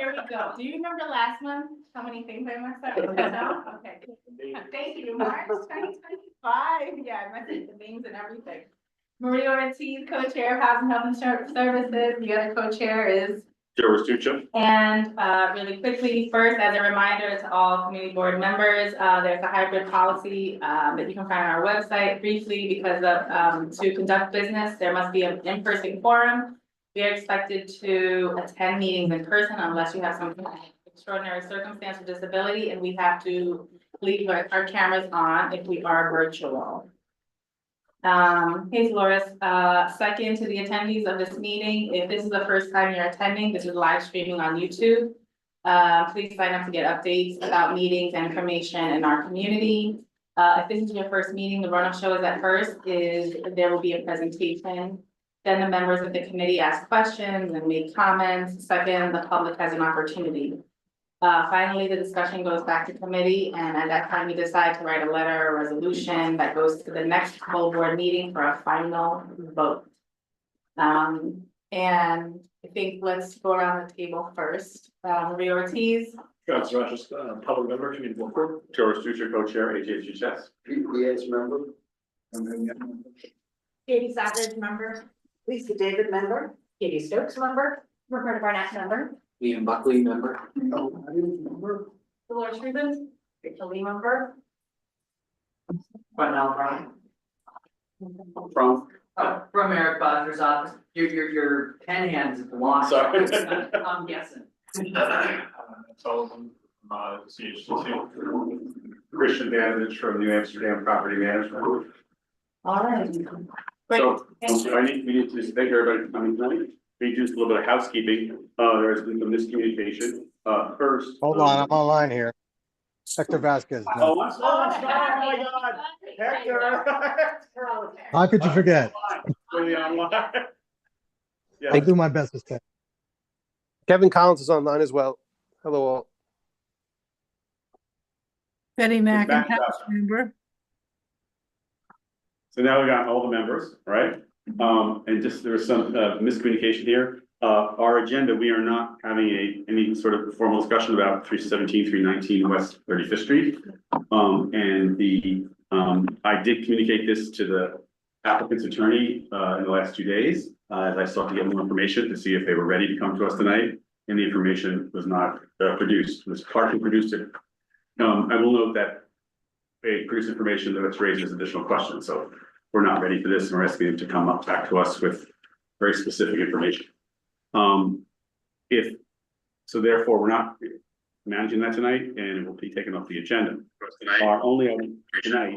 here we go. Do you remember last month, how many things I messed up? No? Okay. Thank you, March 2025. Yeah, I messed up the names and everything. Maria Ortiz, co-chair of Housing Health Insurance Services. The other co-chair is Joe Restuccio. and really quickly, first, as a reminder to all community board members, there's a hybrid policy that you can find on our website briefly because of to conduct business, there must be an in-person forum. We are expected to attend meetings in person unless you have some extraordinary circumstance or disability, and we have to leave our cameras on if we are virtual. Hey Dolores, second to the attendees of this meeting, if this is the first time you're attending, this is live streaming on YouTube. Please sign up to get updates about meetings and information in our community. If this is your first meeting, the run-up show is at first, there will be a presentation. Then the members of the committee ask questions and make comments. Second, the public has an opportunity. Finally, the discussion goes back to committee, and at that time, we decide to write a letter or resolution that goes to the next full board meeting for a final vote. And I think let's go around the table first. Maria Ortiz. Councilor Rogers, public member, community board. Joe Restuccio, co-chair, HHHS. PPS member. Katie Savage, member. Lisa David, member. Katie Stokes, member. Roberta Barnett, member. Ian Buckley, member. Dolores Rubens. Rachel Lee, member. Cornell Brown. From? From Eric Bodner's office. Your pen hands at the launch. Sorry. I'm guessing. Sullivan, CHTC. Christian Vantage from New Amsterdam Property Management. All right. Great. So, Thank you. we need to thank everybody for coming tonight. We do a little bit of housekeeping. There's been some miscommunication. First. Hold on, I'm online here. Hector Vasquez. Oh, I'm sorry. Oh my God. Hector. How could you forget? Really online. Yeah. I'll do my best to stay. Kevin Collins is online as well. Hello all. Betty Back McIntosh, up. member. So now we got all the members, right? And just there was some miscommunication here. Our agenda, we are not having any sort of formal discussion about 317, 319 West 35th Street. I did communicate this to the applicant's attorney in the last 2 days, as I sought to get more information to see if they were ready to come to us tonight. And the information was not produced. It was partially produced. I will note that they produced information that raises additional questions. So we're not ready for this, and we're asking them to come up back to us with very specific information. Therefore, we're not managing that tonight, and it will be taken off the agenda. Our only item tonight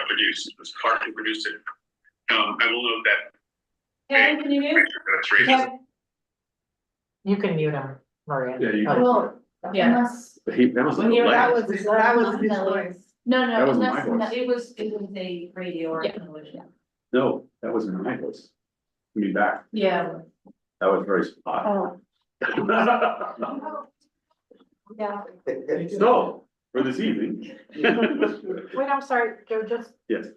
produced was partly produced. I will note that. Kevin, can you mute? Kevin? You can mute him, Maria. Yeah, you. Well, yeah. That was. When you were- that that was his voice. No, That wasn't my that's, voice. it was a radio or Yeah. television. No, that wasn't my voice. Give me back. Yeah. That was very odd. Oh. Yeah. So, for this evening. Wait, I'm sorry, Joe, just Yes,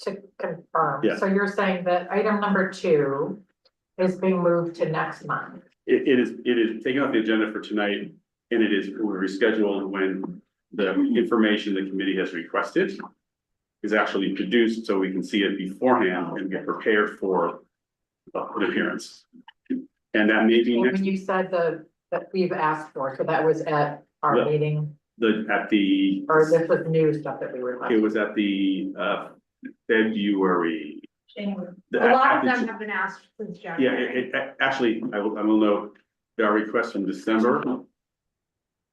to confirm. Yes. So you're saying that item number 2 is being moved to next month? it is taken off the agenda for tonight, and it is rescheduled when the information the committee has requested is actually produced, so we can see it beforehand and get prepared for the appearance. And that may be next, When you said that we've asked for, so that was at our Yeah. meeting, at the, or this was new stuff that we were. it was at the February. January. A lot of have been asked since Yeah, actually, I will note, there are requests from December,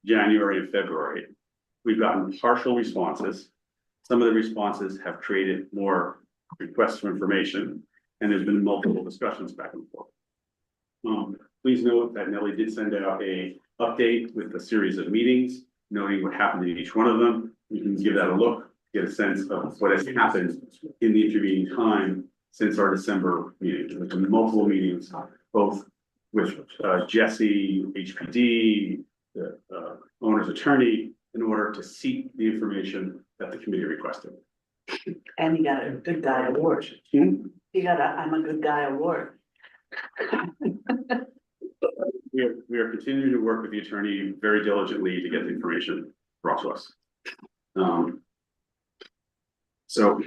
January, and February. We've gotten partial responses. Some of the responses have created more requests for information, and there's been multiple discussions back and forth. Please note that Nellie did send out a update with a series of meetings, noting what happened in each one of them. You can give that a look, get a sense of what has happened in the intervening time since our December meeting. There's been multiple meetings, both with Jesse, HPD, the owner's attorney, in order to seek the information that the committee requested. And you got a good guy award. You got a I'm a good guy award. we are continuing to work with the attorney very diligently to get the information brought to us. So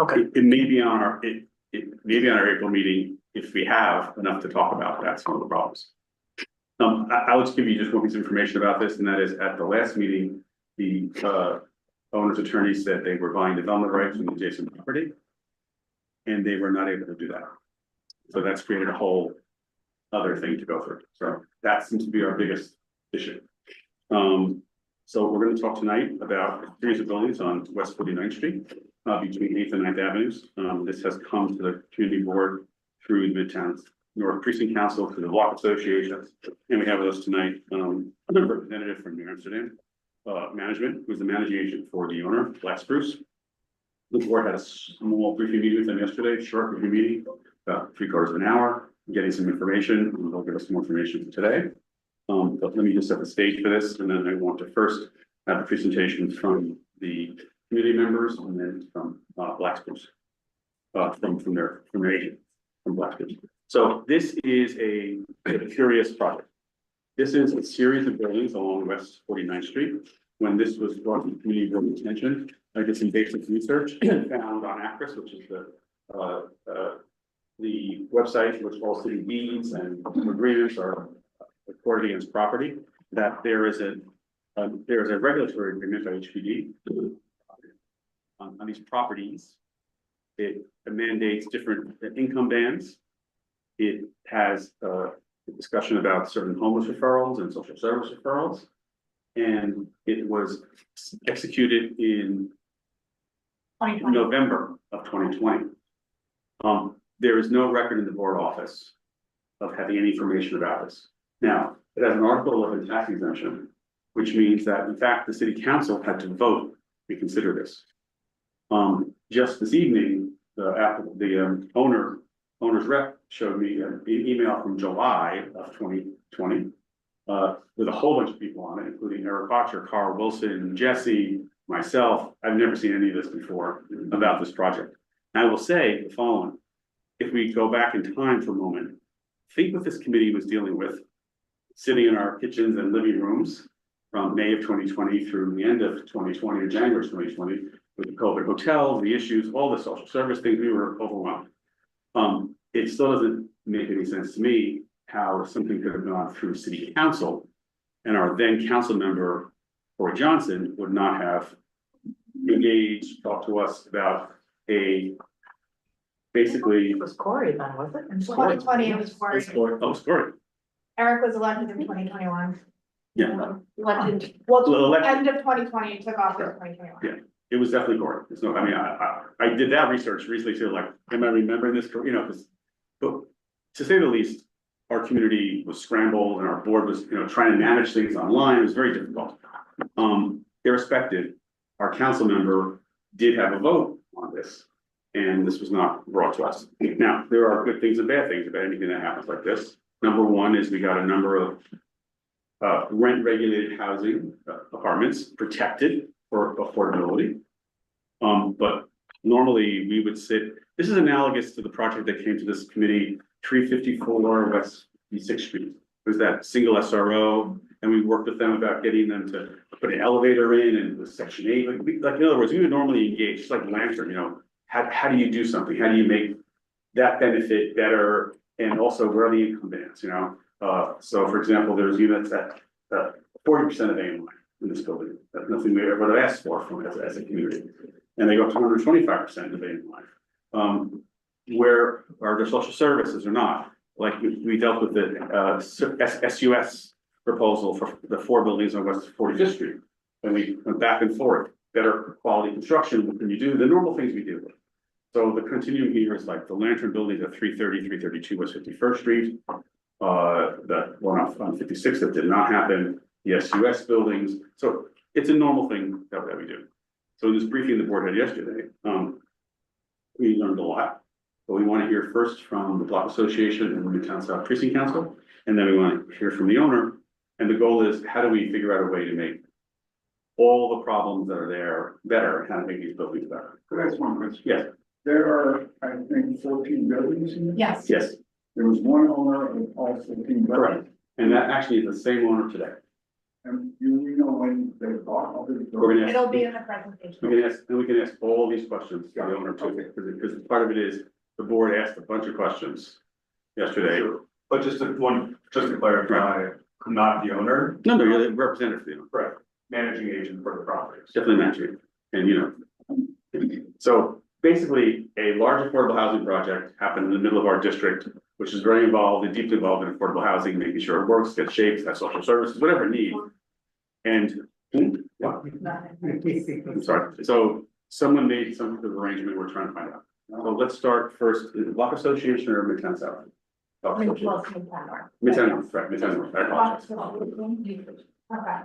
Okay, it may be on our, it may be on our April meeting if we have enough to talk about. That's one of the problems. I'll just give you just one piece of information about this, and that is at the last meeting, the owner's attorney said they were buying development rights from the adjacent property. And they were not able to do that. So that's created a whole other thing to go through. So that seems to be our biggest issue. So we're going to talk tonight about a series of buildings on West 49th Street, between 8th and 9th Avenues. This has come to the community board through the Midtown North Precinct Council, through the Block Association. And we have with us tonight, a representative from New Amsterdam Management, who's the managing agent for the owner, Black Spruce. The board had a small briefing meeting with them yesterday, short briefing meeting, about 3/4 of an hour, getting some information, and they'll give us some more information today. But let me just set the stage for this, and then I want to first have a presentation from the committee members, and then from Black Spruce, from their agent, from Black Spruce. So this is a curious project. This is a series of buildings along West 49th Street. When this was brought to the community board attention, I did some basic research and found on Acris, which is the website which all city deeds and agreements are recorded against property, that there is a regulatory agreement by HPD on these properties. It mandates different income bands. It has a discussion about certain homeless referrals and social service referrals. And it was executed in November of 2020. There is no record in the board office of having any information about this. Now, it has an article of a tax exemption, which means that in fact, the city council had to vote to consider this. Just this evening, the owner's rep showed me an email from July of 2020. With a whole bunch of people on it, including Eric Botcher, Carl Wilson, Jesse, myself. I've never seen any of this before about this project. And I will say the following: if we go back in time for a moment, think what this committee was dealing with, sitting in our kitchens and living rooms from May of 2020 through the end of 2020 or January of 2020, with the COVID hotels, the issues, all the social service things, we were overwhelmed. It still doesn't make any sense to me how something could have gone through city council and our then council member, Corey Johnson, would not have engaged, talked to us about basically. it was Corey then, was it? In 2020, it was Corey. Oh, it's Corey. Eric was elected in 2021. Yeah. Elected, end of 2020, took office in 2021. Yeah. It was definitely Corey. There's no, I mean, I did that research recently too, like, am I remembering this, but to say the least, our community was scrambled and our board was, trying to manage things online. It was very difficult. Irrespective, our council member did have a vote on this, and this was not brought to us. Now, there are good things and bad things about anything that happens like this. Number one is we got a number of rent-regulated housing apartments protected for affordability. But normally we would sit, this is analogous to the project that came to this committee, 354 West 6th Street. It was that single SRO, and we worked with them about getting them to put an elevator in, and it was Section 8. Like in other words, we would normally engage, just like Lantern, how do you do something? How do you make that benefit better? And also, where are the income bands, So for example, there's units that 40% of AMI in this building. That's nothing we ever asked for from as a community. And they go up to 125% of AMI. Where are there social services or not? Like we dealt with the SUS proposal for the 4 buildings on West 45th Street. And we went back and forth, better quality construction, what can you do? The normal things we do. So the continuum here is like the Lantern buildings at 330, 332 West 51st Street. That one on 56 that did not happen, the SUS buildings. So it's a normal thing that we do. So in this briefing the board had yesterday, we learned a lot. But we want to hear first from the Block Association and the Midtown South Precinct Council, and then we want to hear from the owner. And the goal is, how do we figure out a way to make all the problems that are there better, and how to make these buildings better? Could I ask one question? Yes, There are, I think, 14 buildings in it. Yes. yes. There was one owner of all 15 Correct. buildings. And that actually is the same owner today. And you know when they bought all these We're gonna buildings. It'll ask, be in the presentation. we can ask all these questions to the owner too, because part of it is, the board asked a bunch of questions yesterday. But just to clarify, not the owner, No, no, you're the representative, you know, correct, managing agent for the properties. definitely matching, and you know. So basically, a large affordable housing project happened in the middle of our district, which is very involved and deeply involved in affordable housing, making sure it works, gets shapes, has social services, whatever it needs. And, what? I'm sorry, so someone made some sort of arrangement, we're trying to find out. So let's start first, is it Block Association or Midtown South? Block Association. Midtown North, right, Midtown North, I apologize. Okay.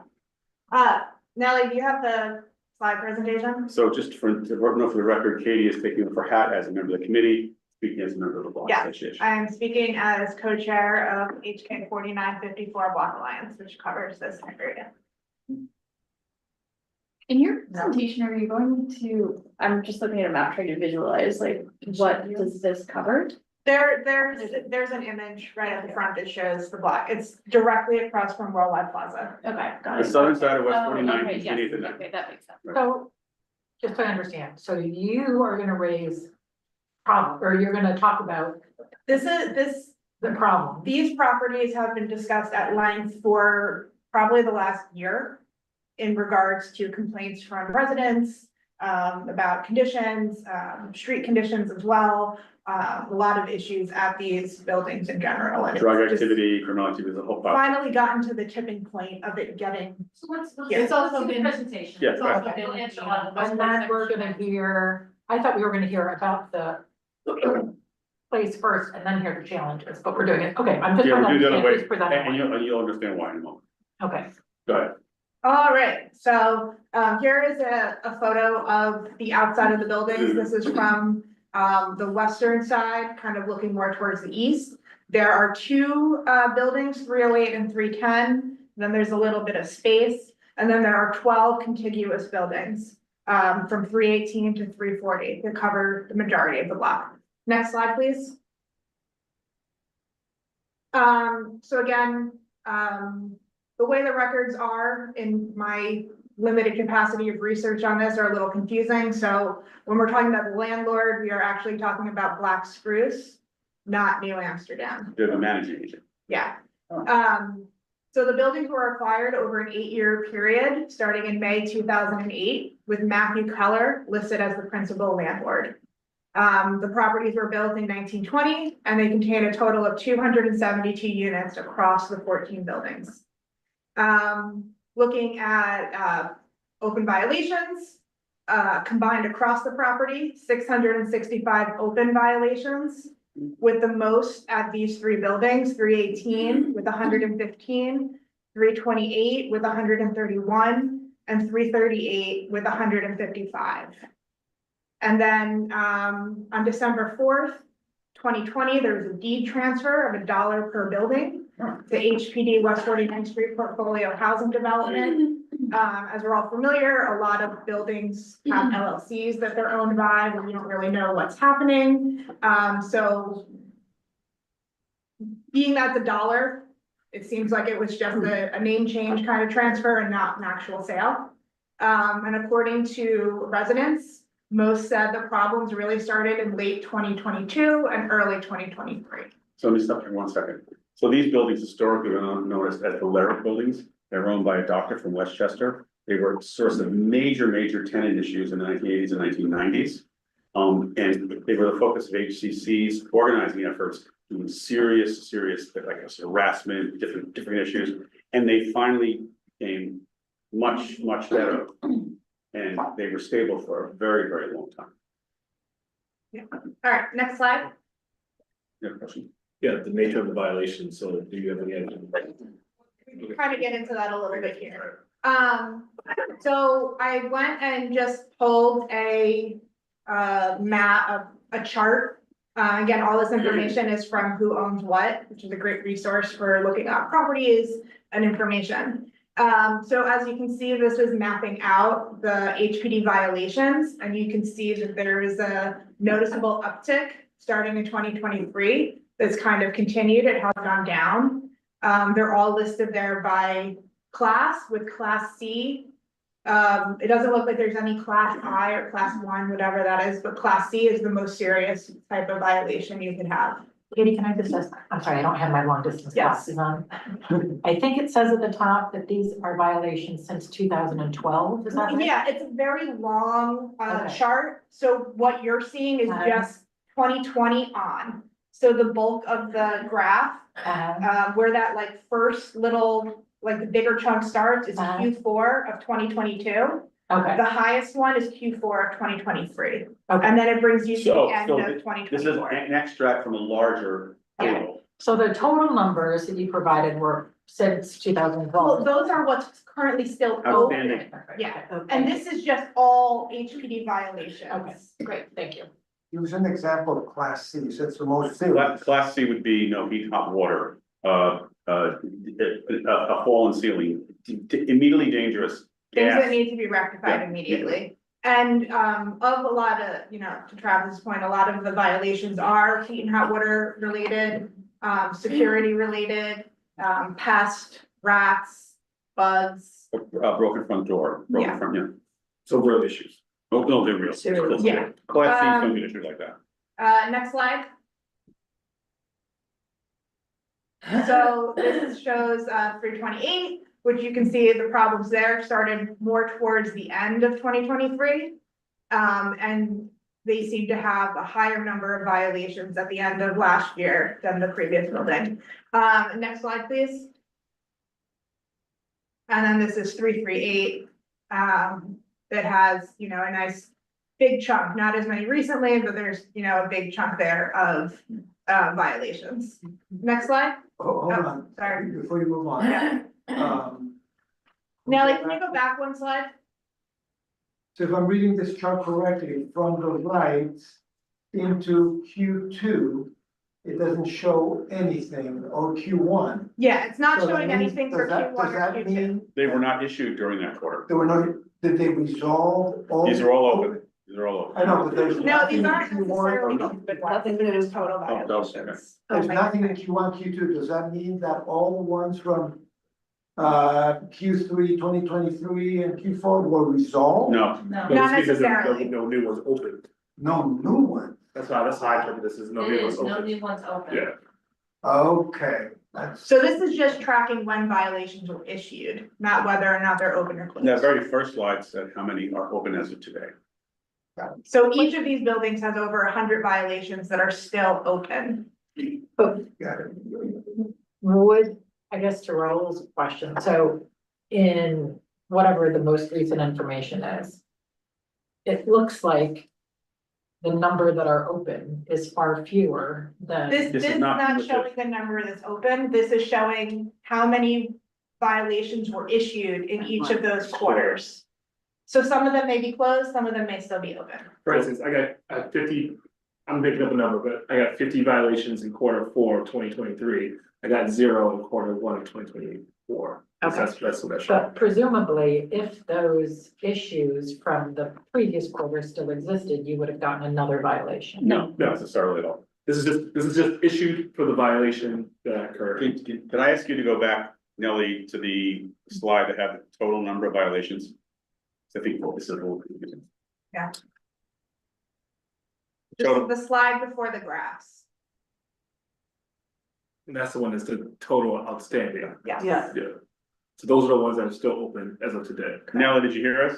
Nellie, do you have the slide presentation? So just for the record, Katie is taking off her hat as a member of the committee, speaking as a member of the Block Yeah. Association. I'm speaking as co-chair of HK 4954 Block Alliance, which covers this area. In your presentation, are you going to, I'm just looking at a map trying to visualize, like, what does this cover? There's an image right at the front that shows the block. It's directly across from Worldwide Plaza. Okay, got The it. southern side of West Oh, 49, okay, yes, beneath it. okay, that makes sense. So, just to understand, so you are gonna raise problem, or you're gonna talk about the problem. These properties have been discussed at length for probably the last year in regards to complaints from residents, about conditions, street conditions as well. A lot of issues at these buildings in general. And it's Drug just activity, criminal activity, the whole. finally gotten to the tipping point of it getting. So let's, Yeah. it's also been presentation. Yeah, It's also right. been answered a lot of the And then we're gonna hear, I thought we were gonna hear about the place first and then hear the challenges, but we're doing it, okay, I'm just Yeah, trying to we'll do that understand way, who's presenting. and you'll understand why in a moment. Okay, Go ahead. All right, so here is a photo of the outside of the buildings. This is from the western side, kind of looking more towards the east. There are two buildings, 308 and 310. Then there's a little bit of space. And then there are 12 contiguous buildings from 318 to 340 that cover the majority of the block. Next slide, please. So again, the way the records are in my limited capacity of research on this are a little confusing. So when we're talking about the landlord, we are actually talking about Black Spruce, not New Amsterdam. They're the managing agent. Yeah. So the buildings were acquired over an 8-year period, starting in May 2008, with Matthew Keller listed as the principal landlord. The properties were built in 1920, and they contain a total of 272 units across the 14 buildings. Looking at open violations, combined across the property, 665 open violations, with the most at these three buildings, 318 with 115, 328 with 131, and 338 with 155. And then on December 4th, 2020, there was a deed transfer of $1 per building to HPD West 49th Street Portfolio Housing Development. As we're all familiar, a lot of buildings have LLCs that they're owned by, but we don't really know what's happening. So being that's $1, it seems like it was just a name change kind of transfer and not an actual sale. And according to residents, most said the problems really started in late 2022 and early 2023. So let me stop here 1 second. So these buildings historically were known as the Lyric buildings. They're owned by a doctor from Westchester. They were a source of major tenant issues in the 1980s and 1990s. And they were the focus of HCC's organizing efforts, doing serious, like harassment, different issues. And they finally became much better. And they were stable for a very long time. All right, next slide. You have a question? Yeah, the nature of the violation, so do you have any? We can kind of get into that a little bit here. So I went and just pulled a map of a chart. Again, all this information is from Who Owns What, which is a great resource for looking at properties and information. So as you can see, this is mapping out the HPD violations, and you can see that there is a noticeable uptick starting in 2023. that's kind of continued, it has gone down. They're all listed there by class, with class C. It doesn't look like there's any class I or class 1, whatever that is, but class C is the most serious type of violation you could have. Katie, can I just ask, I'm sorry, I don't have my long distance Yes. glasses on. I think it says at the top that these are violations since 2012, is that right? Yeah, it's a very long Okay. chart, so what you're seeing is just 2020 on. So the bulk of the graph, where that like first little, like the bigger chunk starts is Q4 of 2022. Okay, The highest one is Q4 of 2023, okay, and then it brings you to the So- end so of This is 2024. an extract from a larger table. so the total numbers that you provided were since 2012. Well, those are what's currently still Outstanding. open, yeah, and this is just all HPD violations. Okay, great, thank you. Use an example of class C, so it's the most serious. Class C would be no heat, hot water, a fallen ceiling, immediately dangerous. Things that Gas. need to be rectified Yeah. immediately. And of a lot of, you know, to Travis's point, a lot of the violations are heat and hot water related, security related, pest, rats, bugs. A broken front door, broken Yeah. front, yeah. So real issues. Oh, no, they're real. Serious. Yeah. Class C don't do issues like that. Next slide. So this shows 328, which you can see the problems there started more towards the end of 2023. And they seem to have a higher number of violations at the end of last year than the previous building. Next slide, please. And then this is 338. That has, you know, a nice big chunk, not as many recently, but there's, you know, a big chunk there of violations. Next slide. Hold Oh, on, sorry. before you move on. Yeah. Um, Nelly, can you go back one slide? So if I'm reading this chart correctly, from the right into Q2, it doesn't show anything, or Q1. Yeah, it's not So that showing means- anything for does that- Q1 does or that Q2. mean They were not issued during that quarter. There were no, did they resolve all? These are all open. These are all open. I know, but there's No, nothing these in aren't Q1. necessarily. Nothing to do with total okay. violations. There's Oh my nothing in God. Q1, Q2, does that mean that all the ones from Q3 2023 and Q4 were resolved? No, Not necessarily. No new ones open. No new ones, That's how I interpret this, is no new ones open. new ones open. Yeah. okay, that's. So this is just tracking when violations were issued, not whether or not they're open or that closed. very first slide said how many are open as of today. So each of these buildings has over 100 violations that are still open. Got it. Would, I guess to Raul's question, so in whatever the most recent information is, it looks like the number that are open is far fewer than. This is not cumulative. showing the number that's open. This is showing how many violations were issued in each of those quarters. So some of them may be closed, some of them may still be open. For instance, I got 50, I'm making up a number, but I got 50 violations in quarter 4 of 2023. I got 0 in quarter 1 of 2024. Okay. That's what that shows. But presumably, if those issues from the previous quarter still existed, you would have gotten another violation. No, not necessarily at all. This is just issued for the violation that occurred. Can I ask you to go back, Nelly, to the slide that had the total number of violations? I think this is a little confusing. Yeah. Total, The slide before the graphs. And that's the one that's the total outstanding. Yes. Yeah. Yeah. So those are the ones that are still open as of today. Nelly, did you hear us?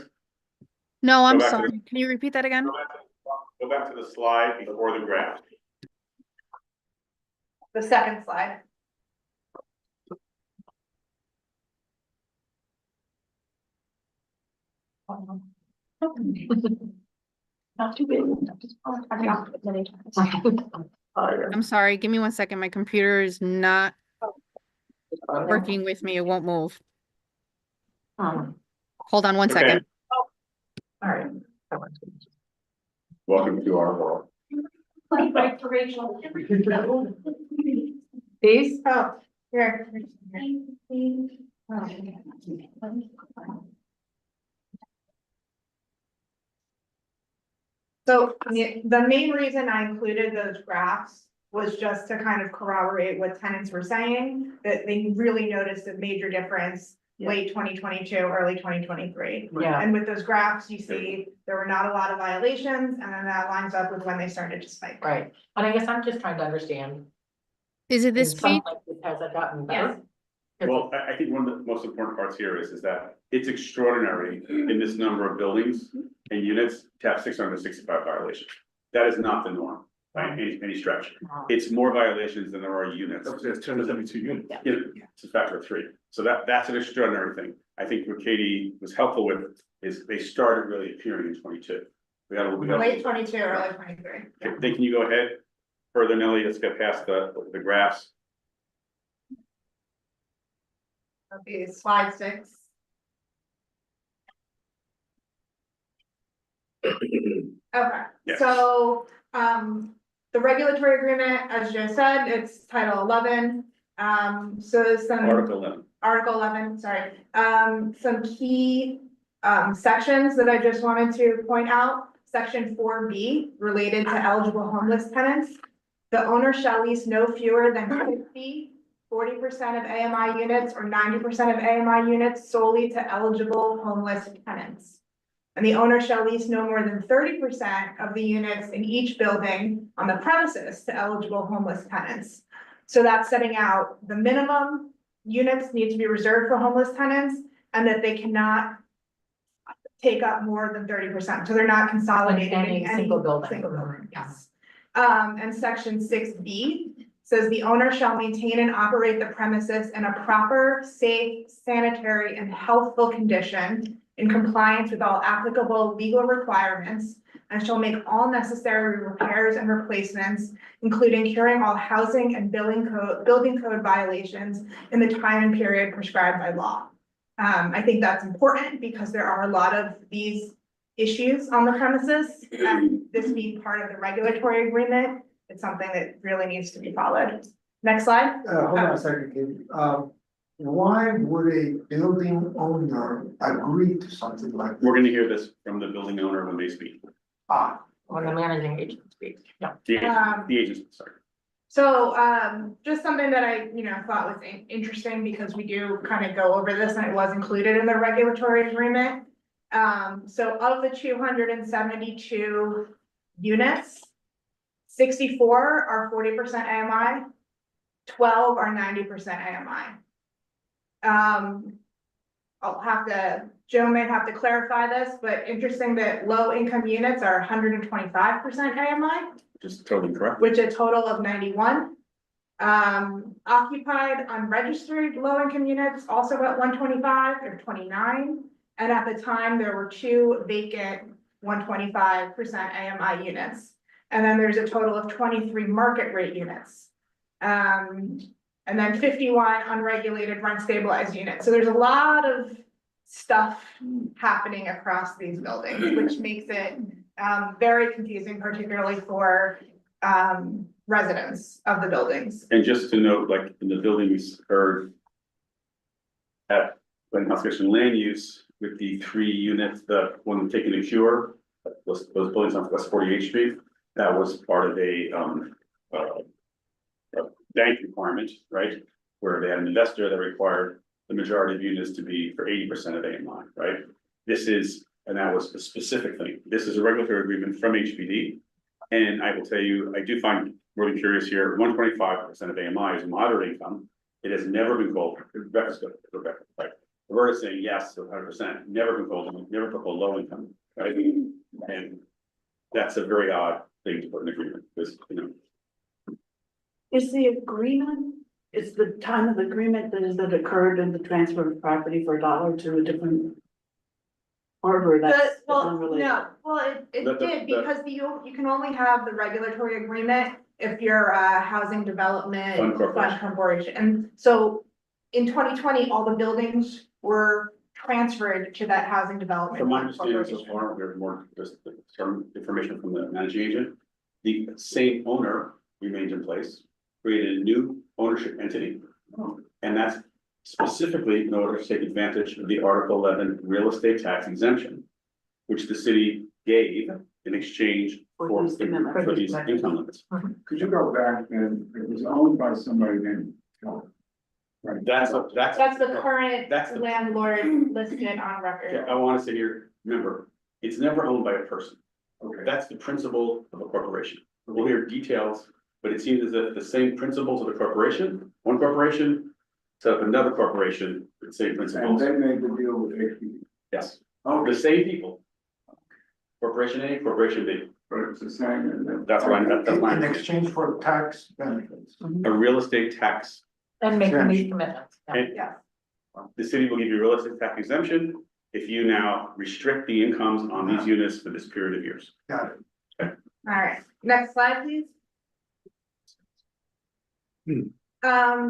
No, I'm Go back to sorry. Can you repeat that again? Go back to the slide before the graph. The second slide. Not too big. I'm sorry. Give me 1 second. My computer is not working with me. It won't move. Hold on 1 second. All right. Welcome to our world. Like for Rachel. These? Oh, here. So the main reason I included those graphs was just to kind of corroborate what tenants were saying, that they really noticed a major difference late 2022, early 2023. Yeah. And with those graphs, you see there were not a lot of violations, and then that lines up with when they started to spike. Right, and I guess I'm just trying to understand. Is it this in some page? places, has it gotten Yes. better? Well, I think one of the most important parts here is that it's extraordinary in this number of buildings and units to have 665 violations. That is not the norm by any stretch. It's more violations than there are units. It's 272 units. You know, it's a factor of 3. So that's an extraordinary thing. I think what Katie was helpful with is they started really appearing in 22. We got Late 22, early 23. Then can you go ahead further, Nelly? Let's get past the graphs. Okay, slide 6. Okay, Yes. so, the regulatory agreement, as Joe said, it's Title 11. So some. Article 11, sorry. Some key, sections that I just wanted to point out. Section 4B, related to eligible homeless tenants. The owner shall lease no fewer than 40% of AMI units or 90% of AMI units solely to eligible homeless tenants. And the owner shall lease no more than 30% of the units in each building on the premises to eligible homeless tenants. So that's setting out the minimum units need to be reserved for homeless tenants and that they cannot take up more than 30%. So they're not consolidating Any any single building. Single building, yes. And section 6B says the owner shall maintain and operate the premises in a proper, safe, sanitary, and healthful condition in compliance with all applicable legal requirements, and shall make all necessary repairs and replacements, including curing all housing and building code violations in the time and period prescribed by law. I think that's important because there are a lot of these issues on the premises, and this being part of the regulatory agreement, it's something that really needs to be followed. Next slide. Hold on a second, Katie. Why would a building owner agree to something like this? We're gonna hear this from the building owner when they speak. When the managing agent speaks, yeah. The agents, sorry. So, just something that I, thought was interesting because we do kind of go over this and it was included in the regulatory agreement. So of the 272 units, 64 are 40% AMI, 12 are 90% AMI. Joe may have to clarify this, but interesting that low income units are 125% AMI. Just totally correct. Which a total of 91. Occupied unregistered low income units also at 125 or 29. And at the time, there were 2 vacant 125% AMI units. And then there's a total of 23 market rate units. And then 51 unregulated rent stabilized units. So there's a lot of stuff happening across these buildings, which makes it very confusing, particularly for residents of the buildings. And just to note, like in the building we heard at conservation land use with the 3 units, the one taking a cure, those buildings on West 48th Street, that was part of a bank requirement, right? Where they had an investor that required the majority of units to be for 80% of AMI, right? And that was a specific thing. This is a regulatory agreement from HPD. And I will tell you, I do find really curious here, 125% of AMI is moderate income. It has never been called, Rebecca's good, Rebecca, right? Roberta's saying yes to 100%, never been called low income, right? And that's a very odd thing to put in agreement, because, Is the agreement, is the time of the agreement that occurred in the transfer of property for $1 to a different harbor that's unrelated? No, it did, because you can only have the regulatory agreement if you're a housing development fund corporation. And so in 2020, all the buildings were transferred to that housing development. From my fund understanding so corporation. far, we have more just some information from the managing agent. The same owner remains in place, created a new ownership entity. And that's specifically in order to take advantage of the Article 11 real estate tax exemption, which the city gave in exchange for these commitments. for these income limits. Could you go back and it was owned by somebody named Keller? Right. That's That's the current That's the- landlord listed on I record. want to say here, remember, it's never owned by a person. Okay. That's the principle of a corporation. We'll hear details, but it seems as if the same principles of the corporation, one corporation, set up another corporation, with the same And principles. they made the deal with HPD. Yes, Oh, the same people. Corporation A, Corporation B, but it's the same. And then- That's right, that's my In exchange for tax benefits. a real estate tax. And making Sure. these commitments. Yeah. And Yes. the city will give you real estate tax exemption if you now restrict the incomes on these units for this period of years. Got it. All right, next slide, please.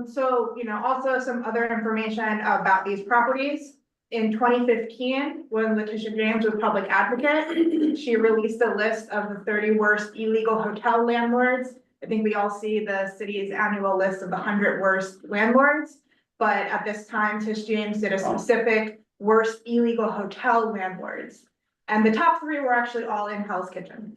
So, also some other information about these properties. In 2015, when Letitia James was public advocate, she released a list of the 30 worst illegal hotel landlords. I think we all see the city's annual list of the 100 worst landlords. But at this time, Tish James did a specific worst illegal hotel landlords. And the top 3 were actually all in Hell's Kitchen.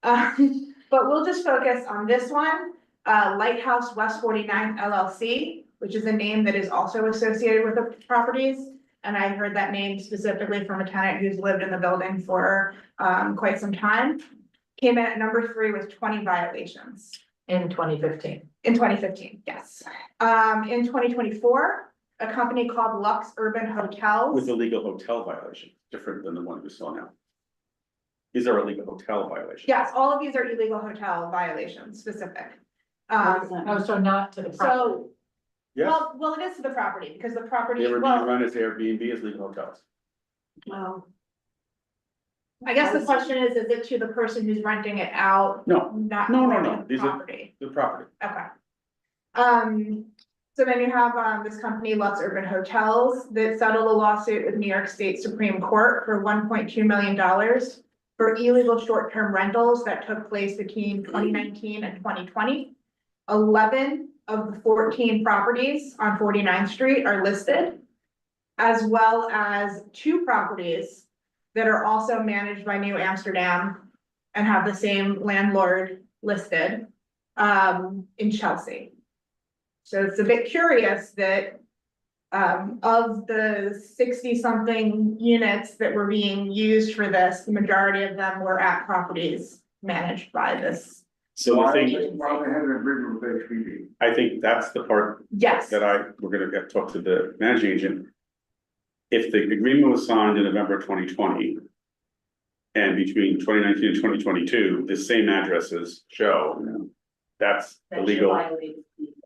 But we'll just focus on this one, Lighthouse West 49 LLC, which is a name that is also associated with the properties. And I heard that name specifically from a tenant who's lived in the building for quite some time. Came in at number 3 with 20 violations. In 2015. In 2015, yes. In 2024, a company called Lux Urban Hotels. With illegal hotel violation, different than the one we saw now. These are illegal hotel violations. Yes, all of these are illegal hotel violations specific. Oh, so not to the property. So, Yes, well, it is to the property because the property, they were being well, run as Airbnb as legal hotels. Well, I guess the question is it to the person who's renting it out? No, Not no, renting the these are property? the property. Okay. So then you have, this company, Lux Urban Hotels, that settled a lawsuit with New York State Supreme Court for $1.2 million for illegal short-term rentals that took place between 2019 and 2020. 11 of the 14 properties on 49th Street are listed, as well as 2 properties that are also managed by New Amsterdam and have the same landlord listed, in Chelsea. So it's a bit curious that of the 60-something units that were being used for this, the majority of them were at properties managed by this. So the Why thing, they had an agreement with HPD? I think that's the part Yes, that we're gonna talk to the managing agent. If the agreement was signed in November 2020. And between 2019 and 2022, the same addresses show. That's illegal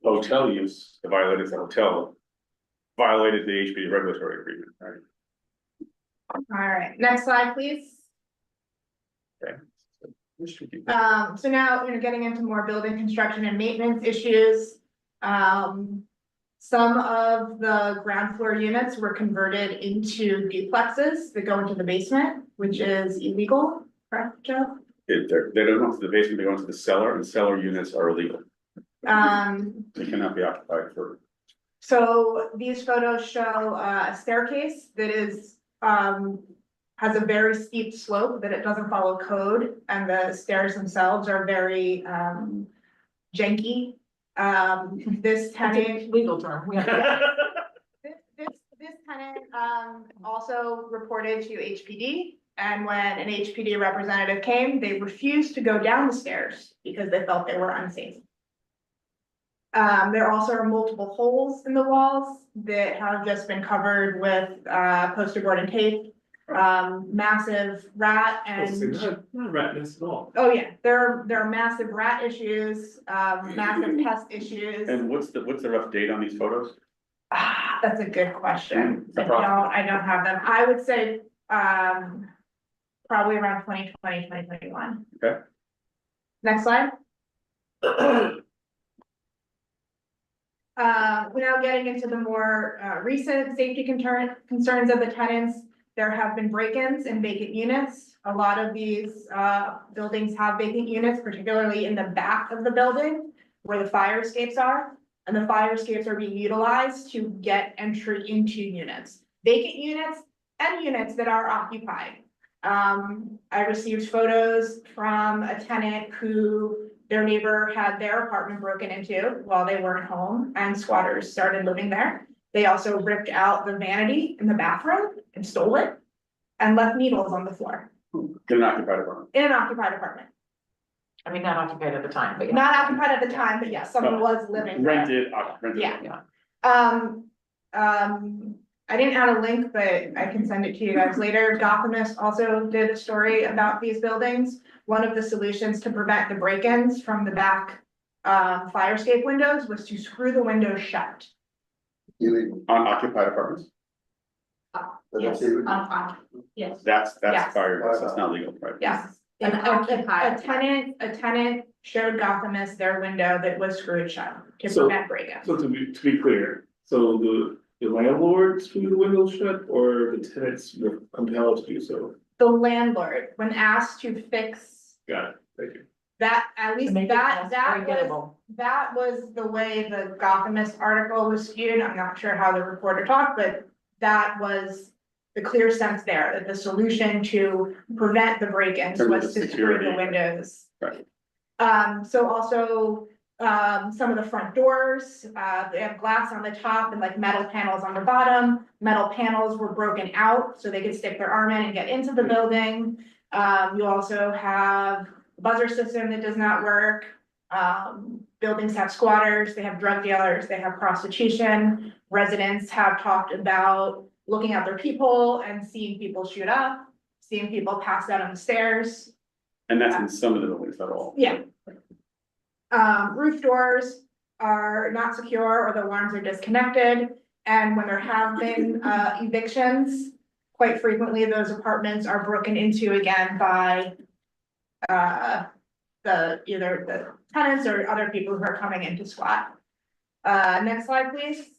hotel use, the violated the hotel. Violated the HPD regulatory agreement, right? all right, next slide, please. Okay. So now, getting into more building construction and maintenance issues. Some of the ground floor units were converted into duplexes that go into the basement, which is illegal, correct, Joe? They don't go into the basement, they go into the cellar, and cellar units are illegal. They cannot be occupied for. So these photos show a staircase that is, has a very steep slope, that it doesn't follow code, and the stairs themselves are very, janky. This tenant, Legal term. We have this tenant, also reported to HPD, and when an HPD representative came, they refused to go down the stairs because they felt they were unsafe. There also are multiple holes in the walls that have just been covered with, poster board and tape. Massive rat and, Not ratness at all. oh yeah, there are massive rat issues, massive pest issues. And what's the rough date on these photos? That's a good question. Approximately. I don't have them. I would say, probably around 2020, 2021. Okay. Next slide. We're now getting into the more recent safety concerns of the tenants. There have been break-ins in vacant units. A lot of these buildings have vacant units, particularly in the back of the building where the fire escapes are. And the fire escapes are being utilized to get entry into units. Vacant units and units that are occupied. I received photos from a tenant who their neighbor had their apartment broken into while they weren't home and squatters started living there. They also ripped out the vanity in the bathroom and stole it and left needles on the floor In an occupied apartment. in an occupied apartment. I mean, not occupied at the time, but. Not occupied at the time, but yes, someone was living there. Rented. Yeah. I didn't add a link, but I can send it to you guys later. Gothamist also did a story about these buildings. One of the solutions to prevent the break-ins from the back fire escape windows was to screw the windows shut. On occupied apartments. Yes, yes, That's Yes. fire, that's not legal, right? yes. An And occupied. a tenant showed Gothamist their window that was screwed shut to So- prevent break-ins. So to be clear, so the landlord screwed the window shut or the tenants were compelled to do so? The landlord, when asked to fix Got it, thank you. that, at least Make it that less was. forgettable. That was the way the Gothamist article was skewed. I'm not sure how the reporter talked, but that was the clear sense there, that the solution to prevent the break-ins In terms of was the to screw the security. windows. Right. So also, some of the front doors, they have glass on the top and like metal panels on the bottom. Metal panels were broken out so they could stick their arm in and get into the building. You also have a buzzer system that does not work. Buildings have squatters, they have drug dealers, they have prostitution. Residents have talked about looking out their peephole and seeing people shoot up, seeing people pass out on the stairs. And that's in some of the buildings at all. Yeah. Roof doors are not secure or the alarms are disconnected. And when there have been evictions, quite frequently those apartments are broken into again by either the tenants or other people who are coming in to squat. Next slide, please.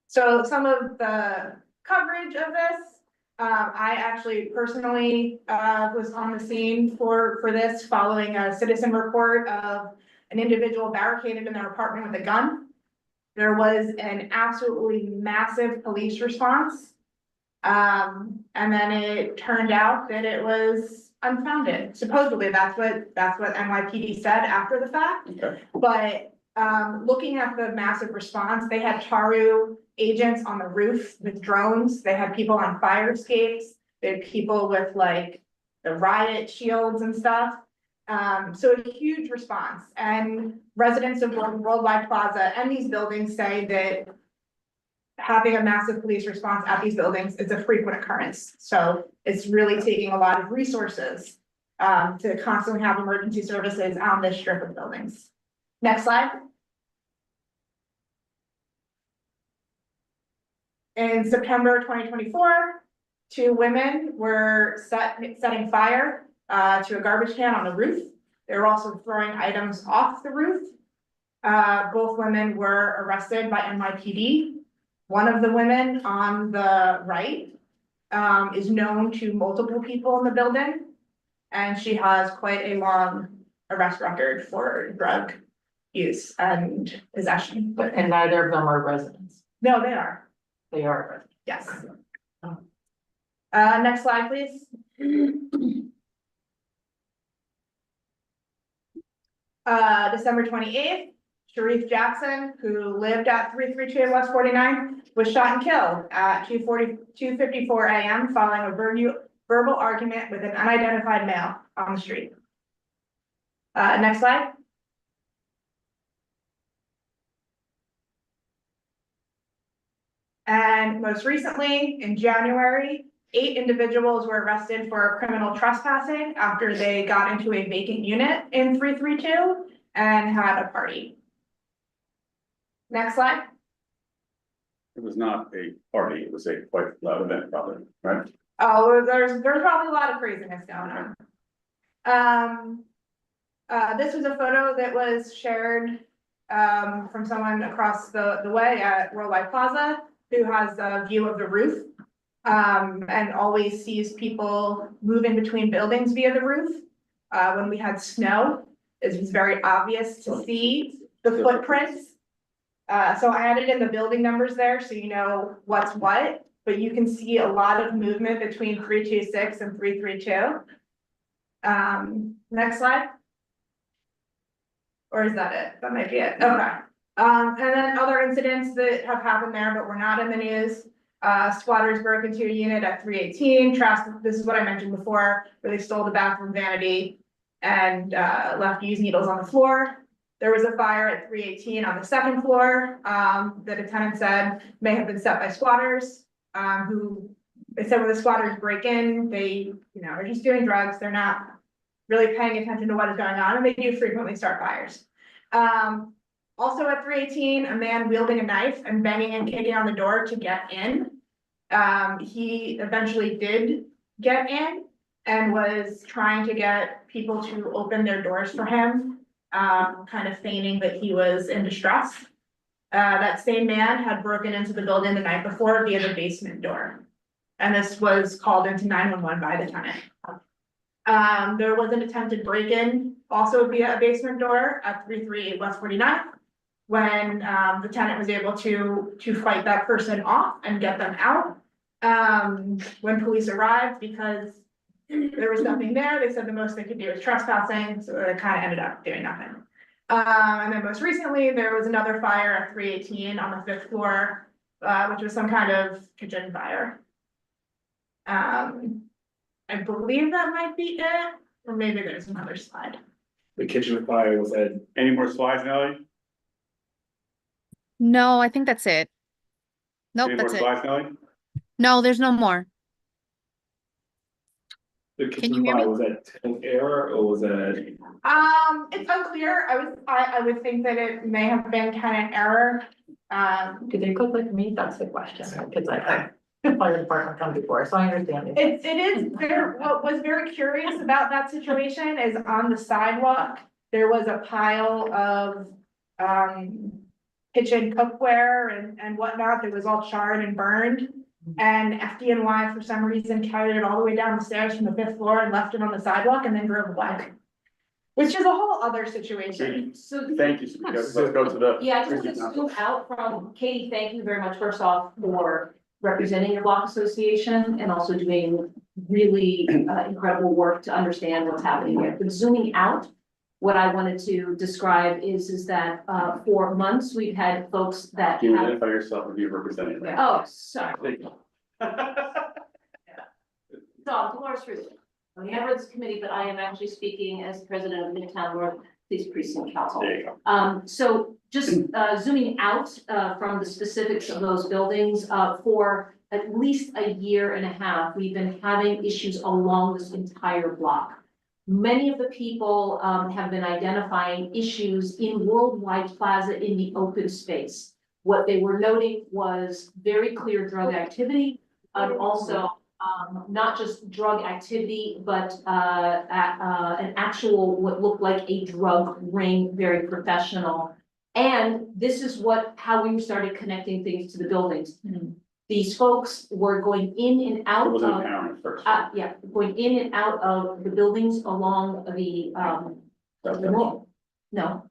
So some of the coverage of this, I actually personally was on the scene for this following a citizen report of an individual barricaded in their apartment with a gun. There was an absolutely massive police response. And then it turned out that it was unfounded. Supposedly, that's what NYPD said after the fact. Okay. But looking at the massive response, they had TARU agents on the roof with drones. They had people on fire escapes. They had people with like the riot shields and stuff. So a huge response. And residents of Worldwide Plaza and these buildings say that having a massive police response at these buildings is a frequent occurrence. So it's really taking a lot of resources to constantly have emergency services on this strip of buildings. Next slide. In September 2024, 2 women were setting fire to a garbage can on the roof. They were also throwing items off the roof. Both women were arrested by NYPD. One of the women on the right is known to multiple people in the building, and she has quite a long arrest record for drug use and possession. And neither of them are residents. No, they are. They are. Yes. Next slide, please. December 28th, Sharif Jackson, who lived at 332 West 49, was shot and killed at 2:54 a.m. following a verbal argument with an unidentified male on the street. Next slide. And most recently, in January, 8 individuals were arrested for criminal trespassing after they got into a vacant unit in 332 and had a party. Next slide. It was not a party, it was a quite loud event, probably, right? Oh, there's probably a lot of craziness going on. This was a photo that was shared from someone across the way at Worldwide Plaza who has a view of the roof and always sees people moving between buildings via the roof. When we had snow, it was very obvious to see the footprints. So I added in the building numbers there so you know what's what. but you can see a lot of movement between 326 and 332. Next slide. Or is that it? That might be it. Okay. And then other incidents that have happened there, but were not in the news. Squatters broke into a unit at 318. This is what I mentioned before, where they stole the bathroom vanity and left used needles on the floor. There was a fire at 318 on the second floor that a tenant said may have been set by squatters, who they said when the squatters break in, they, are just doing drugs. They're not really paying attention to what is going on, and they do frequently start fires. Also at 318, a man wielding a knife and banging and kicking on the door to get in. He eventually did get in and was trying to get people to open their doors for him, kind of feigning that he was in distress. That same man had broken into the building the night before via the basement door. And this was called into 911 by the tenant. There was an attempted break-in also via a basement door at 338 West 49th. When the tenant was able to fight that person off and get them out. When police arrived, because there was nothing there, they said the most they could do was trespassing, so they kind of ended up doing nothing. And then most recently, there was another fire at 318 on the 5th floor, which was some kind of kitchen fire. I believe that might be it, or maybe there's another slide. The kitchen fire was at. Any more slides, Nelly? No, I think that's it. Nope, Any more that's it. slides, Nelly? No, there's no more. The Can kitchen you hear fire me? was that tenant error or was that? It's unclear. I would think that it may have been tenant error. Do they cook like me? That's the question, because I fire department come before, so I understand. It is very, what was very curious about that situation is on the sidewalk, there was a pile of, kitchen cookware and whatnot that was all charred and burned. And FDNY for some reason carried it all the way down the stairs from the 5th floor and left it on the sidewalk and then drove away. Which is a whole other situation. So, Thank you. Let's go to the. yeah, I just want to zoom out from Katie, thank you very much, first off, for representing your block association and also doing really incredible work to understand what's happening here. But zooming out, what I wanted to describe is that for months, we've had folks that Can you have. identify yourself and be represented? Oh, sorry. Thank you. So I'm Dolores Ruth. I'm a member of this committee, but I am actually speaking as president of Midtown North Police Precinct Council. There you go. So just zooming out from the specifics of those buildings, for at least a year and a half, we've been having issues along this entire block. Many of the people have been identifying issues in Worldwide Plaza in the open space. What they were noting was very clear drug activity, also not just drug activity, but an actual, what looked like a drug ring, very professional. And this is how we started connecting things to the buildings. These folks were going in and out It of. wasn't apparent first. Yeah, going in and out of the buildings along the, no.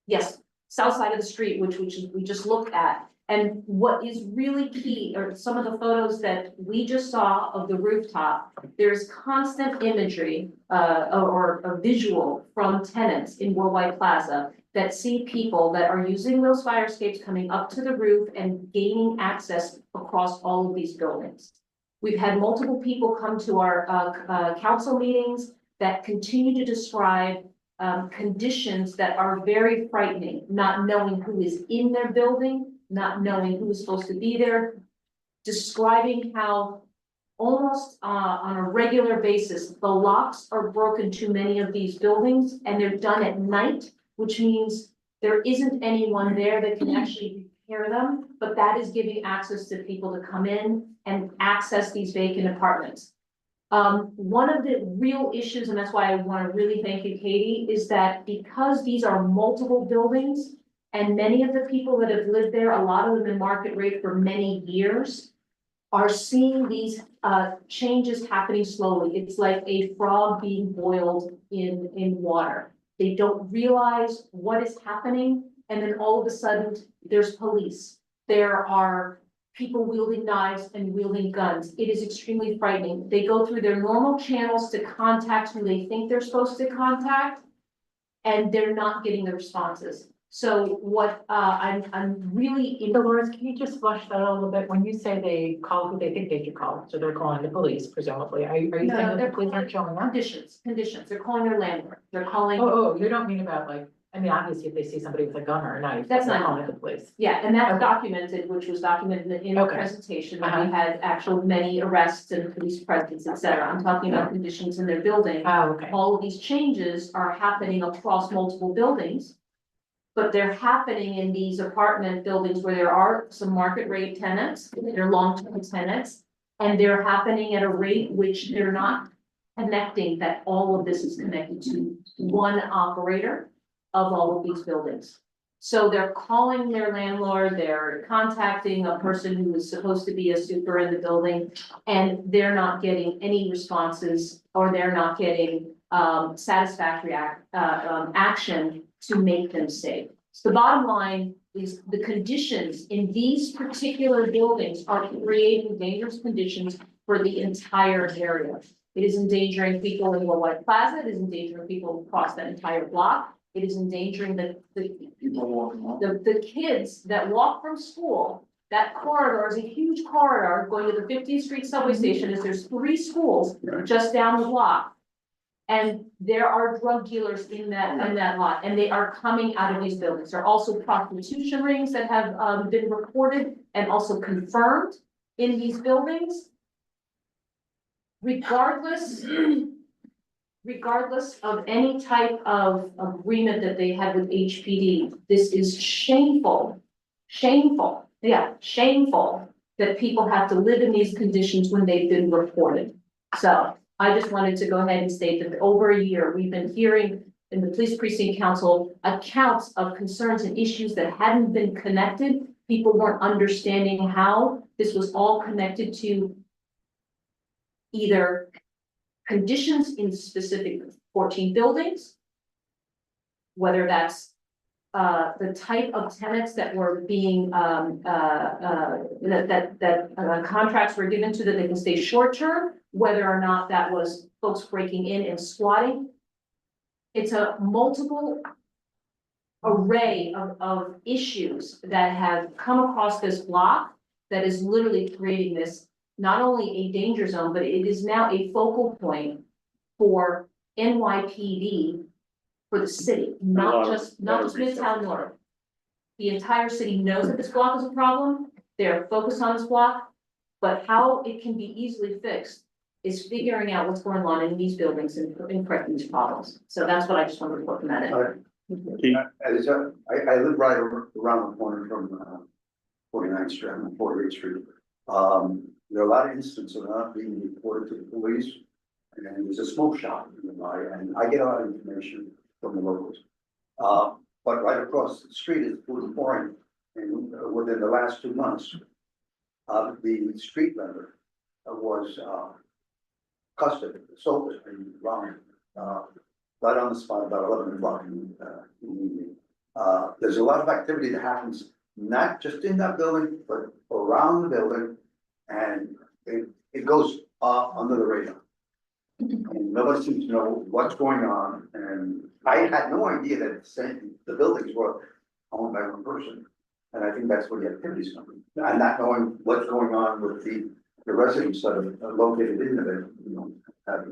Yes, south side of the street, which we just looked at. And what is really key are some of the photos that we just saw of the rooftop. There's constant imagery, or a visual from tenants in Worldwide Plaza that see people that are using those fire escapes coming up to the roof and gaining access across all of these buildings. We've had multiple people come to our council meetings that continue to describe conditions that are very frightening, not knowing who is in their building, not knowing who is supposed to be there, describing how almost on a regular basis, the locks are broken to many of these buildings and they're done at night, which means there isn't anyone there that can actually repair them, but that is giving access to people to come in and access these vacant apartments. One of the real issues, and that's why I want to really thank you, Katie, is that because these are multiple buildings and many of the people that have lived there, a lot of them in market rate for many years, are seeing these changes happening slowly. It's like a frog being boiled in water. They don't realize what is happening, and then all of a sudden there's police. There are people wielding knives and wielding guns. It is extremely frightening. They go through their normal channels to contact who they think they're supposed to contact, and they're not getting the responses. So what, I'm really, So Lawrence, can you just flush that out a little bit? When you say they call who they think they should call, so they're calling the police presumably, are you saying No, that the they're police aren't showing up? conditions, they're calling their landlord, they're calling. Oh, you don't mean about like, I mean, obviously if they see somebody with a gun or a knife, That's they're not- calling the police. Yeah, and that's Okay. documented, which was documented in the Okay. presentation, that we had actual many arrests and police presence, et cetera. I'm talking about conditions in their building. Oh, okay. All of these changes are happening across multiple buildings. But they're happening in these apartment buildings where there are some market rate tenants, they're long-term tenants. And they're happening at a rate which they're not connecting, that all of this is connected to one operator of all of these buildings. So they're calling their landlord, they're contacting a person who is supposed to be a super in the building. And they're not getting any responses, or they're not getting satisfactory action to make them safe. So the bottom line is the conditions in these particular buildings are creating dangerous conditions for the entire area. It is endangering people in White Plaza, it is endangering people across that entire block. It is endangering the kids that walk from school. That corridor is a huge corridor going to the 50th Street subway station, as there's 3 schools just down the block. And there are drug dealers in that lot, and they are coming out of these buildings. There are also prostitution rings that have been reported and also confirmed in these buildings. Regardless of any type of agreement that they had with HPD, this is shameful, shameful that people have to live in these conditions when they've been reported. So I just wanted to go ahead and state that over a year, we've been hearing in the Police Precinct Council accounts of concerns and issues that hadn't been connected. People weren't understanding how this was all connected to either conditions in specific 14 buildings, whether that's the type of tenants that were being contracts were given to that they can stay short term, whether or not that was folks breaking in and squatting. It's a multiple array of issues that have come across this block that is literally creating this, not only a danger zone, but it is now a focal point for NYPD for the city, not just Midtown North. The entire city knows that this block is a problem. They're focused on this block, but how it can be easily fixed is figuring out what's going on in these buildings and correcting these problems. So that's what I just wanted to put from that in. I live right around the corner from 49th Street and 48th Street. There are a lot of instances of not being reported to the police, and there's a smoke shop nearby, and I get a lot of information from the locals. But right across the street is food and pouring, and within the last 2 months, the street vendor was custody, sold it in Raleigh, right on the spot about 11 o'clock in the evening. There's a lot of activity that happens, not just in that building, but around the building, and it goes under the radar. And nobody seems to know what's going on, and I had no idea that the buildings were owned by one person. And I think that's where the activities come from, and not knowing what's going on with the residents that are located in there, you know.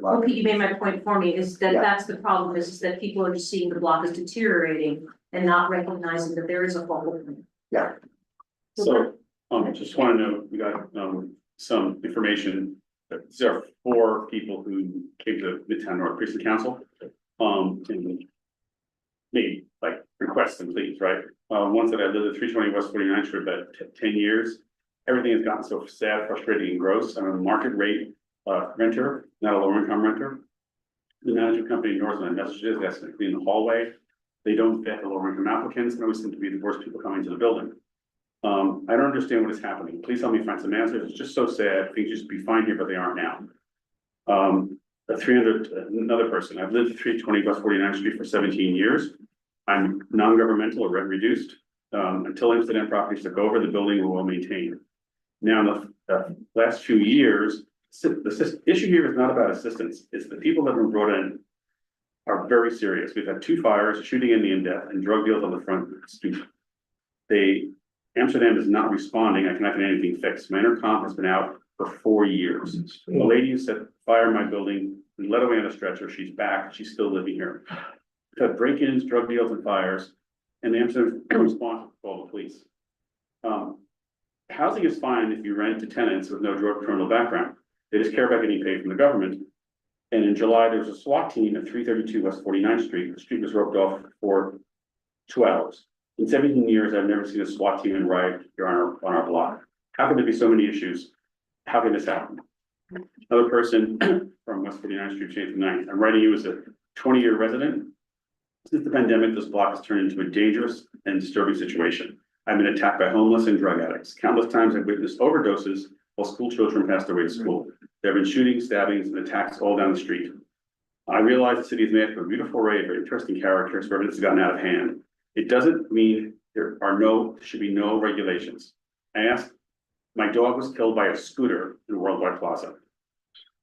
Well, Pete, you made my point for me, is that Yeah. that's the problem, is that people are just seeing the block as deteriorating and not recognizing that there is a focal point. Yeah. So, just wanna know, we got, some information. There are 4 people who came to Midtown North Precinct Council, and made like requests and pleas, right? Once that I lived at 320 West 49th Street for about 10 years. Everything has gotten so sad, frustrating, and gross. I'm a market rate renter, not a lower income renter. The management company ignores my messages, asks me to clean the hallway. They don't vet the lower income applicants, and always seem to be the worst people coming to the building. I don't understand what is happening. Please help me find some answers. It's just so sad. Things used to be fine here, but they aren't now. Another person, I've lived at 320 West 49th Street for 17 years. I'm non-governmental or rent reduced. Until Amsterdam Properties took over, the building were well maintained. Now, in the last few years, the issue here is not about assistance, it's the people that have been brought in are very serious. We've had 2 fires, shooting Indian death, and drug deals on the front street. Amsterdam is not responding, I cannot get anything fixed. My intercom has been out for 4 years. The lady who set fire in my building, and led away on a stretcher, she's back, she's still living here. We've had break-ins, drug deals, and fires, and Amsterdam's response to call the police. Housing is fine if you rent to tenants with no drug criminal background. They just care about getting paid from the government. And in July, there was a SWAT team at 332 West 49th Street. The street was roped off for 2 hours. In 17 years, I've never seen a SWAT team in riot here on our block. How can there be so many issues? How can this happen? Another person from West 49th Street, changed the 9th. I'm writing you as a 20-year resident. Since the pandemic, this block has turned into a dangerous and disturbing situation. I've been attacked by homeless and drug addicts. Countless times I've witnessed overdoses while school children passed away to school. There have been shootings, stabbings, and attacks all down the street. I realize the city is made up of a beautiful array of very interesting characters where it's gotten out of hand. It doesn't mean should be no regulations. I asked, my dog was killed by a scooter in Worldwide Plaza.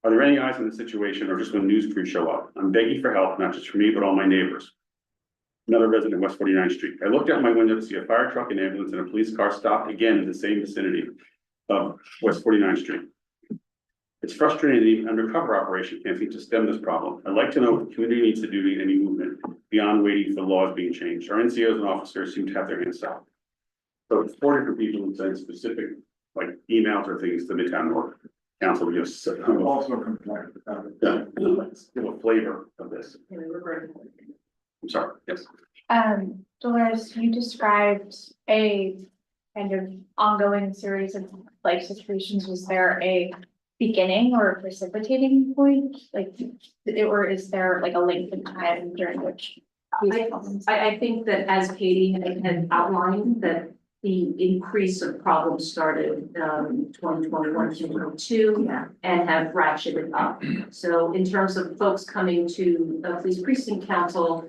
Are there any eyes on the situation or just when news crews show up? I'm begging for help, not just for me, but all my neighbors. Another resident, West 49th Street. I looked out my window to see a fire truck, an ambulance, and a police car stopped again in the same vicinity of West 49th Street. It's frustrating that even undercover operation can't seem to stem this problem. I'd like to know what the community needs to do to any movement beyond waiting for laws being changed. Our NCOs and officers seem to have their hands stopped. So it's 4 different people who send specific like emails or things to Midtown North Council. We just Also complain. give a flavor of this. I'm sorry, yes. Dolores, you described a kind of ongoing series of like situations. Was there a beginning or a precipitating point? Or is there like a length of time during which? I think that as Katie had outlined, that the increase of problems started 2021, 2022 and have ratcheted up. So in terms of folks coming to the police precinct council,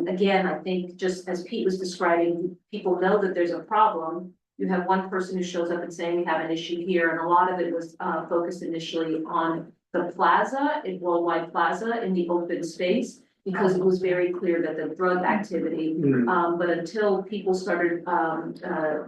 again, I think just as Pete was describing, people know that there's a problem. You have one person who shows up and saying we have an issue here, and a lot of it was focused initially on the plaza, in Worldwide Plaza, in the open space, because it was very clear that the drug activity, but until people started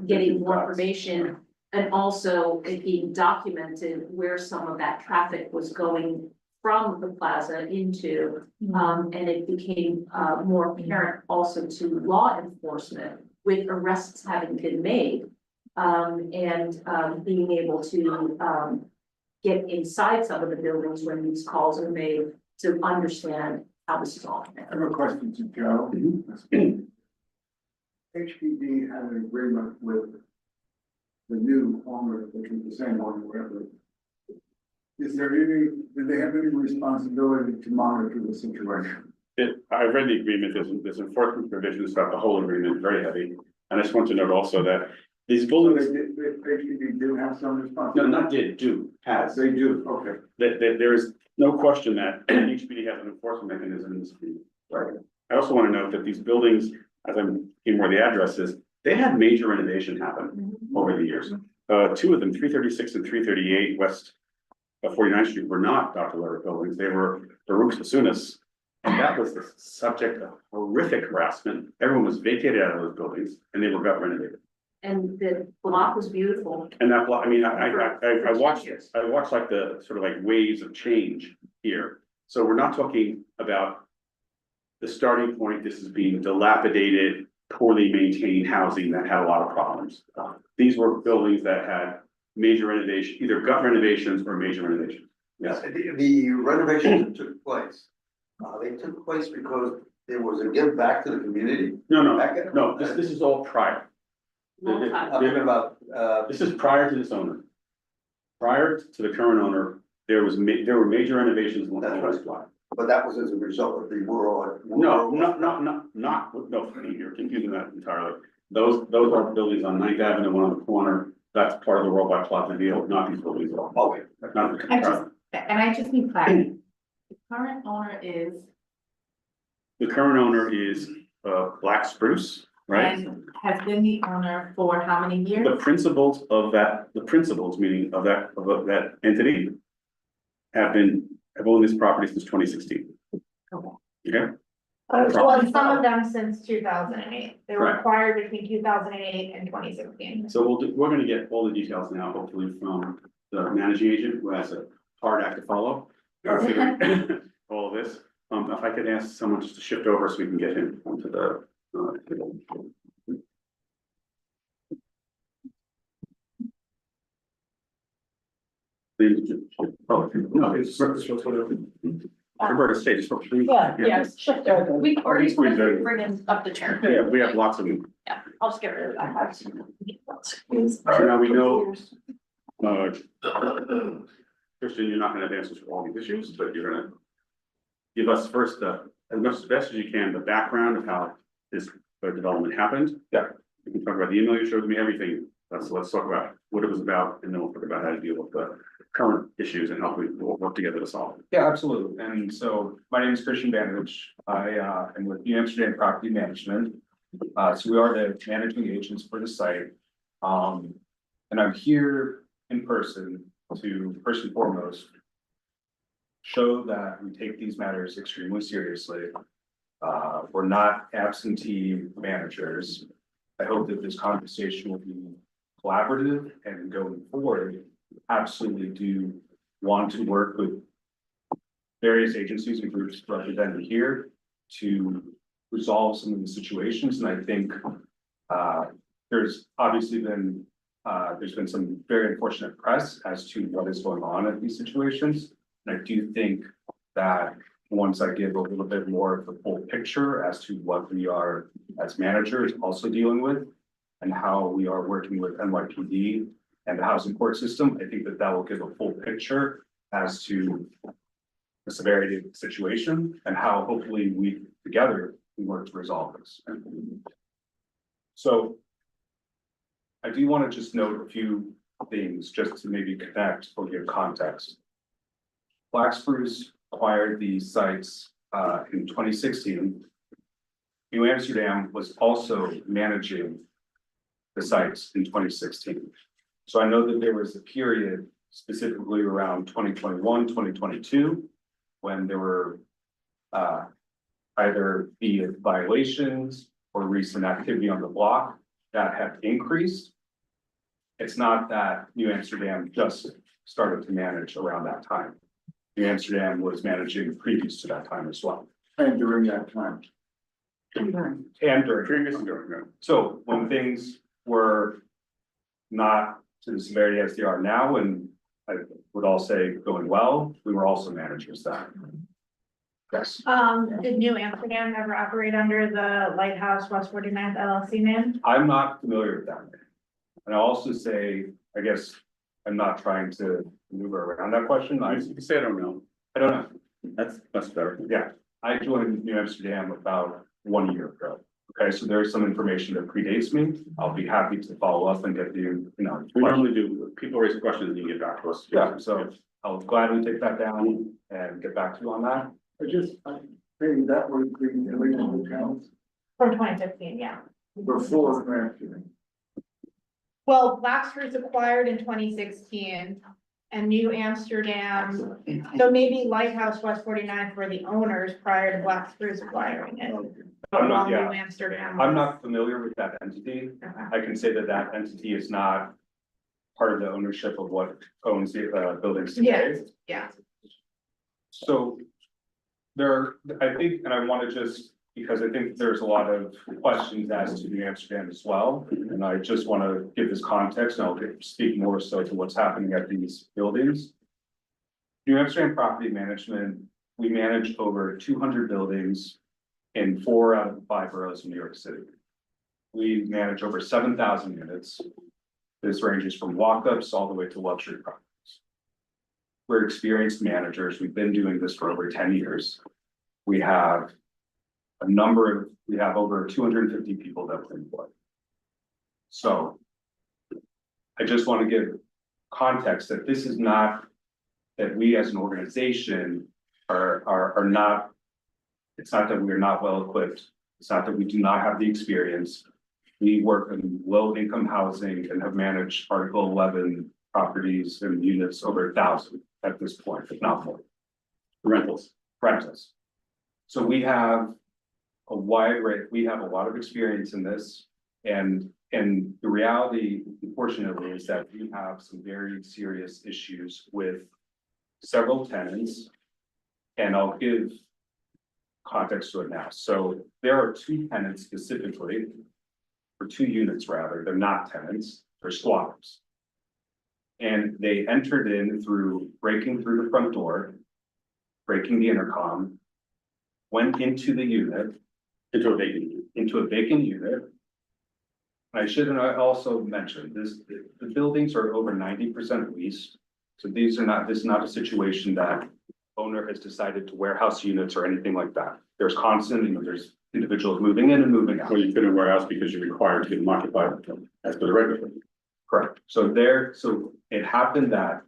getting more information and also it being documented where some of that traffic was going from the plaza into, and it became more apparent also to law enforcement with arrests having been made, and being able to get inside some of the buildings when these calls are made to understand how this is all. I have a question to Joe. HPD had an agreement with the new owner, which is the same owner wherever. Is there any, do they have any responsibility to monitor the situation? I read the agreement, there's enforcement provisions throughout the whole agreement, very heavy. And I just want to note also that these So buildings, HPD do have some responsibility? no, not did, do, has. They do, okay. That there is no question that HPD has an enforcement mechanism in this agreement. Right. I also want to note that these buildings, as I'm getting where the address is, they had major renovation happen over the years. 2 of them, 336 and 338 West 49th Street, were not Dr. Levitt buildings. They were Baruch Basunas. And that was the subject of horrific harassment. Everyone was vacated out of those buildings and they were got renovated. And the block was beautiful. And that block, I mean, I watched like the sort of like waves of change here. So we're not talking about the starting point. This is being dilapidated, poorly maintained housing that had a lot of problems. These were buildings that had major renovation, either gut renovations or major renovations. Yes. The renovations that took place, they took place because there was a give back to the community. No, this is all prior. I'm talking about, This is prior to this owner. Prior to the current owner, there were major renovations. That's right. But that was as a result of the rural. No, you're confusing that entirely. Those are buildings on 9th Avenue, one on the corner. That's part of the Worldwide Plaza deal, not these buildings at all. Okay. I just need clarity. The current owner is, The current owner is Black Spruce. right? And has been the owner for how many The years? principals of that, the principals, meaning of that entity. Have owned this property since 2016. Okay, Well, some of them since 2008. They were Right. acquired between 2008 and 2016. so we're gonna get all the details now, hopefully from the managing agent, who has a hard act to follow. All of this, if I could ask someone just to shift over so we can get him onto the, table. Oh, no, it's Roberta, stay, just. Shift over. We already Squeeze over. bring in up the chair. Yeah, we have lots of them. Yeah, I'll just get rid of that. So now we know, Christian, you're not gonna have answers for all these issues, but you're gonna give us first, as much as best as you can, the background of how this development happened. Yeah. You can talk about the email you showed me, everything. Let's talk about what it was about, and then we'll talk about how to deal with the current issues and how we will work together to solve it. Yeah, absolutely. And so my name is Christian Bandage. I am with New Amsterdam Property Management. So we are the managing agents for the site. And I'm here in person to, first and foremost, show that we take these matters extremely seriously. We're not absentee managers. I hope that this conversation will be collaborative, and going forward, absolutely do want to work with various agencies and groups represented here to resolve some of the situations. And I think there's obviously been some very unfortunate press as to what is going on at these situations. And I do think that once I give a little bit more of the full picture as to what we are as managers also dealing with, and how we are working with NYPD and the housing court system, I think that that will give a full picture as to the severity of the situation and how hopefully we together can work to resolve this. So I do want to just note a few things just to maybe connect or give context. Black Spruce acquired these sites in 2016. New Amsterdam was also managing the sites in 2016. So I know that there was a period specifically around 2021, 2022, when there were either be it violations or recent activity on the block that have increased. It's not that New Amsterdam just started to manage around that time. New Amsterdam was managing previous to that time as well. And during that time. And during. Previous and during. So when things were not to the severity as they are now, and I would all say going well, we were also managers then. Yes. Did New Amsterdam ever operate under the Lighthouse West 49th LLC name? I'm not familiar with that. And I'll also say, I guess, I'm not trying to maneuver around that question. You can say I don't know. I don't know. That's better. Yeah, I joined New Amsterdam about 1 year ago. Okay, so there's some information that predates me. I'll be happy to follow up and get you, We normally do, people raise questions and you get back to us. Yeah, so I'll gladly take that down and get back to you on that. I think that was the illegal accounts From 2015, yeah. before Amsterdam. Well, Black Spruce acquired in 2016 and New Amsterdam, so maybe Lighthouse West 49th were the owners prior to Black Spruce acquiring it. I'm not, While yeah, New Amsterdam. I'm not familiar with that entity. I can say that that entity is not part of the ownership of what owns the buildings today. Yeah. So there, I think, and I want to just, because I think there's a lot of questions as to New Amsterdam as well. And I just want to give this context and I'll speak more so to what's happening at these buildings. New Amsterdam Property Management, we manage over 200 buildings in 4 out of the 5 boroughs in New York City. We manage over 7,000 units. This ranges from walk-ups all the way to luxury properties. We're experienced managers. We've been doing this for over 10 years. We have over 250 people that we employ. So I just want to give context that this is not that we as an organization are not, it's not that we are not well equipped. It's not that we do not have the experience. We work in low income housing and have managed Article 11 properties and units over 1,000 at this point, if not more. Rentals. So we have a wide array, we have a lot of experience in this. And the reality, unfortunately, is that we have some very serious issues with several tenants. And I'll give context to it now. So there are 2 tenants specifically, or 2 units rather, they're not tenants, they're squatters. And they entered in through breaking through the front door, breaking the intercom, went into the unit, Into a vacant unit. into a vacant unit. I should also mention this, the buildings are over 90% leased. So this is not a situation that owner has decided to warehouse units or anything like that. There's constant, there's individuals moving in and moving out. Well, you couldn't warehouse because you're required to get them occupied as per the regular. Correct. So it happened that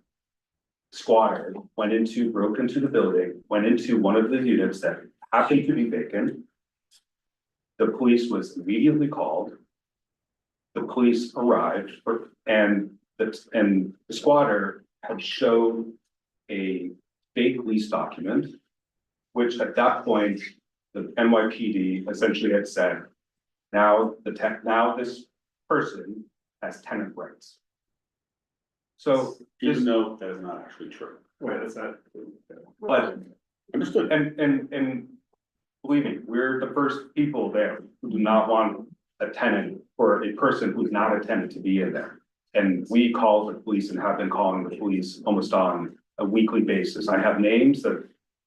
squatter broke into the building, went into one of the units that happened to be vacant. The police was immediately called. The police arrived and the squatter had shown a fake lease document, which at that point, the NYPD essentially had said, now this person has tenant rights. So Even though that is not actually true. Wait, that's not. But Understood. and believe me, we're the first people there who do not want a tenant or a person who's not a tenant to be in there. And we call the police and have been calling the police almost on a weekly basis. I have names that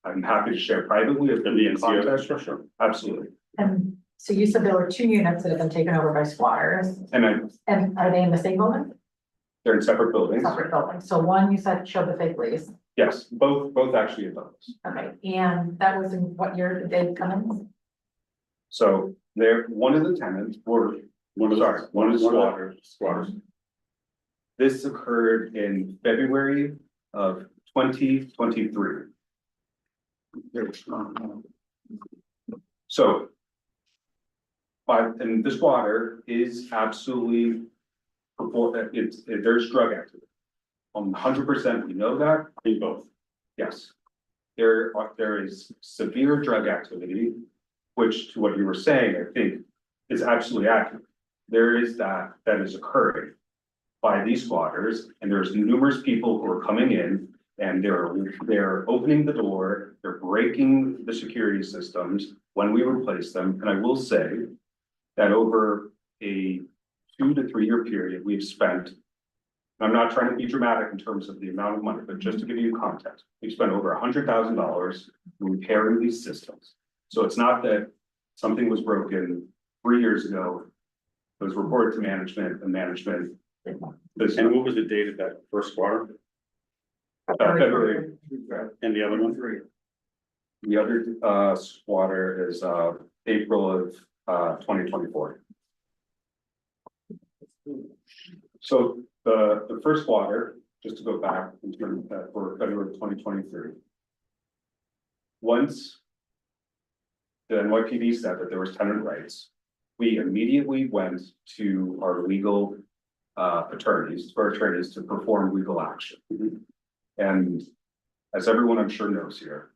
I'm happy to share privately if The they're in NCO, context. for sure. Absolutely. And so you said there were 2 units that have been taken over by squatters, And and are they in the same building? they're in separate buildings. Separate buildings, so one you said showed the fake lease, Yes, both actually adults. okay, and that was in what year did they come in? So one of the tenants were, one of the squatters. This occurred in February of 2023. So. And the squatter is absolutely, there's drug activity. 100%, we know that. In both. Yes. There is severe drug activity, which to what you were saying, I think is absolutely accurate. There is that is occurring by these squatters, and there's numerous people who are coming in and they're opening the door, they're breaking the security systems when we replace them. And I will say that over a 2 to 3 year period, we've spent, I'm not trying to be dramatic in terms of the amount of money, but just to give you context, we've spent over $100,000 repairing these systems. So it's not that something was broken 3 years ago, it was reported to management and management. And what was the date of that first quarter? February. And the other one? The other squatter is April of 2024. So the first squatter, just to go back in terms for February 2023. Once the NYPD said that there was tenant rights, we immediately went to our legal attorneys to perform legal action. And as everyone I'm sure knows here,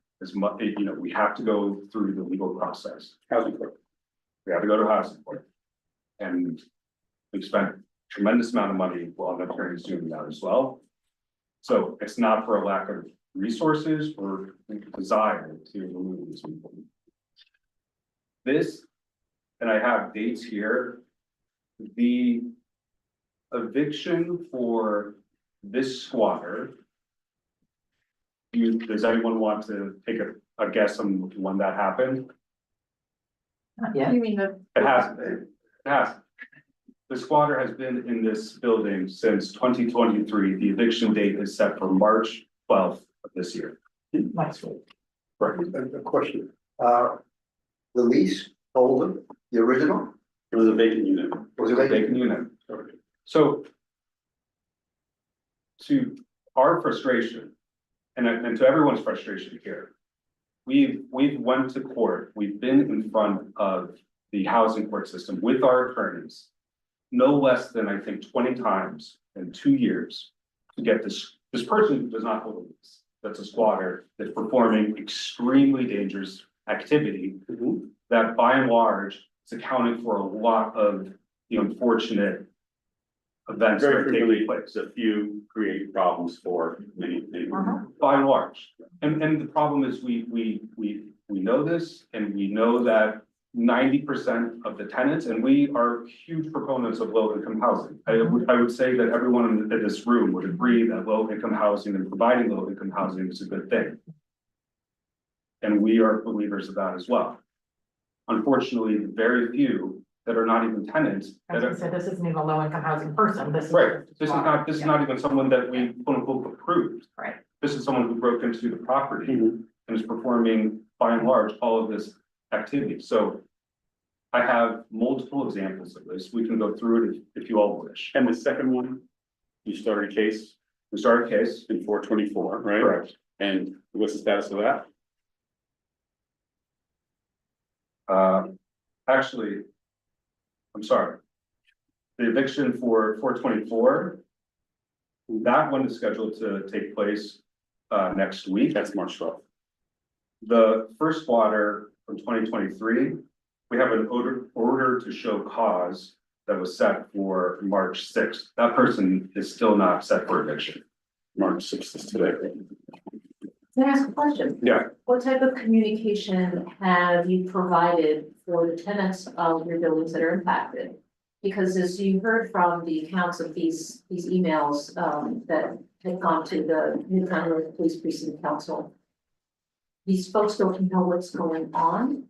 we have to go through the legal process. Housing court. We have to go to housing court. And we've spent tremendous amount of money while the attorneys doing that as well. So it's not for a lack of resources or desire to remove these people. This, and I have dates here, the eviction for this squatter. Does anyone want to take a guess on when that happened? Yeah. You mean the? It has. The squatter has been in this building since 2023. The eviction date is set for March 12th of this year. Next week. Right. A question, the lease, older, the original, It was a vacant unit. was it vacant? Vacant unit. So to our frustration, and to everyone's frustration here, we've went to court, we've been in front of the housing court system with our attorneys no less than, I think, 20 times in 2 years to get this person who does not hold a lease, that's a squatter, that's performing extremely dangerous activity that by and large is accounting for a lot of the unfortunate events that Very are taking frequently, place. a few create problems for many. By and large. And the problem is we know this, and we know that 90% of the tenants, and we are huge proponents of low income housing. I would say that everyone in this room would agree that low income housing and providing low income housing is a good thing. And we are believers of that as well. Unfortunately, very few that are not even tenants. I was gonna say, this isn't even a low income housing person, this is. Right, this is not even someone that we quote unquote approved. Right. This is someone who broke into the property and is performing by and large all of this activity. So I have multiple examples of this. We can go through it if you all wish. And the second one, you started a case. We started a case. In 424, right? Correct. And what's the status of that? Actually, I'm sorry. The eviction for 424, that one is scheduled to take place next week. That's March 12th. The first squatter from 2023, we have an order to show cause that was set for March 6th. That person is still not set for eviction. March 6th is today. Can I ask a question? Yeah. What type of communication have you provided for the tenants of your buildings that are impacted? Because as you heard from the accounts of these emails, that had gone to the Newfoundland North Police Precinct Council, these folks don't know what's going on,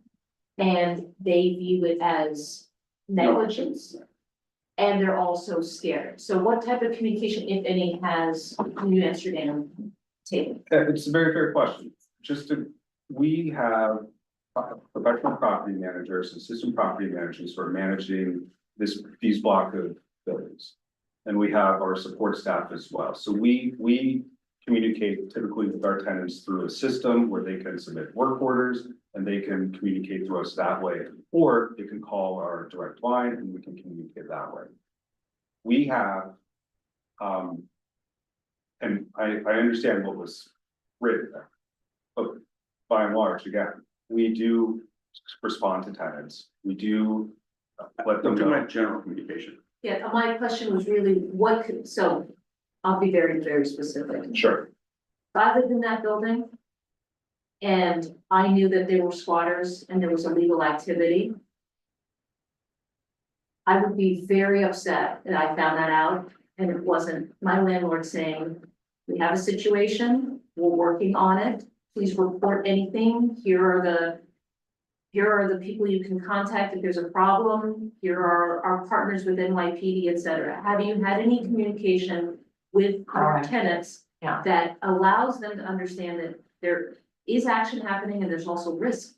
and they view it as negligence. And they're also scared. So what type of communication, if any, has New Amsterdam taken? It's a very fair question. We have professional property managers, assistant property managers who are managing these block of buildings. And we have our support staff as well. So we communicate typically with our tenants through a system where they can submit work orders and they can communicate through us that way, or they can call our direct line and we can communicate that way. We have, and I understand what was written there, but by and large, again, we do respond to tenants. We do let them know. General communication. Yeah, my question was really so I'll be very, very specific. Sure. If I lived in that building and I knew that there were squatters and there was illegal activity, I would be very upset that I found that out and it wasn't my landlord saying, we have a situation, we're working on it, please report anything, here are the people you can contact if there's a problem, here are our partners with NYPD, et cetera. Have you had any communication with our tenants that allows them to understand that there is action happening and there's also risk?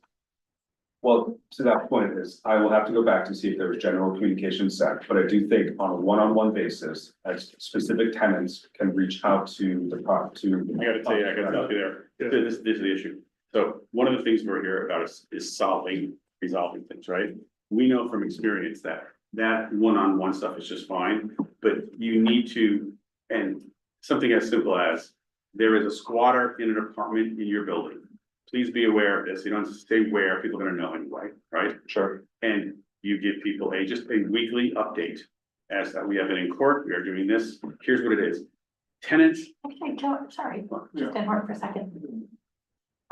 Well, to that point is, I will have to go back to see if there was general communication set, but I do think on a one-on-one basis, as specific tenants can reach out to the property. I gotta tell you, I gotta help you there. This is the issue. So one of the things we're here about is resolving things, right? We know from experience that one-on-one stuff is just fine, but you need to, and something as simple as there is a squatter in an apartment in your building. Please be aware of this. You don't have to say where, people are gonna know anyway, right? Sure. And you give people just a weekly update as that we have been in court, we are doing this, here's what it is. Tenants. Actually, Joe, sorry, just interrupt for a second.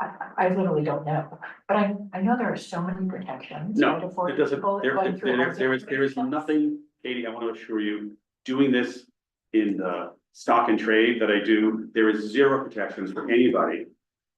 I literally don't know, but I know there are so many protections. No, right, for it doesn't, people there going through housing is renovations. nothing, Katie, I want to assure you, doing this in the stock and trade that I do, there is zero protections for anybody.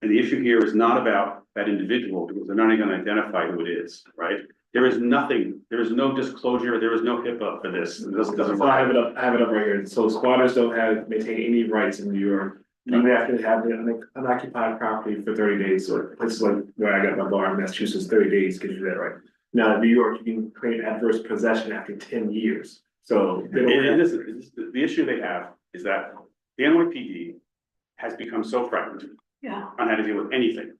And the issue here is not about that individual, because they're not even gonna identify who it is, right? There is nothing, there is no disclosure, there is no HIPAA for this. This doesn't So I have work. I have it up right here. So squatters don't maintain any rights in New York. You have to have the unoccupied property for 30 days, or places like where I got my bar in Massachusetts, 30 days gives you that right. Now, in New York, you can claim adverse possession after 10 years. So they don't And have- the issue they have is that the NYPD has become so frightened on how to deal with anything,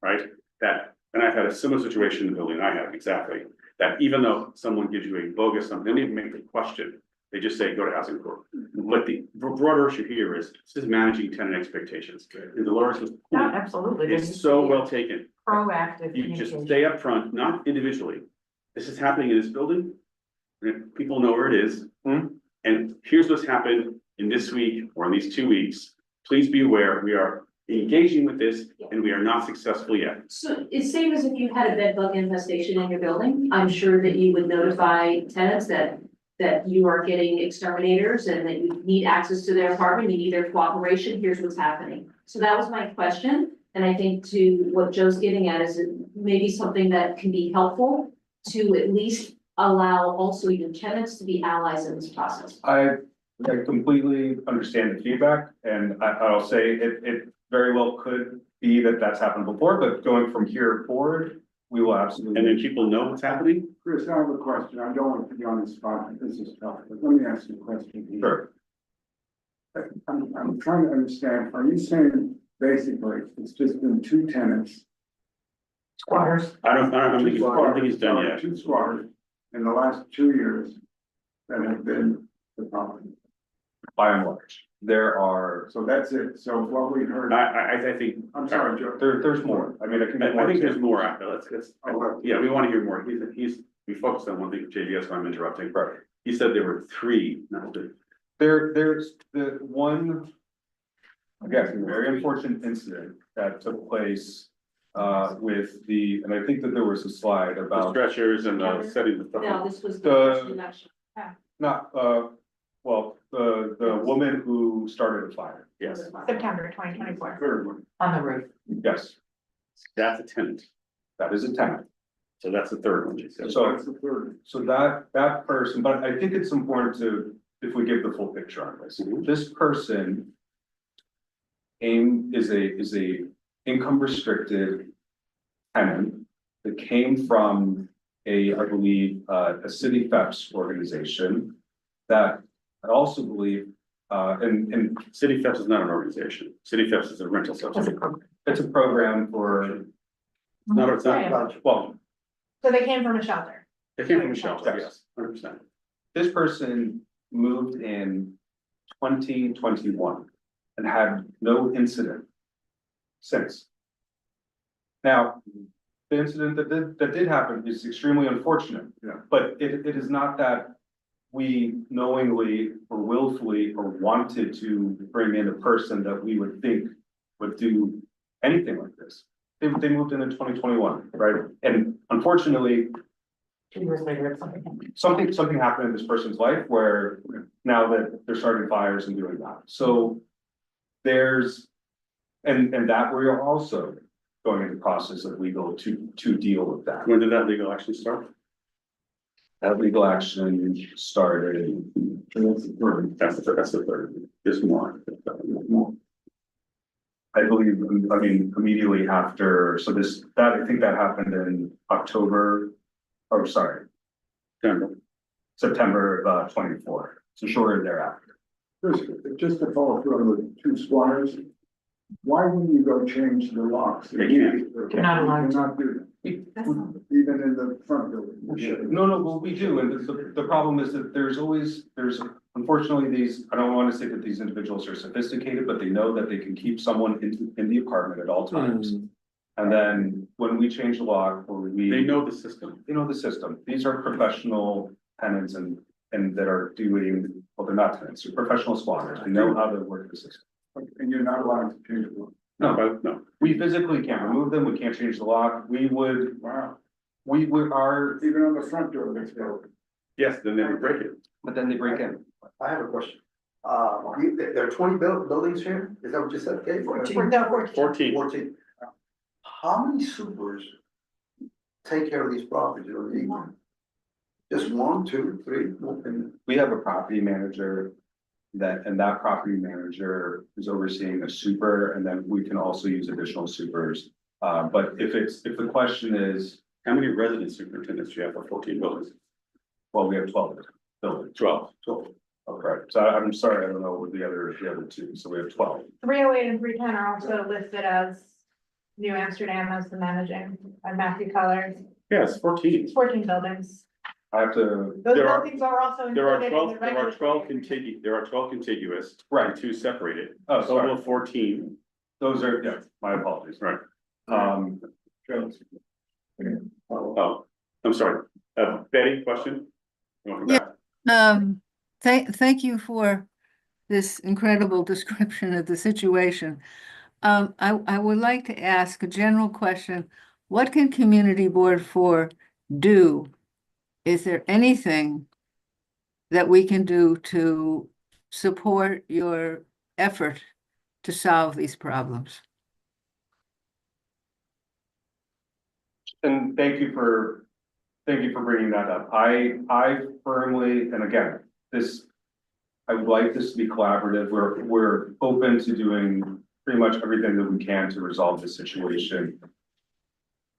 right? And I've had a similar situation in the building I have, exactly. that even though someone gives you a bogus something, they don't even make the question. They just say, go to housing court. But the broader issue here is, this is managing tenant expectations. And Dolores was, Yeah, absolutely. There needs it's to so be a well taken. Proactive You just communication. stay up front, not individually. This is happening in this building. And people know where it is. And here's what's happened in this week or in these 2 weeks. Please be aware, we are engaging with this and we are not successful yet. So it's same as if you had a bed bug infestation in your building. I'm sure that you would notify tenants that you are getting exterminators and that you need access to their apartment, you need their cooperation, here's what's happening. So that was my question, and I think to what Joe's getting at is it maybe something that can be helpful to at least allow also your tenants to be allies in this process. I completely understand the feedback, and I'll say it very well could be that that's happened before, but going from here forward, we will absolutely. And then people know what's happening. Chris, I have a question. I don't want to be on the spot, but this is tough, but let me ask you a question. Sure. I'm trying to understand, are you saying basically it's just been 2 tenants? Squatters. I don't think he's done yet. 2 squatters in the last 2 years that have been the property. By and large, there are, So that's it. So what we heard, I think. I'm sorry, Joe. there's more. I mean, I can. I think there's more after, let's, Okay. yeah, we wanna hear more. We focused on one thing, JJ, that's why I'm interrupting. Right. He said there were 3, not 2. There's the one, again, very unfortunate incident that took place with and I think that there was a slide The about stretchers and the setting the stuff. No, this was The- the first election. not, well, the woman who started a fire. Yes, September 2024. Third one. On the roof. Yes, that's a tenant. that is a tenant. So that's the third one, she said. So That's the third. So that person, but I think it's important to, if we give the full picture on this, this person. Is a income restricted tenant that came from I believe, a city thefts organization. That I also believe, and City Thefts is not an organization. City Thefts is a rental subsidy. it's a program for, No, it's not. well, So they came from a shelter. They came from a shelter, yes, 100%. this person moved in 2021 and had no incident since. Now, the incident that did happen is extremely unfortunate. Yeah. But it is not that we knowingly or willfully or wanted to bring in a person that we would think would do anything like this. They moved in 2021, right? And unfortunately, 2 years later, it's something. something happened in this person's life where now that they're starting fires and doing that. So there's, and that we're also going into the process of legal to deal with that. When did that legal action start? That legal action started. That's the third. There's more. I believe, I mean, immediately after, so I think that happened in October, or sorry, September 24, so shortly thereafter. Just to follow through on the 2 squatters, why wouldn't you go change the locks? They can't. You're not allowed to. Cannot do that. Even in the front building. No, well, we do, and the problem is that there's unfortunately, I don't want to say that these individuals are sophisticated, but they know that they can keep someone in the apartment at all times. And then when we change the lock, or They know the system. they know the system, these are professional tenants and that are doing, well, they're not tenants, they're professional squatters, they know how to work the system. And you're not allowed to change the lock. No. We physically can't remove them, we can't change the lock, Wow, we are, even on the front door, that's broken. Yes, then they would break it. but then they break in. I have a question. There are 20 buildings here? Is that what you said, Kate? 14. No, 14. 14. How many supers take care of these properties? You don't need one. Just 1, 2, 3? We have a property manager and that property manager is overseeing a super, and then we can also use additional supers. But if the question is, How many resident superintendents do you have for 14 buildings? well, we have 12 buildings. 12. Okay, so I'm sorry, I don't know what the other 2, so we have 12. 308 and 310 are also listed as New Amsterdam as the managing, by Matthew Colors, Yes, 14. 14 buildings. I have to, Those There are- buildings are also There are included in 12, the there are regulatory 12 agreement. there are 12 contiguous. Right. And 2 separated. Oh, Total sorry. of 14. those are, yeah, my apologies. Right. Um, Oh, I'm sorry. Betty, question? Welcome Yeah. back. Thank you for this incredible description of the situation. I would like to ask a general question. What can Community Board 4 do? Is there anything that we can do to support your effort to solve these problems? and thank you for bringing that up. I firmly, and again, I would like this to be collaborative. We're open to doing pretty much everything that we can to resolve this situation.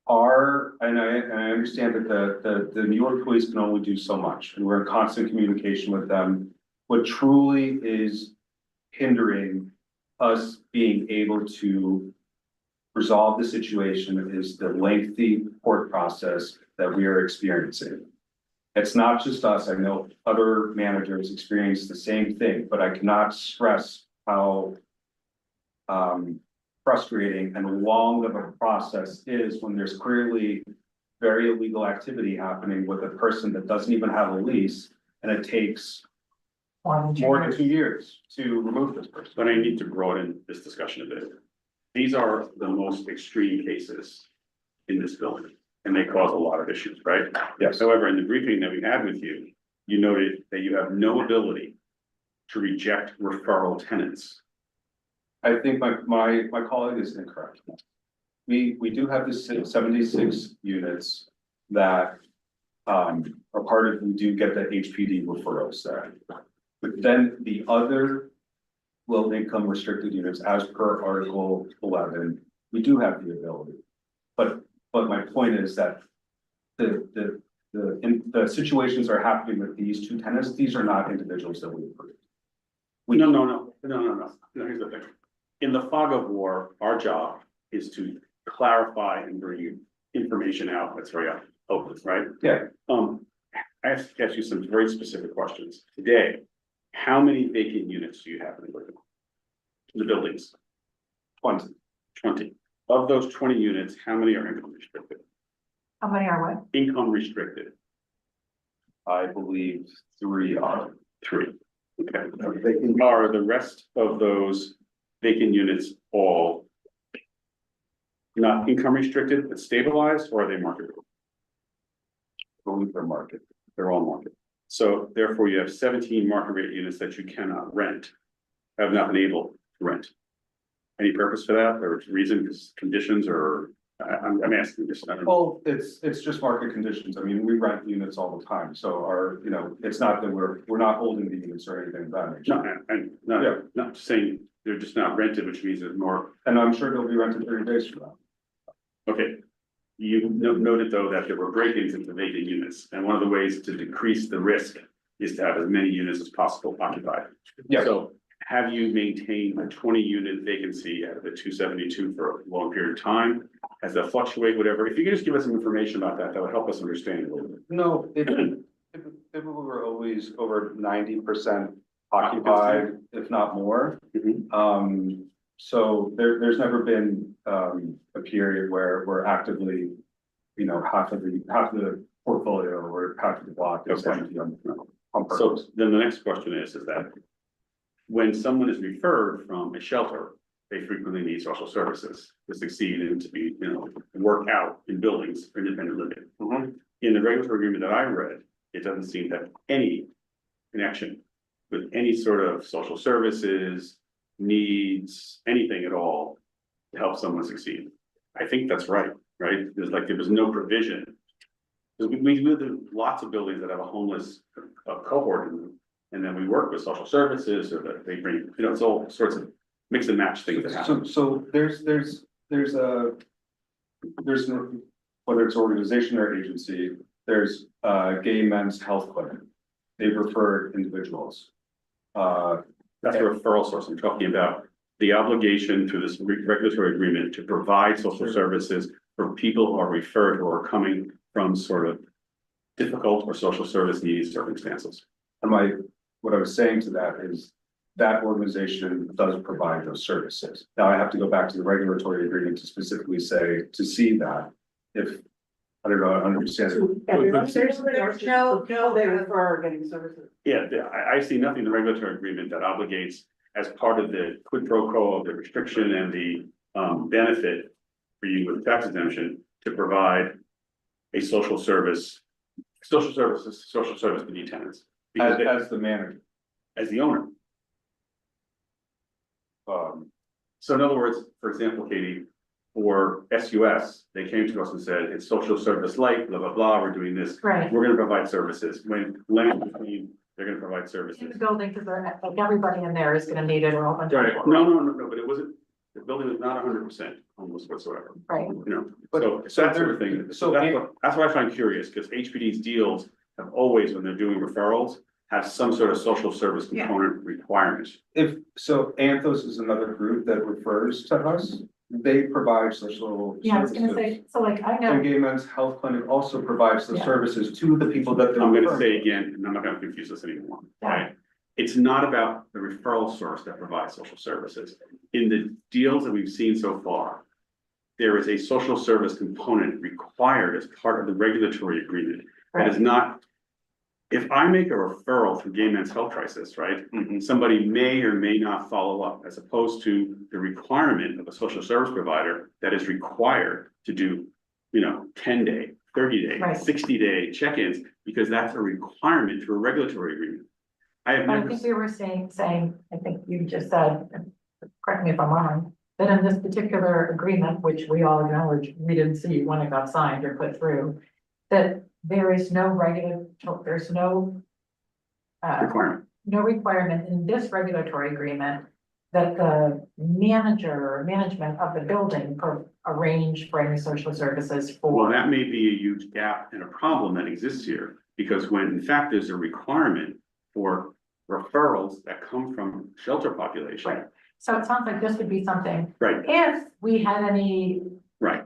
And I understand that the New York police can only do so much, and we're in constant communication with them. What truly is hindering us being able to resolve the situation is the lengthy court process that we are experiencing. It's not just us. I know other managers experience the same thing, but I cannot stress how frustrating and long of a process is when there's clearly very illegal activity happening with a person that doesn't even have a lease, and it takes more than 2 years to remove this person. But I need to broaden this discussion a bit. These are the most extreme cases in this building, and they cause a lot of issues, right? Yes. However, in the briefing that we had with you, you noted that you have no ability to reject referral tenants. I think my colleague is incorrect. We do have this 76 units that are part of, we do get the HPD referrals there. But then the other low income restricted units, as per Article 11, we do have the ability. But my point is that the situations are happening with these 2 tenants. These are not individuals that we approved. No. Here's the thing. In the fog of war, our job is to clarify and bring information out that's very open, right? Yeah. I have to ask you some very specific questions. Today, how many vacant units do you have in the buildings? 20. 20. Of those 20 units, how many are income restricted? How many are what? Income restricted, I believe 3 are. 3. Okay. Are the rest of those vacant units all not income restricted, but stabilized, or are they marketable? I believe they're market. They're all market. So therefore you have 17 market rate units that you cannot rent, have not been able to rent. Any purpose for that, or reason, because conditions, or I'm asking this. I don't know. Well, it's just market conditions. I mean, we rent units all the time, so it's not that we're not holding the units or anything of that nature. No, not saying they're just not rented, which means there's more. And I'm sure they'll be rented 30 days from now. Okay. You noted though that there were break-ins into vacant units, and one of the ways to decrease the risk is to have as many units as possible occupied. Yeah. So have you maintained a 20-unit vacancy at the 272 for a long period of time? Has that fluctuated, whatever? If you could just give us some information about that, that would help us understand a little bit. No, typically we're always over 90% occupied, if not more. So there's never been a period where we're actively, half of the portfolio or half of the block is empty on purpose. So then the next question is that when someone is referred from a shelter, they frequently need social services to succeed and to be, work out in buildings for independent living. In the regulatory agreement that I read, it doesn't seem to have any connection with any sort of social services, needs, anything at all to help someone succeed. I think that's right? There was no provision. Because we live in lots of buildings that have a homeless cohort in them, and then we work with social services, or that they bring, it's all sorts of mix and match things that happen. So there's whether it's organization or agency, there's gay men's health clinic. They've referred individuals. That's a referral source I'm talking about. the obligation through this regulatory agreement to provide social services for people who are referred or are coming from sort of difficult or social service needy circumstances. And what I was saying to that is that organization does provide those services. Now I have to go back to the regulatory agreement to specifically say, to see that if, I don't know, I understand. Everyone, there's no, they refer getting services. Yeah, I see nothing in the regulatory agreement that obligates as part of the quid pro quo of the restriction and the benefit for you with tax exemption to provide a social service to need tenants. Because As the manager. as the owner. So in other words, for example, Katie, for SUS, they came to us and said, it's social service light, blah, blah, blah, we're doing this. Right. We're gonna provide services. When land between, they're gonna provide In services. the building, because they're, like, everybody in there is gonna need it or open. Right, no, but it wasn't, the building was not 100% almost whatsoever, Right. you know, so that sort of thing. So that's what I find curious, because HPD's deals have always, when they're doing referrals, have some sort of social service component requirement. If, so Anthos is another group that refers to us, they provide social Yeah, I was gonna services. say, so like, I And know, Gay Men's Health Clinic also provides the Yeah. services to the people that they're. I'm gonna referring say to. again, and I'm not gonna confuse this anymore, Yeah. right? It's not about the referral source that provides social services. In the deals that we've seen so far, there is a social service component required as part of the regulatory agreement. That is not, if I make a referral through Gay Men's Health Crisis, right? Somebody may or may not follow up, as opposed to the requirement of a social service provider that is required to do, 10-day, 30-day, Right. 60-day check-ins, because that's a requirement through a regulatory agreement. I have but I never, think we were saying, I think you just said, correct me if I'm wrong, that in this particular agreement, which we all acknowledge, we didn't see when it got signed or put through, that there is no there's no requirement. no requirement in this regulatory agreement that the manager or management of the building arrange for any social services Well, for. that may be a huge gap and a problem that exists here, because when in fact there's a requirement for referrals that come from shelter population. Right. So it sounds like this would be something, Right, if we had any right.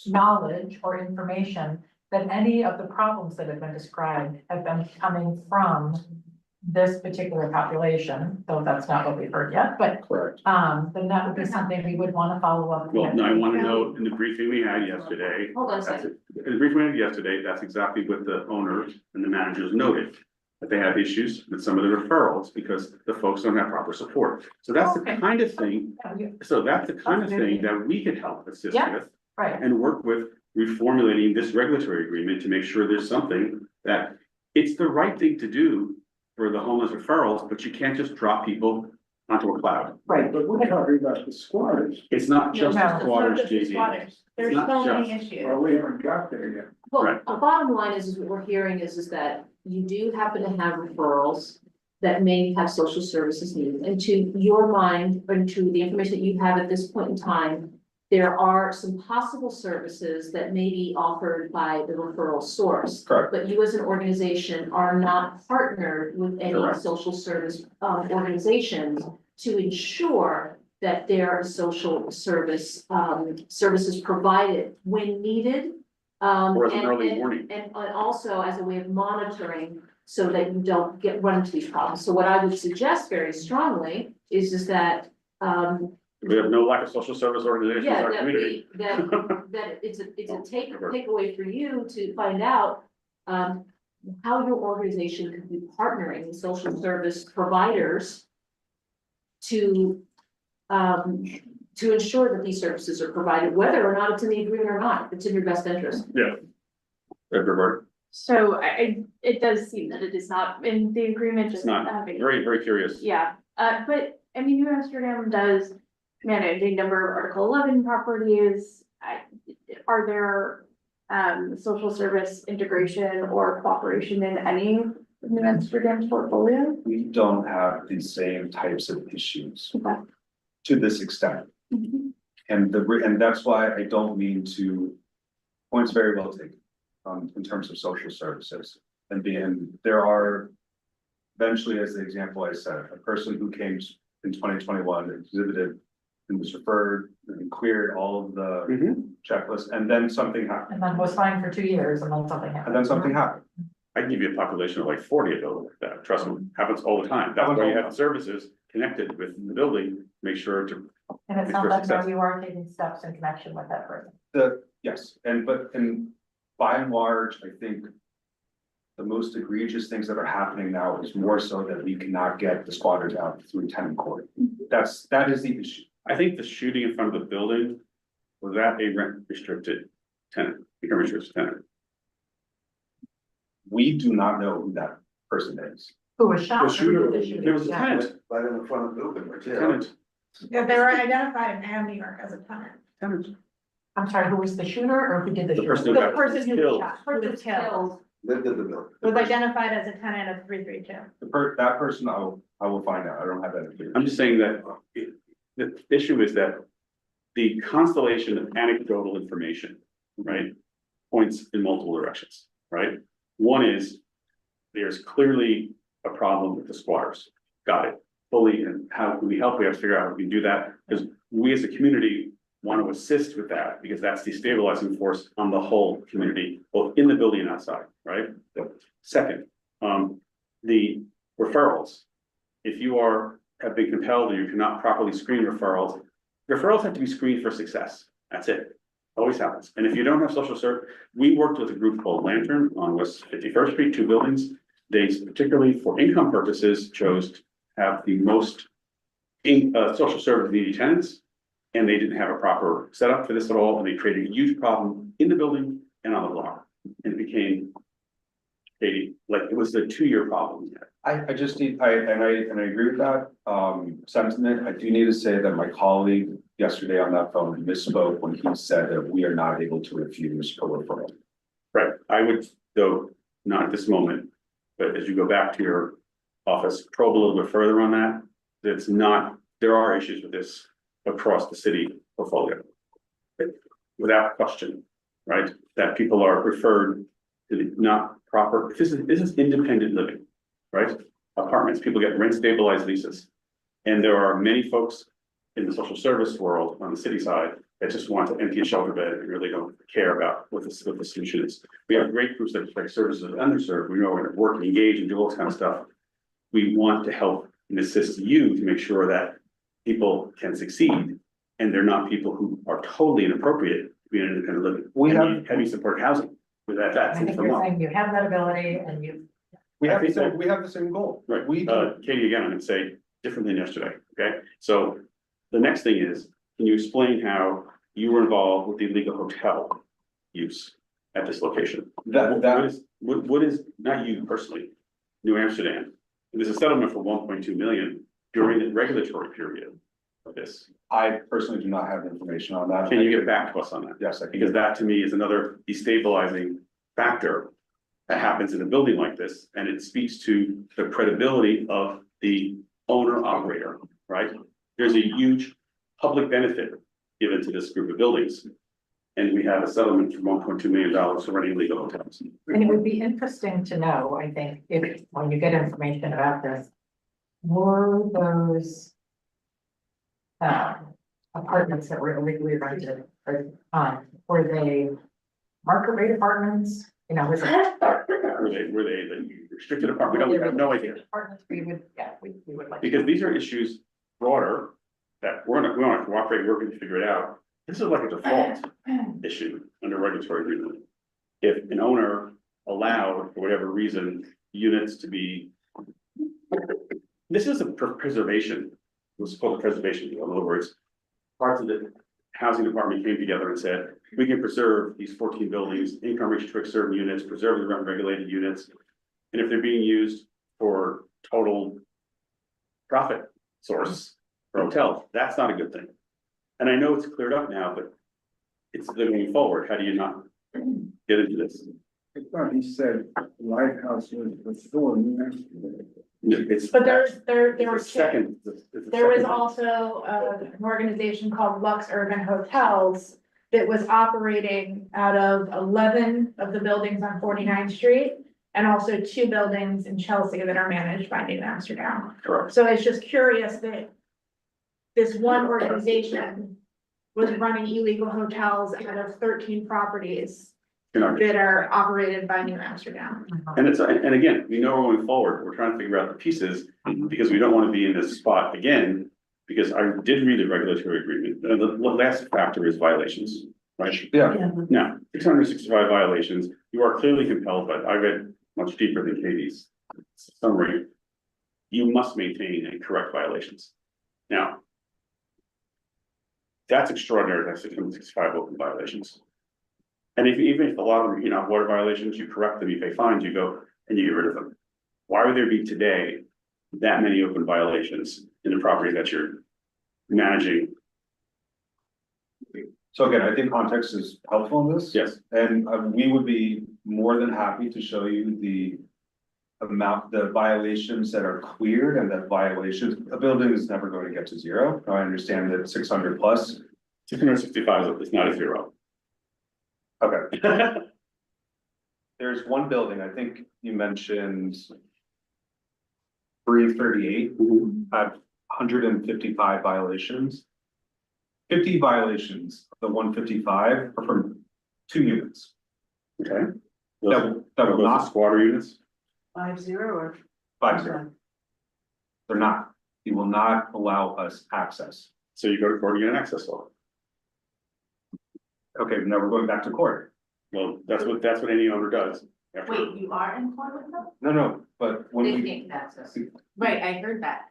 knowledge or information that any of the problems that have been described have been coming from this particular population, though that's not what we've heard yet, but Correct. then that would be something we would want to follow up. Well, with. now I want to know, in the briefing we had yesterday, Hold on a that's second. it. In the briefing we had yesterday, that's exactly what the owners and the managers noted. That they have issues with some of the referrals because the folks don't have proper support. So that's the Okay. kind of thing, so that's the kind of thing that we could help assist Yeah. with. Right, And work with reformulating this regulatory agreement to make sure there's something that it's the right thing to do for the homeless referrals, but you can't just drop people onto a cloud. right. But we're talking about the squatters. It's not just No, the it's squatters, Just the JD. squatters. There's not so many just- issues. Well, we haven't got there yet. Well, Right. the bottom line is what we're hearing is that you do happen to have referrals that may have social services needed. And to your mind, and to the information that you have at this point in time, there are some possible services that may be offered by the referral source. Correct. But you as an organization are not partnered with any Correct. social service organizations to ensure that there are social services provided when needed. Or as an and- early and- warning. And also as a way of monitoring so that you don't run into these problems. So what I would suggest very strongly is that, We have no lack of social service organizations in yeah, our that community. that it's a takeaway for you to find out, how your organization could be partnering with social service providers to ensure that these services are provided, whether or not it's in the agreement or not, if it's in your best interest. Yeah. Everywhere. So it does seem that it is not in the agreement, It's just not, having. very, very curious. Yeah, but I mean, New Amsterdam does manage a number of Article 11 properties. Are there social service integration or cooperation in any of New Amsterdam's portfolio? We don't have the same types of issues Okay. to this extent. Mhm. And that's why I don't mean to, points very well taken, in terms of social services. And there are, eventually, as the example I said, a person who came in 2021, exhibited and was referred and cleared all of the checklists, and then something happened, And then was fine for 2 years and then something happened. and then something happened. I can give you a population of like 40 of those, like that, trust me, happens all the time. That's why you have services connected with the building, make sure to. And it's make not sure like success. now you are taking steps in connection with that person. Yes, and by and large, I think. The most egregious things that are happening now is more so that we cannot get the squatters out through tenant court. That is the issue. I think the shooting in front of the building, was that a rent restricted tenant, income restricted tenant? We do not know who that person is. Who was shot? The shooter, Who did the shooting? there was a Yeah. tenant, Right in the front of the building, right there. tenant, Yeah, they were identified in New York as a tenant. tenant. I'm sorry, who was the shooter or who did the The shooting? person who The got person who was killed. shot, who was killed, Lived in the building. was identified as a tenant of 332. That person, I will find out. I don't have that information. I'm just saying that the issue is that the constellation of anecdotal information, right? Points in multiple directions, right? One is, there's clearly a problem with the squatters. Got it, fully, and how can we help? We have to figure out how we can do that, because we as a community want to assist with that, because that's the stabilizing force on the whole community, both in the building and outside, right? Second, the referrals. If you have been compelled or you cannot properly screen referrals have to be screened for success. That's it. Always happens. And if you don't have social service, we worked with a group called Lantern on West 51st Street, 2 buildings. They particularly for income purposes chose to have the most social service needy tenants. And they didn't have a proper setup for this at all, and they created a huge problem in the building and on the block. And it became, Katie, like it was a 2-year problem. I just need, I agree with that, sentiment. I do need to say that my colleague yesterday on that phone misspoke when he said that we are not able to refuse a referral. Right, I would, though, not at this moment, but as you go back to your office, probe a little bit further on that. That's not, there are issues with this across the city portfolio. Without question, right, that people are referred to the not proper, this is independent living, right? Apartments, people get rent stabilized leases. And there are many folks in the social service world on the city side that just want to empty a shelter bed and really don't care about what the solution is. We have great groups like services of underserved, we know we're gonna work and engage and do all this kind of stuff. We want to help and assist you to make sure that people can succeed. And they're not people who are totally inappropriate to be in independent living. We have- need heavy support housing with that, I that's think in you're Vermont. saying you have that ability and you. We I have think so. we have the same goal. Right, We do. Katie, again, I'm gonna say different than yesterday, okay? So the next thing is, can you explain how you were involved with the illegal hotel use at this location? What is, not you personally, New Amsterdam, there's a settlement for 1.2 million during the regulatory period of this. I personally do not have information on that. Can you get back to us on that? Yes, I can. Because that to me is another destabilizing factor that happens in a building like this, and it speaks to the credibility of the owner operator, right? There's a huge public benefit given to this group of buildings. And we have a settlement for $1.2 million for running illegal hotels. And it would be interesting to know, I think, if, when you get information about this, were those apartments that were illegally rented, or, were they market rate apartments? You know, was it? Were they the restricted apartment? We have no idea. Apartments, we would, yeah, we would like. Because these are issues broader that we want to cooperate, working to figure it out. This is like a default issue under regulatory agreement. If an owner allowed, for whatever reason, units to be. This is a preservation, it was called a preservation deal. In other words, parts of the housing department came together and said, we can preserve these 14 buildings, income restrict certain units, preserve the rent regulated units. And if they're being used for total profit source for hotels, that's not a good thing. And I know it's cleared up now, but it's going forward. How do you not get into this? I thought he said Lighthouse was restored. It's. But there were it's a two. second. There was also an organization called Lux Urban Hotels that was operating out of 11 of the buildings on 49th Street. And also 2 buildings in Chelsea that are managed by New Amsterdam. Correct. So it's just curious that this one organization was running illegal hotels out of 13 properties that are operated by New Amsterdam. And and again, we know going forward, we're trying to figure out the pieces, because we don't want to be in this spot again. Because I did read the regulatory agreement, the last factor is violations, right? Yeah. Now, 665 violations, you are clearly compelled, but I read much deeper than Katie's summary. You must maintain and correct violations. Now, that's extraordinary, that's 665 open violations. And even if a lot of them, water violations, you correct them, you pay fines, you go and you get rid of them. Why would there be today that many open violations in the property that you're managing? So again, I think context is helpful in this. Yes. And we would be more than happy to show you the violations that are cleared and that violations, a building is never going to get to zero. I understand that 600 plus. 665 is not a zero. Okay. There's one building, I think you mentioned 338 had 155 violations. 50 violations of the 155 are from 2 units. Okay. That will Those not squatter units? 50 or? 50. They're not. He will not allow us access. So you go to court and get an access order. Okay, now we're going back to court. Well, that's what any owner does. after- Wait, you are in court with them? No, but when They we, can't access. Right, I heard that.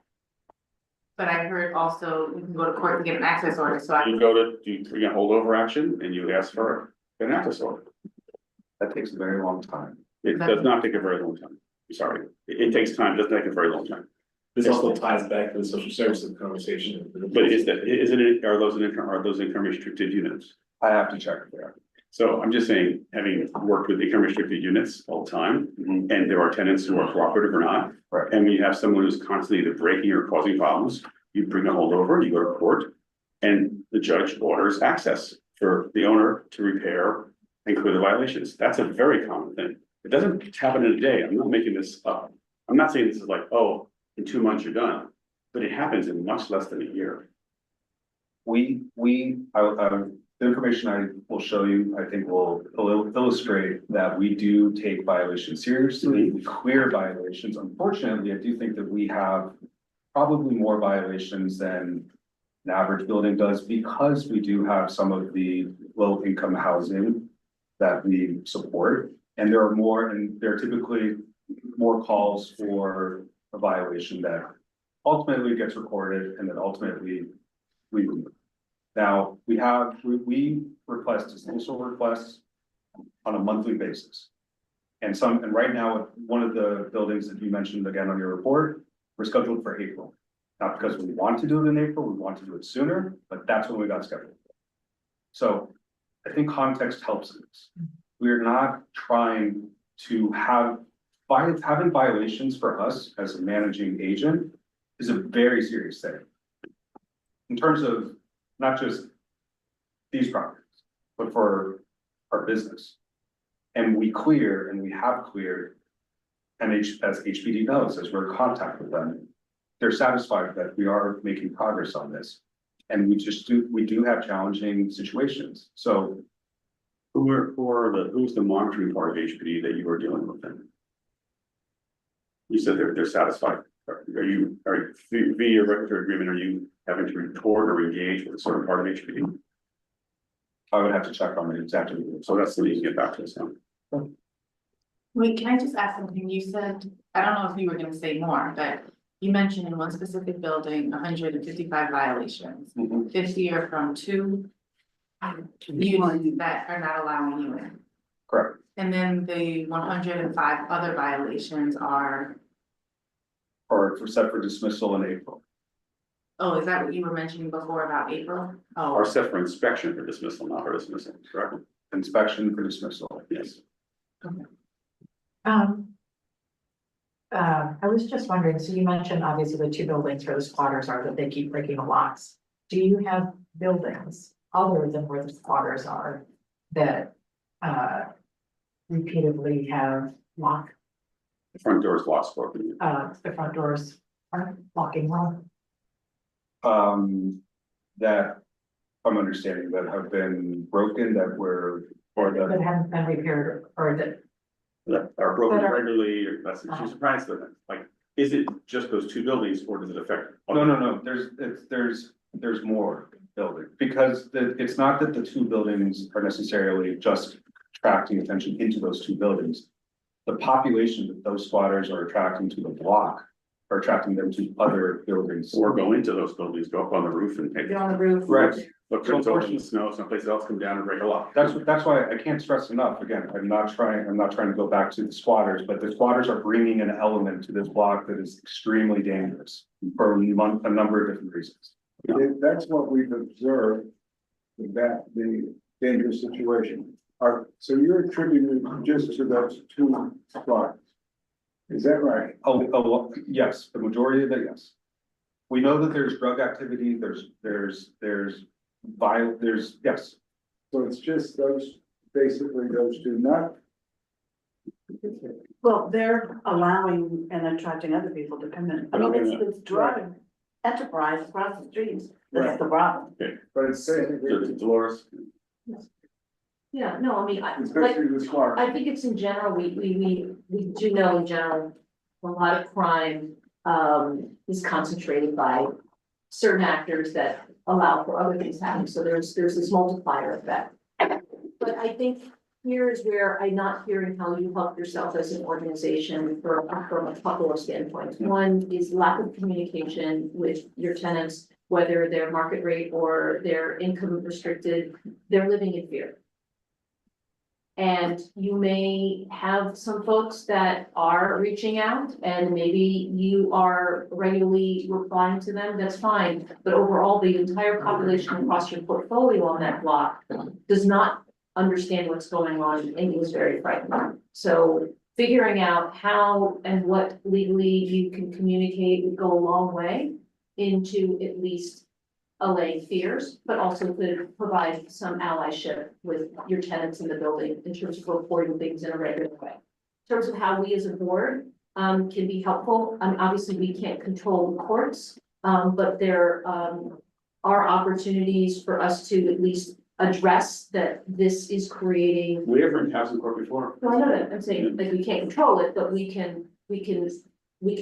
But I heard also you can go to court to get an access order, so You go to, you get holdover action and you ask for an access order. that takes a very long time. It does not take a very long time. I'm sorry. It takes time, it doesn't take a very long time. This also ties back to the social services conversation. But are those income restricted units? I have to check there. So I'm just saying, having worked with income restricted units all the time, and there are tenants who are cooperative or not. Right. And we have someone who's constantly either breaking or causing problems, you bring a holdover, you go to court. And the judge orders access for the owner to repair and clear the violations. That's a very common thing. It doesn't happen in a day. I'm not making this up. I'm not saying this is like, oh, in 2 months you're done, but it happens in much less than a year. The information I will show you, I think will illustrate that we do take violations seriously, we clear violations. Unfortunately, I do think that we have probably more violations than an average building does, because we do have some of the low income housing that we support. And there are typically more calls for a violation that ultimately gets recorded and then ultimately we remove. Now, we request dismissal requests on a monthly basis. And right now, one of the buildings that you mentioned again on your report, we're scheduled for April. Not because we want to do it in April, we want to do it sooner, but that's when we got scheduled. So I think context helps us. We're not trying to having violations for us as a managing agent is a very serious thing. In terms of not just these properties, but for our business. And we clear, and we have cleared, and as HPD knows, as we're in contact with them, they're satisfied that we are making progress on this. And we do have challenging situations, so. Who's the monitoring part of HPD that you are dealing with them? You said they're satisfied. Are you via your regulatory agreement, are you having to report or engage with a certain part of HPD? I would have to check on it exactly. So that's the you can get back to us now. Wait, can I just ask something? You said, I don't know if you were gonna say more, but you mentioned in one specific building, 155 violations. 50 are from 2 units that are not allowing you in. Correct. And then the 105 other violations are, Or set for dismissal in April. oh, is that what you were mentioning before about April? Are Oh, set for inspection for dismissal, not for dismissal, correct? Inspection for dismissal, Yes. I was just wondering, so you mentioned obviously the 2 buildings where the squatters are, that they keep breaking the locks. Do you have buildings other than where the squatters are that repeatedly have lock, The front door is locked for you. the front doors aren't locking well? that I'm understanding that have been broken, that were, or That that, haven't been repaired or that, That are broken That are- regularly, or that's, she's surprised at it, like, is it just those two buildings, or does it affect? no, there's more building, because it's not that the two buildings are necessarily just attracting attention into those two buildings. The population that those squatters are attracting to the block are attracting them to other buildings. Or go into those buildings, go up on the roof and take. Get on the roof. Right. Look, for it's open in the snow, someplace else come down and break a lock. That's why I can't stress enough, again, I'm not trying to go back to the squatters, but the squatters are bringing an element to this block that is extremely dangerous for a number of different reasons. If that's what we've observed, that the dangerous situation, so you're attributing it just to those two spots. Is that right? Yes, the majority of it, yes. We know that there's drug activity, there's yes. So it's just basically those two, not. Well, they're allowing and attracting other people to come in. I mean, it's driving enterprise across the streets, that's the problem. But it's basically, Dolores, Yeah, no, I mean, especially the squatters. I think it's in general, we do know in general, a lot of crime, is concentrated by certain actors that allow for other things happening, so there's this multiplier effect. But I think here is where I'm not hearing how you help yourself as an organization from a couple of standpoints. One is lack of communication with your tenants, whether they're market rate or they're income restricted, they're living in fear. And you may have some folks that are reaching out and maybe you are regularly replying to them, that's fine. But overall, the entire population across your portfolio on that block does not understand what's going on and is very frightened. So figuring out how and what legally you can communicate would go a long way into at least allaying fears, but also could provide some allyship with your tenants in the building in terms of reporting things in a regular way. In terms of how we as a board can be helpful, obviously we can't control the courts, but there are opportunities for us to at least address that this is creating. we ever in housing court before? No, I know that, I'm saying, like, we can't control it, but we can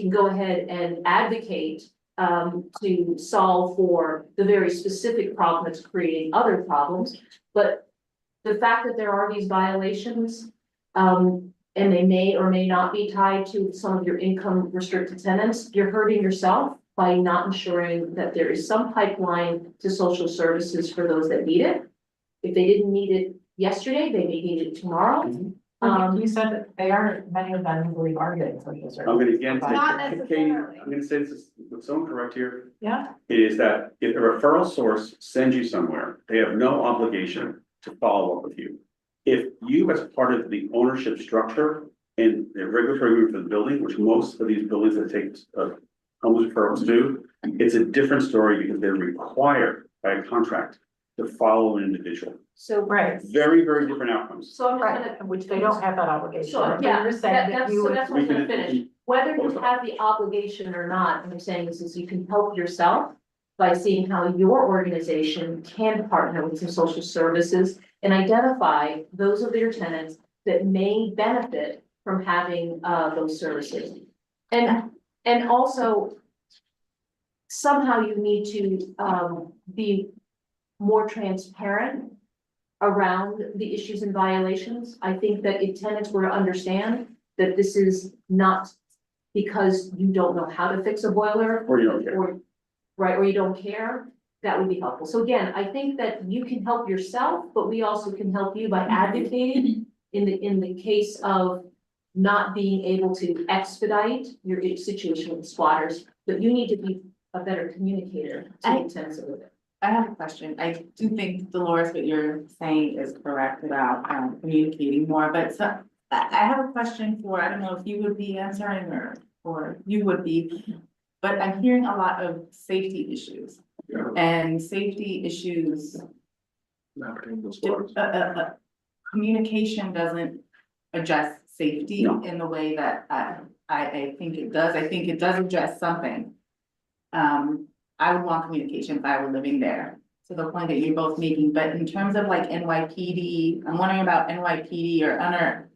go ahead and advocate to solve for the very specific problem that's creating other problems. But the fact that there are these violations, and they may or may not be tied to some of your income restricted tenants, you're hurting yourself by not ensuring that there is some pipeline to social services for those that need it. If they didn't need it yesterday, they may need it tomorrow. you said that they are, many of them, I believe, are getting social services. I'm gonna again, Not Katie, necessarily. I'm gonna say this with someone correct here. Yeah. Is that if a referral source sends you somewhere, they have no obligation to follow up with you. If you, as part of the ownership structure and the regulatory agreement for the building, which most of these buildings that take homeless referrals do, it's a different story because they're required by a contract to follow an individual. So, Right, Very, very different outcomes. so I'm just right, gonna. which they don't have that obligation. Sure, But yeah, you're saying that you so would. that's what I'm gonna We can- finish. Whether you have the obligation or not, what I'm saying is you can help yourself by seeing how your organization can partner with some social services and identify those of your tenants that may benefit from having those services. And also somehow you need to be more transparent around the issues and violations. I think that if tenants were to understand that this is not because you don't know how to fix a boiler. Or you don't care. Or you don't care, that would be helpful. So again, I think that you can help yourself, but we also can help you by advocating in the case of not being able to expedite your situation with squatters, but you need to be a better communicator to the tenants of it. I have a question. I do think, Dolores, what you're saying is correct about communicating more, but so I have a question for, I don't know if you would be answering or you would be, but I'm hearing a lot of safety issues. Yeah. And safety issues, communication doesn't address safety No. in the way that I think it does. I think it does address something. I would want communication if I were living there, to the point that you're both making, but in terms of like NYPD, I'm wondering about NYPD or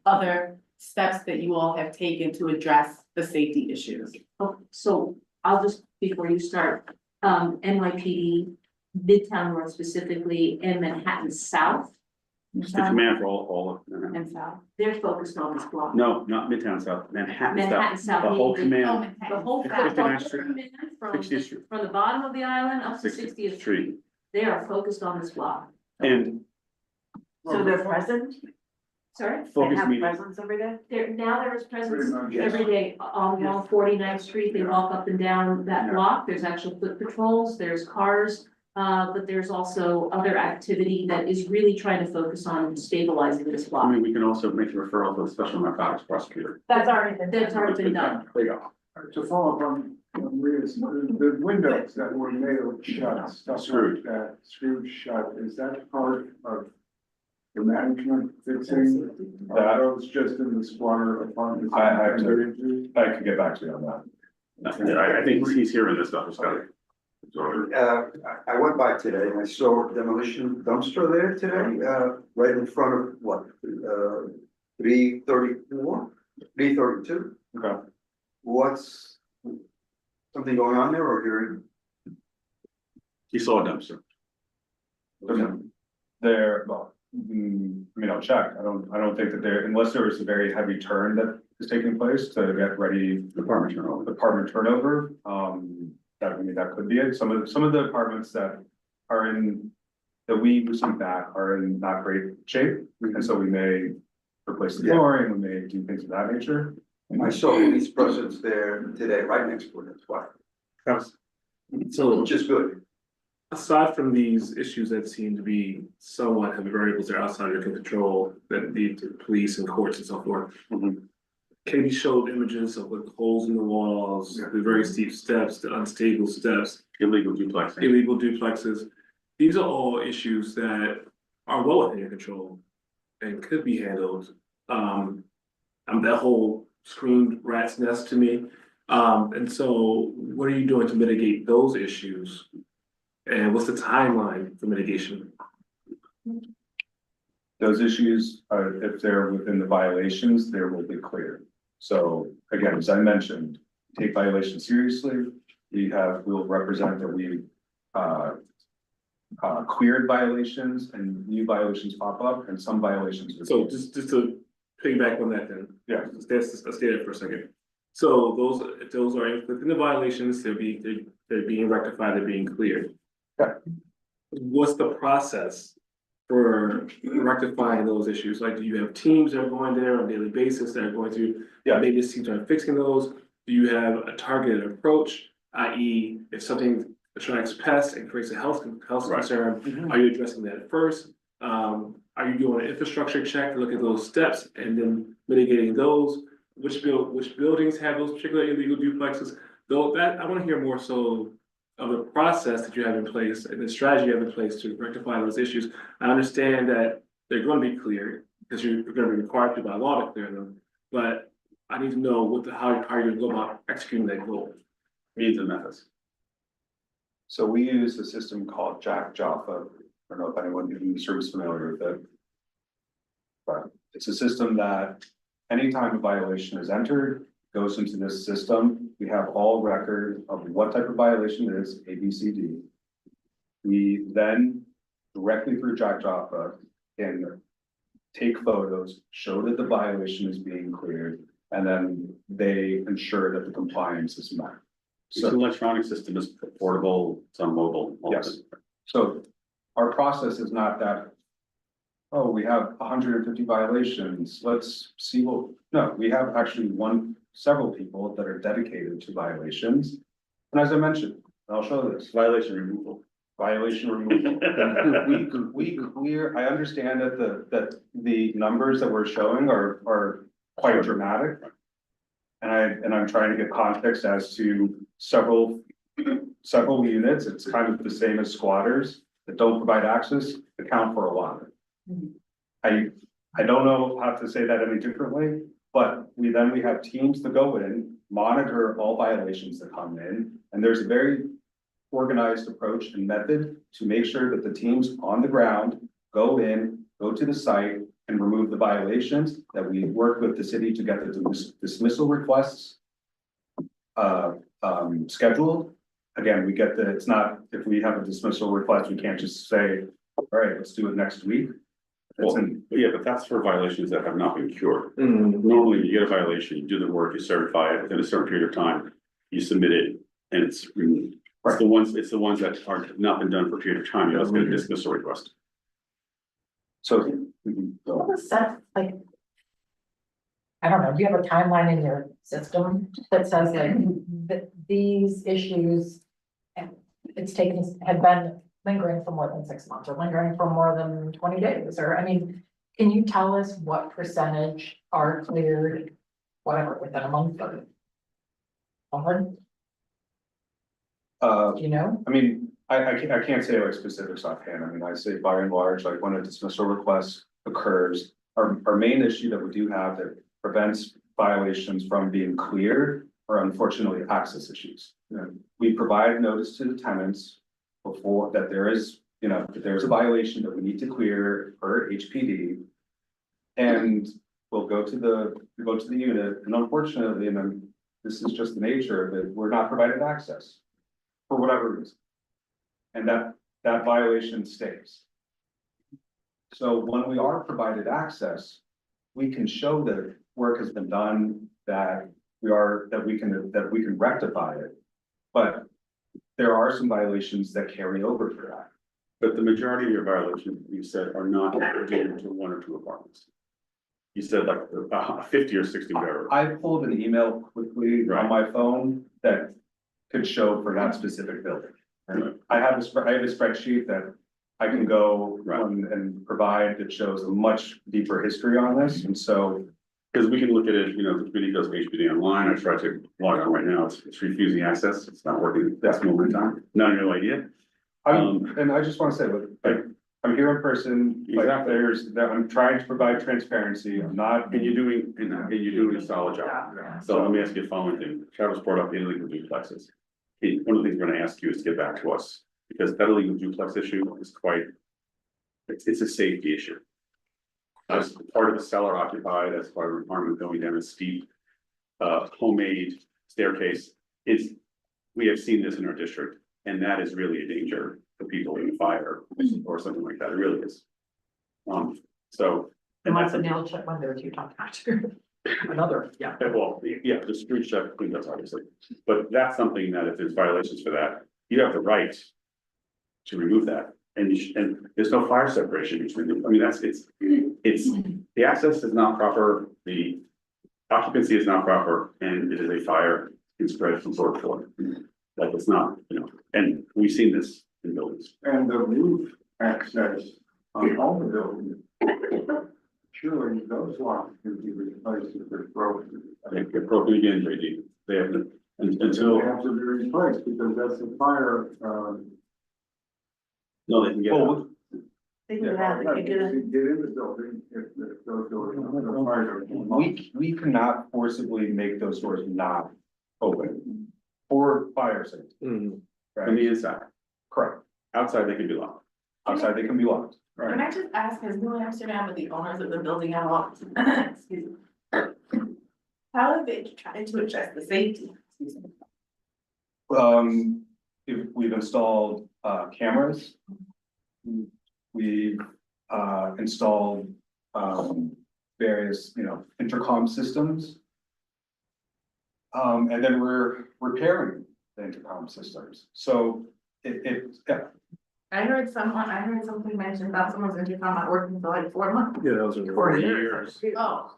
other steps that you all have taken to address the safety issues. Oh, so I'll just, before you start, NYPD, Midtown North specifically, and Manhattan South, It's the command for all of them. And South. they're focused on this block. No, not Midtown South, Manhattan Manhattan South, South. the whole meaning command, The whole, the 59th whole Street. command from 60th Street. from the bottom of the island up to 60th 60th Street, Street. they are focused on this block. And So they're present, Sorry? they focus have meeting, presence every day? There is presence Pretty much, yes. every day along 49th Street, they walk up and down that Yeah. block, there's actual foot patrols, there's cars. But there's also other activity that is really trying to focus on stabilizing this I block. mean, we can also make the referral to the special narcotics prosecutor. That's already been. That's already been done. There you go. To follow up on Maria's, the windows that were nailed shut, stuff Screwed. like that, screwed shut, is that part of the management fixing? Are those just in the squatter apartments? I could get back to you on that. I think he's hearing this stuff, Scotty. I went by today and I saw a demolition dumpster there today, right in front of what, 334, 332? Okay. What's something going on there or you're? He saw a dumpster. There, well, I mean, I'll check. I don't think that there, unless there was a very heavy turn that is taking place to get ready Department turnover. apartment turnover, that, I mean, that could be it. Some of the apartments that are in, that we received back are in not great shape. And so we may replace the Yeah. flooring, we may do things of that nature. I saw police presence there today, right next to it, that's why, So which is good. aside from these issues that seem to be somewhat heavy variables that are outside of your control, that lead to police and courts and so forth. Katie showed images of like holes in the walls, the very steep steps, the unstable steps, Illegal duplexing. illegal duplexes. These are all issues that are well within your control and could be handled. That whole screamed rat's nest to me. And so what are you doing to mitigate those issues? And what's the timeline for mitigation? Those issues are, if they're within the violations, they will be cleared. So again, as I mentioned, take violations seriously. We'll represent that we cleared violations and new violations pop up and some violations. So just to piggyback on that then. Yeah. Let's stay there for a second. So those are within the violations, they're being rectified, they're being cleared. Yeah. What's the process for rectifying those issues? Like, do you have teams that are going there on a daily basis that are going to, maybe this teams are fixing those? Do you have a targeted approach, i.e. if something attracts pests and creates a health concern, are you addressing that first? Are you doing an infrastructure check to look at those steps and then mitigating those? Which buildings have those particular illegal duplexes? Though that, I wanna hear more so of the process that you have in place and the strategy you have in place to rectify those issues. I understand that they're gonna be cleared because you're gonna be required to by law to clear them. But I need to know how you're gonna go about executing that goal. Means and methods. So we use a system called Jack Jaffa. I don't know if anyone in the service is familiar with it. But it's a system that anytime a violation is entered, goes into this system. We have all record of what type of violation it is, A, B, C, D. We then directly through Jack Jaffa can take photos, show that the violation is being cleared, and then they ensure that the compliance is met. It's an electronic system, it's portable, it's on mobile. all Yes. this. So our process is not that, oh, we have 150 violations, let's see no, we have actually several people that are dedicated to violations. And as I mentioned, I'll show this. Violation removal. Violation removal. We clear, I understand that the numbers that we're showing are quite dramatic. And I'm trying to get context as to several units, it's kind of the same as squatters that don't provide access, account for a lot. I don't know how to say that any differently, but we have teams that go in, monitor all violations that come in, and there's a very organized approach and method to make sure that the teams on the ground go to the site and remove the violations, that we work with the city to get the dismissal requests scheduled. Again, we get it's not, if we have a dismissal request, we can't just say, all right, let's do it next week. Yeah, but that's for violations that have not been cured. Normally, you get a violation, you do the work, you certify it within a certain period of time, you submit it, and it's removed. It's the ones that have not been done for a period of time, you also get a dismissal request. So. What was that, like? I don't know, do you have a timeline in your system that says like, that these issues have been lingering for more than 6 months, or lingering for more than 20 days, or, I mean, can you tell us what percentage are cleared, whatever, within a month or? You know? I mean, I can't say like specifics offhand. I mean, I say by and large, like when a dismissal request occurs, our main issue that we do have that prevents violations from being cleared are unfortunately access issues. We provide notice to the tenants before that there is, that there's a violation that we need to clear per HPD. And we'll go to the unit, and unfortunately, and then this is just the nature of it, we're not provided access for whatever reason. And that violation stays. So when we are provided access, we can show that work has been done, that we can rectify it. But there are some violations that carry over for that. But the majority of your violations, you said, are not related to 1 or 2 apartments. You said like 50 or 60 whatever. I pulled an email quickly on my phone that could show for that specific building. And I have a spreadsheet that I can go and provide that shows a much deeper history on this. And so, because we can look at it, the committee does HPD online. I tried to log on right now. It's refusing access. It's not working at this moment in time. Not no idea. And I just want to say, like, I'm here in person. Exactly. Like I'm trying to provide transparency. I'm not. And you're doing a solid job. So let me ask you a following thing. Travis brought up illegal duplexes. One of the things we're gonna ask you is to get back to us, because that illegal duplex issue is it's a safety issue. As part of a cellar occupied, as part of an apartment going down a steep, homemade staircase, we have seen this in our district, and that is really a danger to people in a fire or something like that. It really is. So. And that's a nail check window you talked about. Another, yeah. Well, yeah, the street check windows, obviously, but that's something that if there's violations for that, you have the right to remove that. And there's no fire separation between them. I mean, it's the access is not proper, the occupancy is not proper, and it is a fire can spread from floor to floor. Like it's not, and we've seen this in buildings. And the roof access on all the buildings. Surely those locks can be replaced if they're broken. They get broken again, JD. They have to, They have to be replaced because that's a fire, no, they can get out. They can get out, they can get in. Get in the building if those doors are fire. We cannot forcibly make those doors not open for fire safety. From the inside. Correct. Outside, they can be locked. Outside, they can be locked. Can I just ask, has New Amsterdam with the owners of the building have all, excuse me. How have they tried to address the safety? We've installed cameras. We've installed various, intercom systems. And then we're repairing the intercom systems. So yeah. I heard something mentioned about someone's intercom not working for like 4 months. Yeah, those are 4 years. Oh.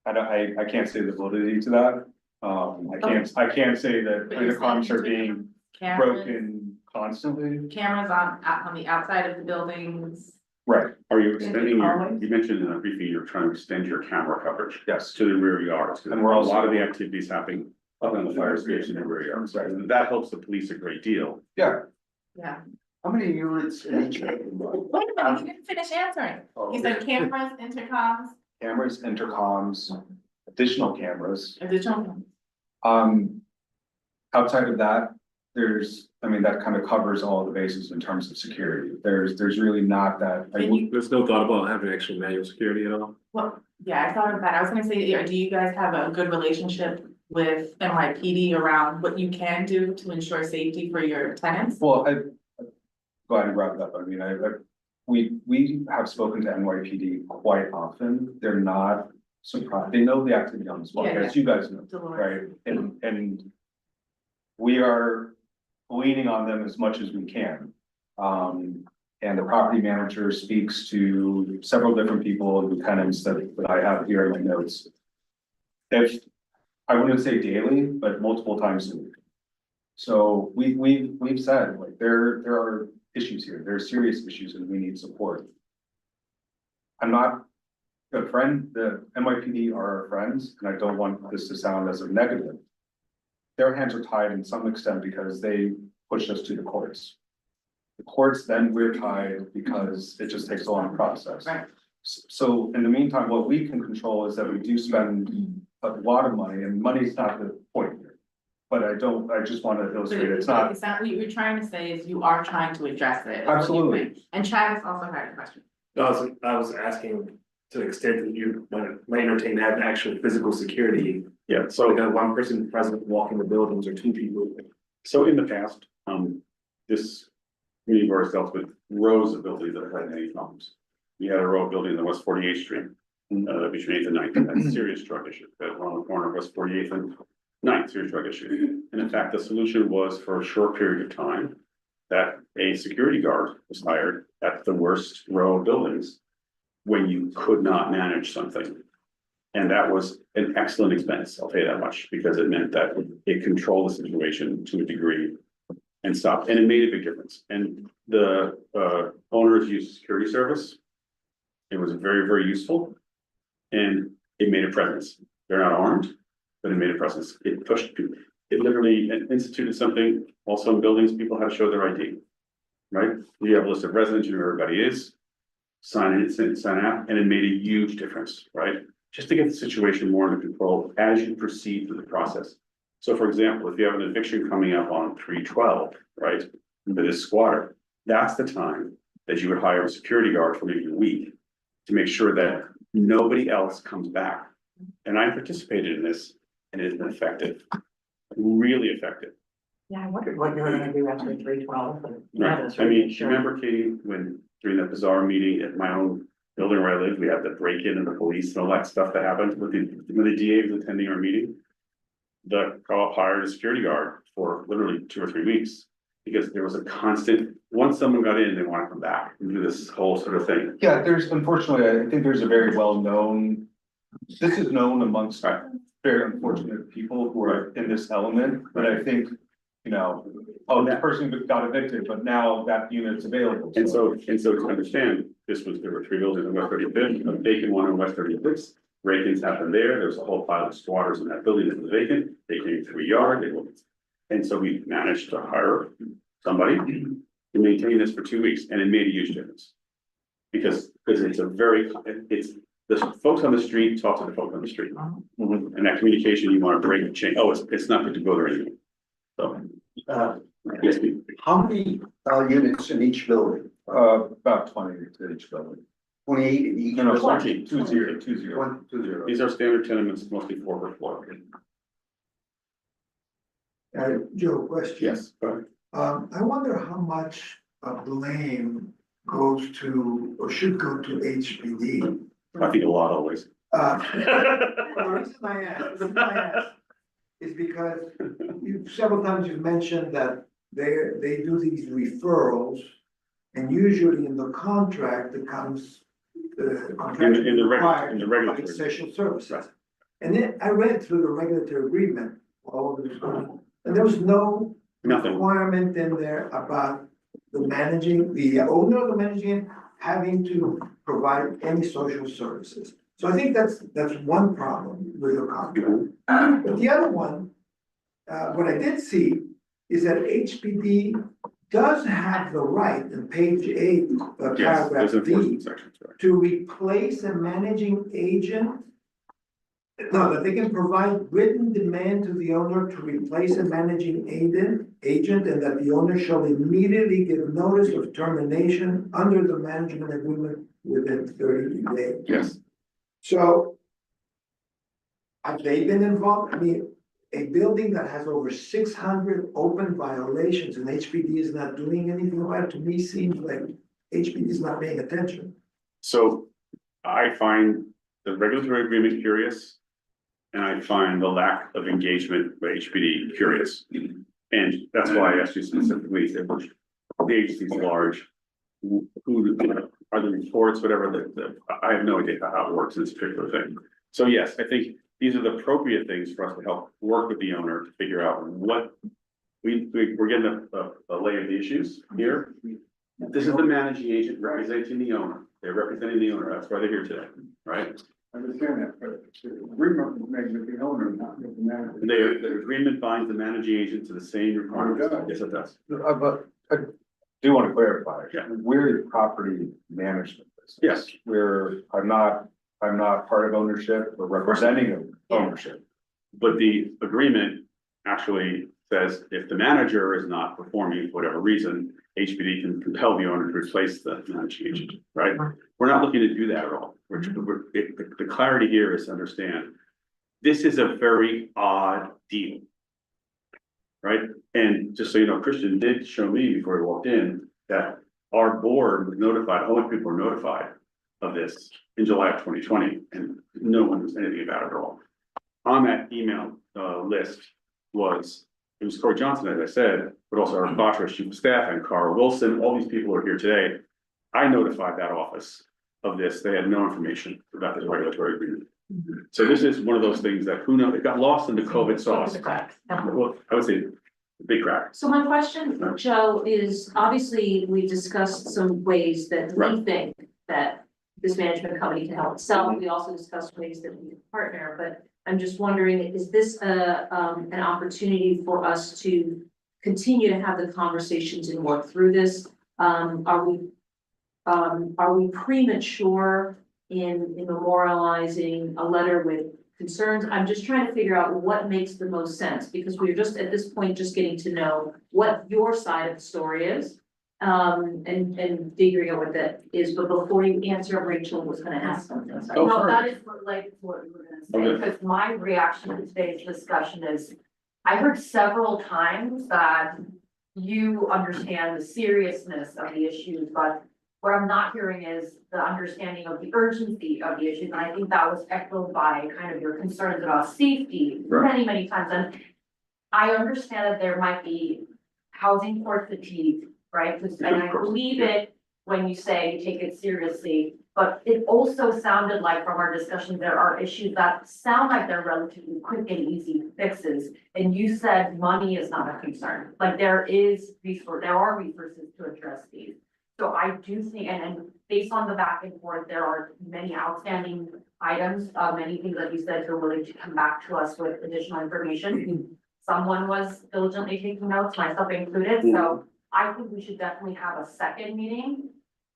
I can't say the validity to that. I can't say that But you're intercoms saying are being Cameras, broken constantly. cameras on the outside of the buildings. Right. Are you extending Always. you mentioned in a briefing, you're trying to extend your camera coverage. Yes. To the rear yards, because And we're a also- lot of the activities happening up on the fire station and rear yards, right? And that helps the police a great deal. Yeah. Yeah. How many units in each? Wait a minute, you didn't finish answering. You said cameras, intercoms, Cameras, intercoms, additional cameras. additional. Outside of that, I mean, that kind of covers all the bases in terms of security. There's really not that. There's no thought about having actual manual security at all? Well, yeah, I thought of that. I was gonna say, do you guys have a good relationship with NYPD around what you can do to ensure safety for your tenants? Well, go ahead and wrap it up. I mean, we have spoken to NYPD quite often. They're not surprised. They know the activity on the spot, Yeah, as you guys know, right? And we are leaning on them as much as we can. And the property manager speaks to several different people, the tenants that I have here in my notes. If, I wouldn't say daily, but multiple times a week. So we've said, like, there are issues here, there are serious issues and we need support. I'm not a friend, the NYPD are our friends, and I don't want this to sound as a negative. Their hands are tied in some extent because they pushed us to the courts. The courts, then we're tied because it just takes a long process. Right. So in the meantime, what we can control is that we do spend a lot of money, and money's not the point here. But I just want to illustrate, it's not. What you're trying to say is you are trying to address it. Absolutely. And Travis also had a question. I was asking to the extent that you might entertain having actual physical security. Yeah, So we got one person present walking the buildings or two people. so in the past, this community board has dealt with rows of buildings that have had many problems. We had a row of buildings on West 48th Street, between 8th and 9th, that's a serious drug issue, that on the corner of West 48th and 9th, serious drug issue. And in fact, the solution was for a short period of time, that a security guard was hired at the worst row of buildings when you could not manage something. And that was an excellent expense, I'll tell you that much, because it meant that it controlled the situation to a degree and stopped, and it made a big difference. And the owners used security service. It was very, very useful. And it made a presence. They're not armed, but it made a presence. It pushed people. It literally instituted something. Also in buildings, people had to show their ID. Right? You have a list of residents, you know who everybody is. Sign in, sign out, and it made a huge difference, right? Just to get the situation more under control as you proceed through the process. So for example, if you have an eviction coming up on 3/12, right, for this squatter, that's the time that you would hire a security guard for maybe a week to make sure that nobody else comes back. And I participated in this, and it's been effective, really effective. Yeah, I wondered what you were gonna do after 3/12. Right, I mean, remember, Katie, when during that bizarre meeting at my own building where I live, we had the break-in and the police and all that stuff that happened when the DA was attending our meeting. The co-op hired a security guard for literally 2 or 3 weeks, because there was a constant, once someone got in, they want to come back and do this whole sort of thing. Yeah, unfortunately, I think there's a very well-known, this is known amongst very unfortunate people who are in this element, but I think, this person got evicted, but now that unit's available. And so to understand, there were 3 buildings on West 35th, a vacant one on West 36th. Break-ins happened there was a whole pile of squatters in that building that was vacant, they came through a yard, and so we managed to hire somebody to maintain this for 2 weeks, and it made a huge difference. Because it's the folks on the street talk to the folks on the street. And that communication, you want to break and change, it's not good to go there anymore. So, yes, Pete. How many units in each building? About 20 to each building. 28 in each? No, building? 20. These are standard tenements, mostly 4 per floor. Joe, question. Yes, go ahead. I wonder how much blame goes to, or should go to HPD. I think a lot always. The reason I ask is because several times you've mentioned that they do these referrals, and usually in the contract, it comes in the regulatory special services. And then I read through the regulatory agreement, all of this, and there was no requirement in there about the owner of the managing having to provide any social services. So I think that's one problem with the contract. But the other one, what I did see is that HPD does have the right in page 8, paragraph D, to replace a managing agent No, that they can provide written demand to the owner to replace a managing agent, and that the owner shall immediately give notice of termination under the management agreement within 30 days. Yes. So. Have they been involved? I mean, a building that has over 600 open violations and HPD is not doing anything about it, to me seems like HPD is not paying attention. So I find the regulatory agreement curious. And I find the lack of engagement by HPD curious. And that's why I asked you specifically, if the agency's large, who are the reports, whatever, I have no idea how it works in this particular thing. So yes, I think these are the appropriate things for us to help work with the owner to figure out what we're getting a lay of the issues here. This is the managing agent representing the owner. They're representing the owner. That's why they're here today, right? I understand that, but the agreement was made with the owner, not with the manager. The agreement binds the managing agent to the same requirements. Yes, it does. But I do want to clarify, we're the property management business. Yes. I'm not part of ownership, we're representing ownership. But the agreement actually says if the manager is not performing for whatever reason, HPD can compel the owner to replace the managing agent, right? We're not looking to do that at all. The clarity here is to understand, this is a very odd deal. Right? And just so you know, Christian did show me before he walked in that our board was notified, all the people were notified of this in July of 2020, and no one was anything about it at all. On that email list it was Corey Johnson, as I said, but also our Batra chief of staff and Carl Wilson, all these people who are here today. I notified that office of this. They had no information about this regulatory agreement. So this is one of those things that, who knows, it got lost in the COVID sauce. Well, I would say big crack. So my question, Joe, is obviously we discussed some ways that we think that this management company can help itself. We also discussed ways that we can partner, but I'm just wondering, is this an opportunity for us to continue to have the conversations and work through this? Are we premature in memorializing a letter with concerns? I'm just trying to figure out what makes the most sense, because we're just at this point just getting to know what your side of the story is. And figuring out what that is, but before you answer, Rachel was gonna ask something. Sorry. No, that is what you were gonna say, because my reaction to today's discussion is, I heard several times that you understand the seriousness of the issues, but what I'm not hearing is the understanding of the urgency of the issues, and I think that was echoed by kind of your concerns about safety many, many times, and I understand that there might be housing court fatigue, right? And I believe it when you say you take it seriously, but it also sounded like from our discussion, there are issues that sound like they're relatively quick and easy fixes. And you said money is not a concern, like there are resources to address these. So I do think, and based on the back and forth, there are many outstanding items, many things that you said you're willing to come back to us with additional information. Someone was diligently taking notes, myself included, so I think we should definitely have a second meeting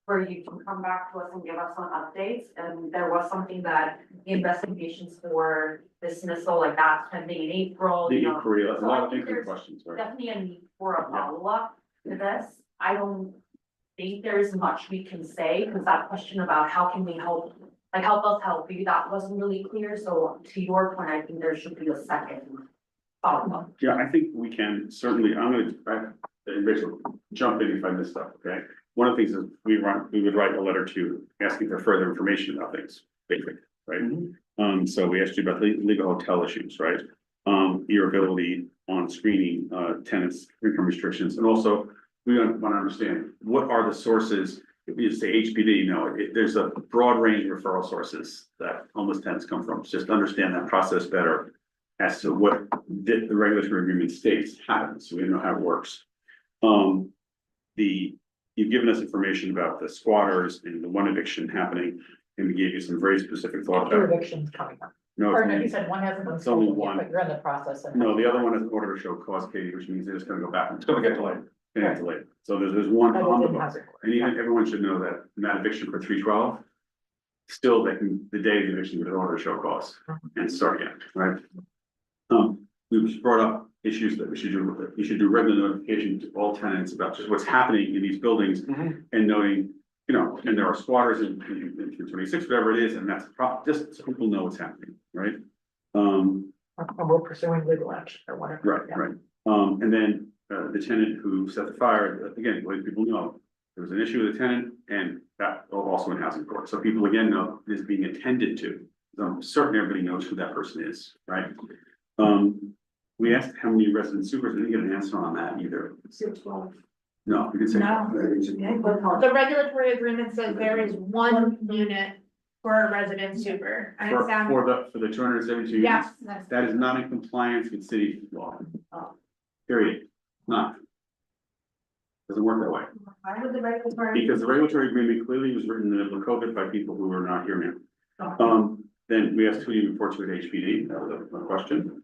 where you can come back to us and give us some updates. And there was something that investigations for dismissal, like that's pending in April. The you know. inquiry, a So lot I of think inquiry there's questions, right? definitely a need for a follow-up to this. I don't think there's much we can say, because that question about how can we help, like help us help you, that wasn't really clear. So to your point, I think there should be a second follow-up. Yeah, I think we can certainly, Rachel, jump in if I miss stuff, okay? One of the things is we would write a letter to asking for further information about things, basically, right? So we asked you about legal hotel issues, right? Your ability on screening, tenants, income restrictions, and also we want to understand what are the sources. If you say HPD, there's a broad range of referral sources that homeless tenants come from. Just understand that process better as to what the regulatory agreement states happens, so we know how it works. You've given us information about the squatters and the one eviction happening, and we gave you some very specific thought Two about. evictions coming up. No, Or no, you said one hasn't been it's only scheduled yet, one. but you're in the process. of- No, the other one is an order to show cause, Katie, which means they're just gonna go back. It's gonna get delayed. Gonna get delayed. So there's one But it on the didn't books. have it. And even everyone should know that eviction for 312 still they can, the day of the eviction, would order show cause and start again, right? We've brought up issues that we should do regular notification to all tenants about just what's happening in these buildings and noting, you know, and there are squatters in 226, whatever it is, and that's just so people know what's happening, right? And we're pursuing legal action or whatever. Right. And then, the tenant who set the fire, again, letting people know, there was an issue with the tenant and that also in housing court. So people again know it is being attended to. I'm certain everybody knows who that person is, right? We asked how many resident supers, we didn't get an answer on that either. No, we didn't say. No. The regulatory agreement says there is one unit for a resident super. And it sounds, For the 272 units? yes, That is not in compliance with city law. Period, not. Doesn't work that way, why would the regulatory? because the regulatory agreement clearly was written in the middle of COVID by people who are not here now. Then we asked who you report to at HPD, that was a question.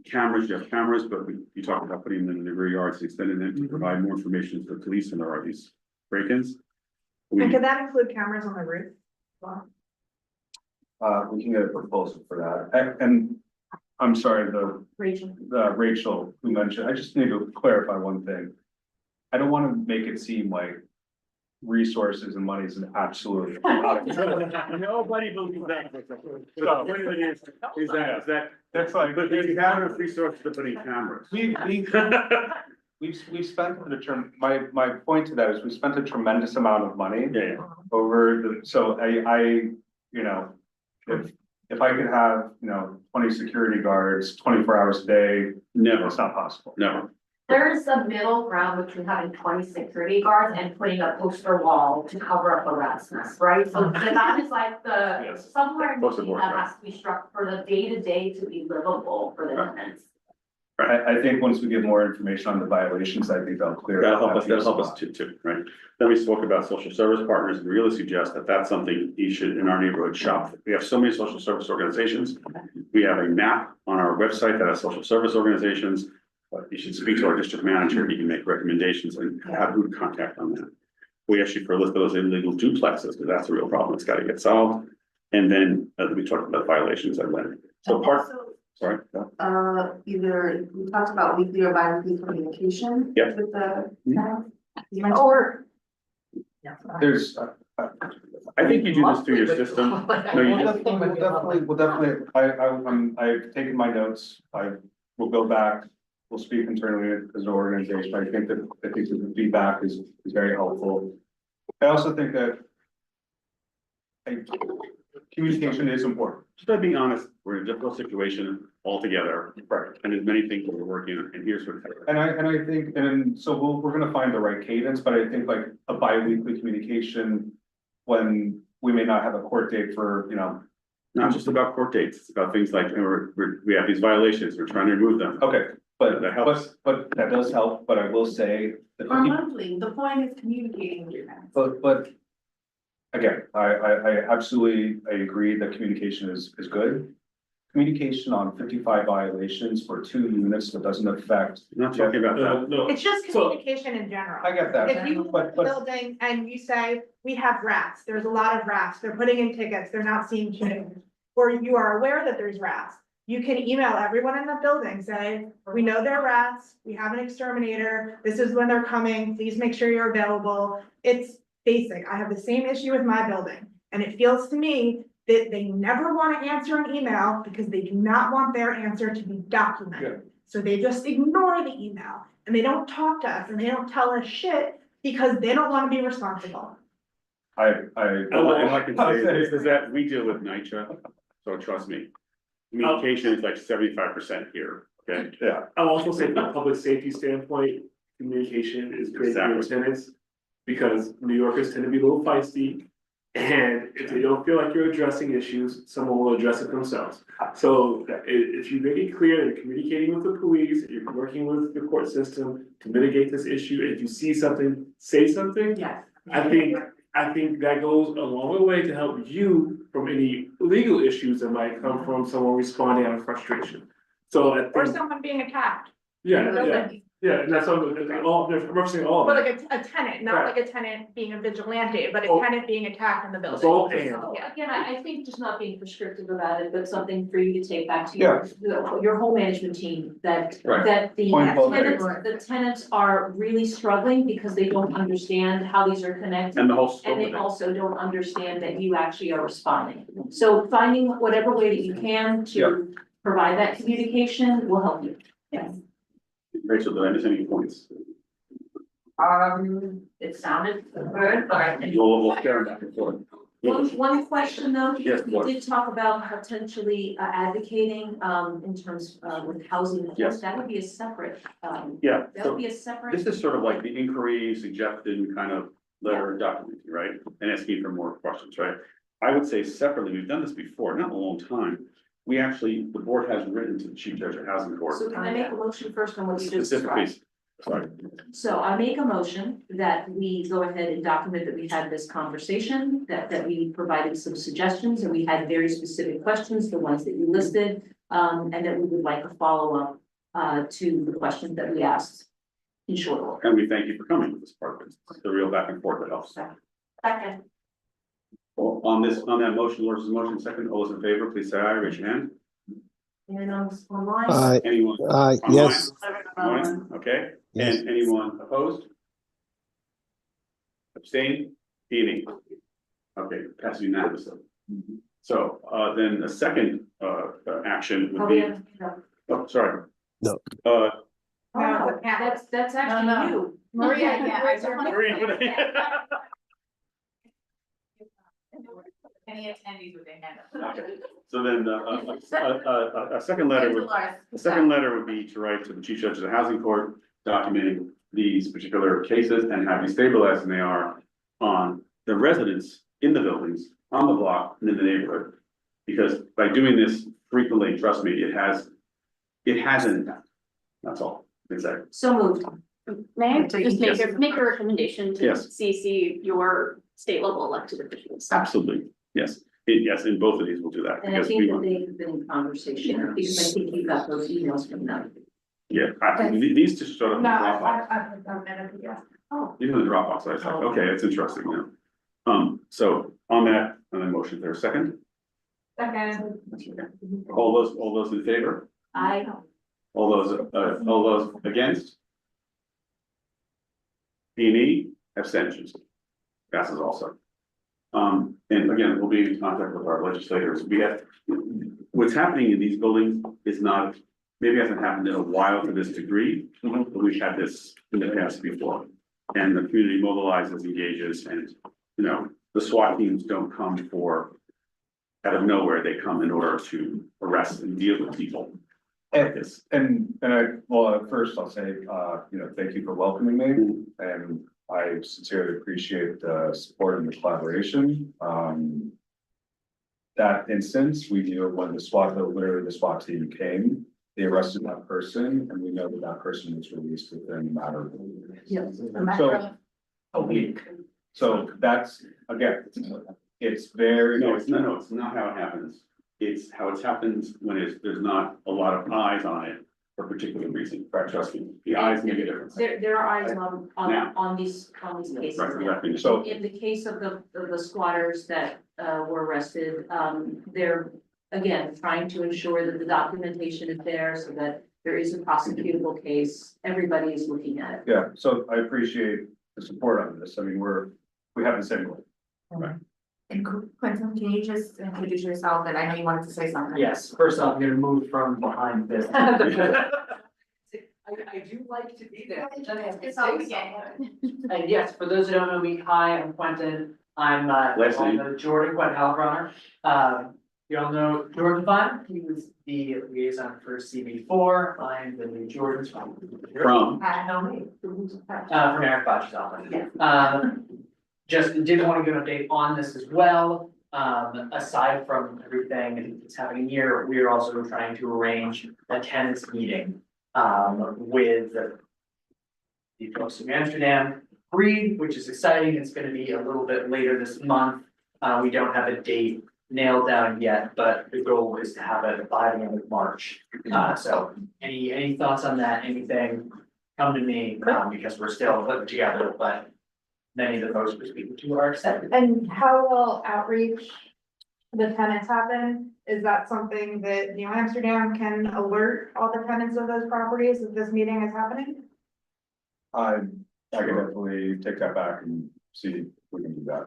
Cameras, you have cameras, but you talked about putting them in the rear yards, extending them to provide more information to the police when there are these break-ins. And could that include cameras on the roof? We can get a proposal for that, and I'm sorry, Rachel. Rachel who mentioned, I just need to clarify one thing. I don't wanna make it seem like resources and money is an absolute. Nobody believes that. So, what it is that, That's like. but you have enough resources to put in cameras. We've spent my point to that is we spent a tremendous amount of money. Yeah. Over so I, you know, if I could have, 20 security guards, 24 hours a day, Never, it's not possible. never. There's a middle ground between having 20 security guards and putting a poster wall to cover up a rat's nest, right? So that is like Yes. somewhere in Poster between board, that right. has to be struck for the day-to-day to be livable for the tenants. I think once we get more information on the violations, I think that'll clear. That'll help us too, right? Then we spoke about social service partners and really suggest that that's something you should, in our neighborhood, shop. We have so many social service organizations. We have a map on our website that has social service organizations. But you should speak to our district manager, he can make recommendations and have who to contact on that. We asked you for a list of those illegal duplexes, because that's a real problem, it's gotta get solved. And then we talked about violations and then, so sorry. Either we talked about weekly or bi-weekly communication. Yeah. With the, or. There's, I think you do this through your system. No, you just, we'll definitely, I've taken my notes, I will go back, we'll speak internally as an organization, I think the feedback is very helpful. I also think that communication is important. just by being honest, we're in a difficult situation altogether. Right. And there's many things that we're working on, and here's what. And I think, and so we're gonna find the right cadence, but I think like a bi-weekly communication when we may not have a court date for, Not just about court dates, it's about things like, we have these violations, we're trying to remove them. Okay, but That helps. but that does help, but I will say. that Or monthly, the point is communicating with your tenants. But. Again, I absolutely, I agree that communication is good. Communication on 55 violations for 2 units that doesn't affect. I'm not talking about that. No, It's just communication in general. I get that. If you look at the building and you say, we have rats, there's a lot of rats, they're putting in tickets, they're not seeing kids. Or you are aware that there's rats, you can email everyone in the building, say, we know they're rats, we have an exterminator, this is when they're coming, please make sure you're available. It's basic, I have the same issue with my building, and it feels to me that they never want to answer an email because they do not want their answer to be documented. So they just ignore the email, and they don't talk to us, and they don't tell us shit because they don't want to be responsible. All I can say is that we deal with NYCHA, so trust me. Communication is like 75% here, okay? Yeah. I'll also say from a public safety standpoint, communication is great for your tenants. Because New Yorkers tend to be a little feisty, and if they don't feel like you're addressing issues, someone will address it themselves. So if you make it clear that you're communicating with the police, you're working with the court system to mitigate this issue, and if you see something, say something. Yes. I think that goes a long way to help you from any legal issues that might come from someone responding out of frustration. So I Or think, someone being attacked. yeah. Yeah, and that's all, they're referencing all of But it. like a tenant, not Right. like a tenant being a vigilante, but a Oh. tenant being attacked in the It's building. all and. Yeah. Again, I think just not being prescriptive about it, but something for you to take back to your whole management team, that, Right. that the Point well tenants, the tenants are really struggling because they don't understand how these are connected. And the whole scope And of they it. also don't understand that you actually are responding. So finding whatever way that you can to provide that communication will help you. Yes. Rachel, did I miss any points? It sounded good, but. We'll share back and forth. One question though, Yes, we what? did talk about potentially advocating in terms with housing. Yes. That would be a separate, Yeah, that so would be a separate. this is sort of like the inquiry suggested kind of letter document, right? And asking for more questions, right? I would say separately, we've done this before, not in a long time. We actually, the board has written to the chief judge of housing court. So can I make a motion first on what you just described? Specifically, sorry, So I make a motion that we go ahead and document that we had this conversation, that we provided some suggestions, and we had very specific questions, the ones that you listed. And that we would like a follow-up to the questions that we asked in short order. and we thank you for coming to this part of it. The real back and forth that helps. Second. Well, on that motion, Laura's motion second, all those in favor, please say aye, raise your hand. And online. Anyone? yes. Online? Okay, Yes. and anyone opposed? Abstain? Meeting. Okay, passes unanimously. So, then the second, action would be, oh, sorry. No. Oh, no, that's actually No. you. Maria, yeah. Any attendees with their hand up. Okay, so then, a second letter would, the second letter would be to write to the chief judge of the housing court, documenting these particular cases and how destabilizing they are on the residents in the buildings, on the block, and in the neighborhood. Because by doing this frequently, trust me, it has an impact. That's all, exactly. So moved. May I just Yes. make a recommendation to Yes. CC your state level elected officials? Absolutely, yes. Yes, in both of these, we'll do that. And I because think we that want- they've been in conversation, because I think you got those emails from them. Yeah, these just sort of No, Dropbox. yeah. Oh. These are the Dropbox, I was like, okay, it's interesting, you know. So on that, on the motion, there a second? Second. All those in favor? I, All those against? P&E, abstentions. Passes also. And again, we'll be in contact with our legislators. We have, what's happening in these buildings is not, maybe hasn't happened in a while to this degree, but we've had this in the past before. And the community mobilizes, engages, and, you know, the SWAT teams don't come out of nowhere, they come in order to arrest and deal with people like this. And first I'll say, thank you for welcoming me, and I sincerely appreciate the support and the collaboration. That instance, we knew when the SWAT team came, they arrested that person, and we know that that person was released within a matter of weeks. yes. So, a week. So that's, again, it's very. No, it's not how it happens. It's how it happens when there's not a lot of eyes on it for a particular reason. Trust me, the eyes make a difference. There are eyes Now. on these cases. Right, now. exactly. So- In the case of the squatters that were arrested, they're again trying to ensure that the documentation is there so that there is a prosecutable case. Everybody is looking at it. Yeah, so I appreciate the support on this. I mean, we have the same goal. And Quentin, can you just introduce yourself? And I know you wanted to say something. Yes, first off, I'm gonna move from behind this. I do like to be there. It's all weekend. And yes, for those who don't know me, hi, I'm Quentin. I'm Last name. the Jordan Quentin Halbrunner. You all know Jordan Fine, he was the liaison for CB4. I'm the new Jordan from Eric Botch's office. Just did want to give an update on this as well. Aside from everything that's happening here, we are also trying to arrange a tenants meeting with the folks in Amsterdam, which is exciting. It's going to be a little bit later this month. We don't have a date nailed down yet, but the goal is to have it by the end of March. So any thoughts on that? Anything come to me, because we're still putting together, but many of the folks we're speaking to are excited. And how will outreach to the tenants happen? Is that something that New Amsterdam can alert all the tenants of those properties that this meeting is happening? I can definitely take that back and see if we can do that.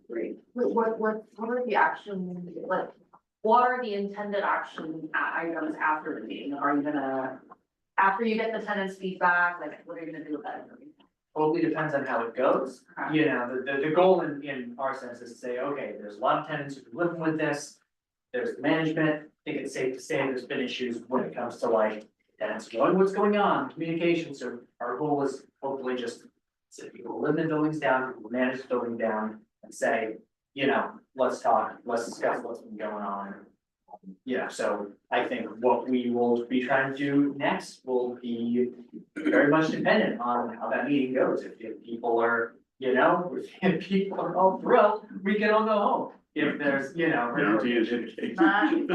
Great. What are the action, like, what are the intended action items after the meeting? Are you gonna, after you get the tenants' feedback, like, what are you gonna do with that information? Totally depends on how it goes. You know, the goal in our sense is to say, okay, there's a lot of tenants who've been living with this. There's the management. I think it's safe to say there's been issues when it comes to like tenants knowing what's going on, communication. So our goal is hopefully just sit people who live in the buildings down, people who manage the building down and say, you know, let's talk, let's discuss what's been going on. Yeah, so I think what we will be trying to do next will be very much dependent on how that meeting goes. If people are, you know, if people are all thrilled, we can all go home. If there's, you know. Guarantee is indication.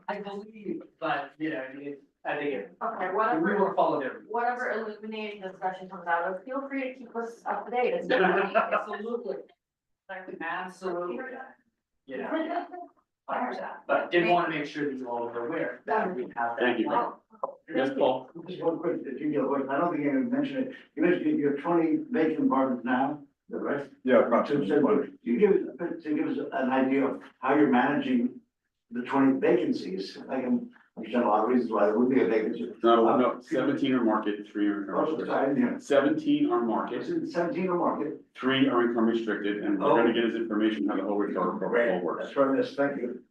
I believe, but, you know, I think it. Okay, We whatever, will follow their. whatever illuminating discussion comes out of, feel free to keep us up to date. Absolutely. Absolutely. You know. But did want to make sure that you all were aware that we have that. Thank you. plan. Yes, Paul. Just one quick, if you go, I don't think anyone mentioned it, you mentioned you have 20 vacant apartments now, is that right? Yeah, So, approximately. you give us an idea of how you're managing the 20 vacancies, I can understand a lot of reasons why there would be a vacancy. No, 17 are market, 3 are income Oh, restricted. sorry, yeah. 17 are market, 17 are market. 3 are income restricted, and we're gonna get his information how the whole recovery protocol works. That's right, yes, thank you.